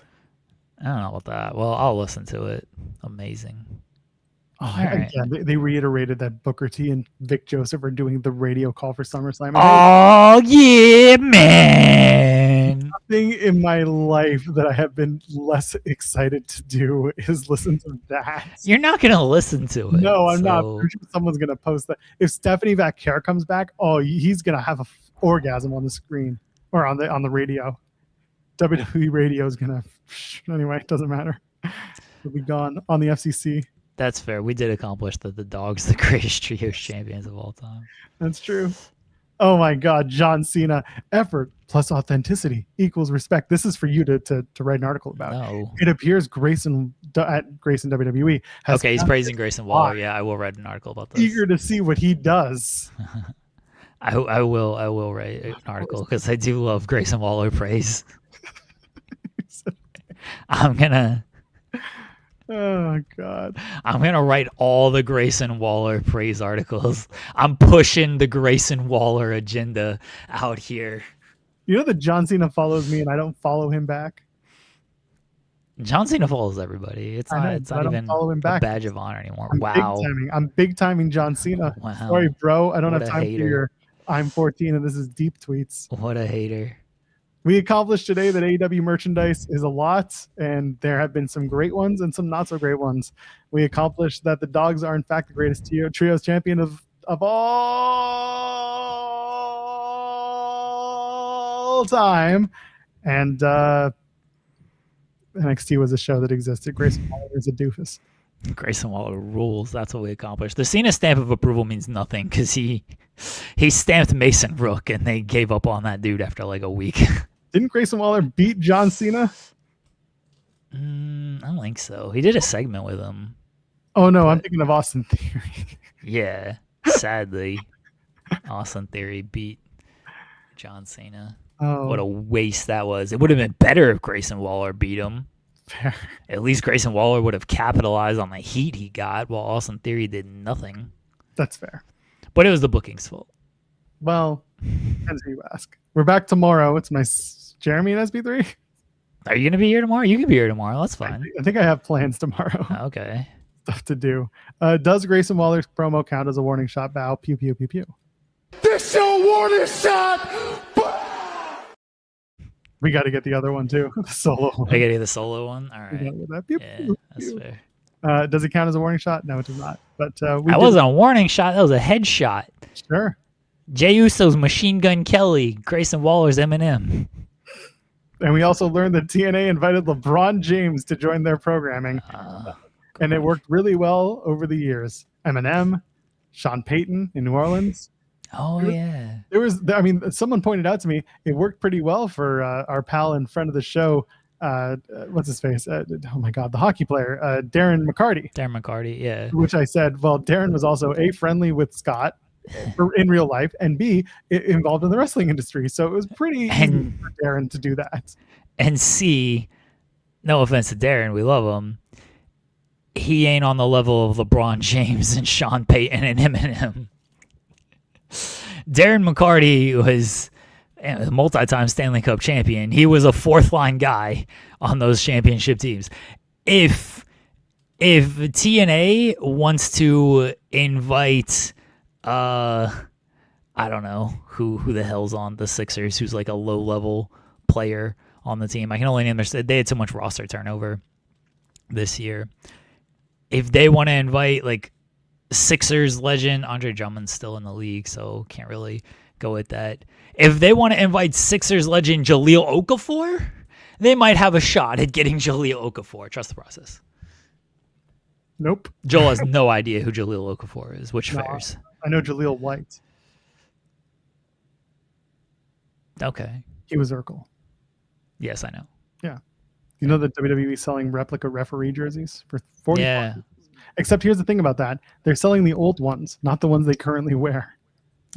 I don't know about that. Well, I'll listen to it. Amazing. Oh, again, they reiterated that Booker T and Vic Joseph are doing the radio call for SummerSlam. Oh, yeah, man. Nothing in my life that I have been less excited to do is listen to that. You're not going to listen to it. No, I'm not. I'm sure someone's going to post that. If Stephanie Vaquer comes back, he's going to have an orgasm on the screen or on the radio. WWE radio is going to... Anyway, it doesn't matter. It'll be gone on the FCC. That's fair. We did accomplish that the Dog's the greatest trios champions of all time. That's true. Oh my God, John Cena. Effort plus authenticity equals respect. This is for you to write an article about. No. It appears Grayson at Grayson WWE has... Okay, he's praising Grayson Waller. Yeah, I will write an article about this. Eager to see what he does. I will write an article because I do love Grayson Waller praise. I'm gonna... Oh God! I'm gonna write all the Grayson Waller praise articles. I'm pushing the Grayson Waller agenda out here. You know that John Cena follows me and I don't follow him back. John Cena follows everybody. It's not even a badge of honor anymore. I'm big timing John Cena. Wow. Sorry, bro. I don't What have a time hater. for your I'm 14 and this is deep tweets. What a hater. We accomplished today that AEW merchandise is a lot, and there have been some great ones and some not so great ones. We accomplished that the Dogs are in fact the greatest trios champion of all time, and NXT was a show that existed. Grayson Waller is a doofus. Grayson Waller rules. That's what we accomplished. The Cena stamp of approval means nothing because he stamped Mason Rook, and they gave up on that dude after like a week. Didn't Grayson Waller beat John Cena? I don't think so. He did a segment with him. Oh no, I'm thinking of Austin Theory. Yeah, sadly, Austin Theory beat John Cena. Oh, What a waste that was. It would have been better if Grayson Waller beat him. fair. At least Grayson Waller would have capitalized on the heat he got, while Austin Theory did nothing. That's fair. But it was the booking's fault. Well, depends who you ask. We're back tomorrow. It's my Jeremy and SB3. Are you going to be here tomorrow? You can be here tomorrow. That's fine. I think I have plans tomorrow. Okay. Stuff to do. Does Grayson Waller's promo count as a warning shot? Bow. Pew, pew, pew, pew. This your warning shot! We got to get the other one too. The solo one. I got to get the solo one? All We right. gotta get that. Pew, Yeah, pew, that's pew. fair. Does it count as a warning shot? No, it does not. But That wasn't a warning shot. That was a headshot. Sure. Jey Uso's Machine Gun Kelly. Grayson Waller's Eminem. And we also learned that TNA invited LeBron James to join their programming. And it worked really well over the years. Eminem, Sean Payton in New Orleans. Oh yeah. There was, I mean, someone pointed out to me it worked pretty well for our pal and friend of the show. What's his face? Oh my God, the hockey player, Darren McCarty. Darren McCarty, yeah. Which I said, well, Darren was also A, friendly with Scott in real life, and B, involved in the wrestling industry. So it was pretty easy for Darren to do that. And C, no offense to Darren, we love him. He ain't on the level of LeBron James and Sean Payton and Eminem. Darren McCarty was a multi-time Stanley Cup champion. He was a fourth line guy on those championship teams. If TNA wants to invite, I don't know who the hell's on the Sixers, who's like a low-level player on the team. I can only name they had so much roster turnover this year. If they want to invite like Sixers legend, Andre Drummond's still in the league, so can't really go with that. If they want to invite Sixers legend Jahlil Okafor, they might have a shot at getting Jahlil Okafor. Trust the process. Nope. Joel has no idea who Jahlil Okafor is, which fairs. I know Jahlil White. Okay. He was Urkel. Yes, I know. Yeah. You know that WWE is selling replica referee jerseys for $40. Yeah. Except here's the thing about that. They're selling the old ones, not the ones they currently wear.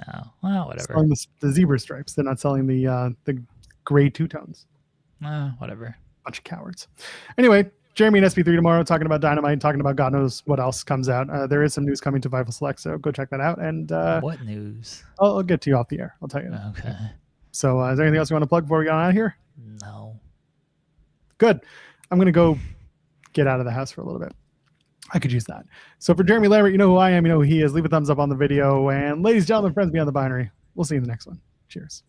Oh, well, whatever. Selling the zebra stripes. They're not selling the gray two-tones. Whatever. Bunch of cowards. Anyway, Jeremy and SP3 tomorrow talking about Dynamite, talking about God knows what else comes out. There is some news coming to Fightful Select, so go check that out. And what news? I'll get to you off the air. I'll tell you. Okay. So is there anything else you want to plug before we get out of here? No. Good. I'm going to go get out of the house for a little bit. I could use that. So for Jeremy Lambert, you know who I am, you know who he is. Leave a thumbs up on the video. And ladies and gentlemen, friends beyond the binary, we'll see you in the next one. Cheers.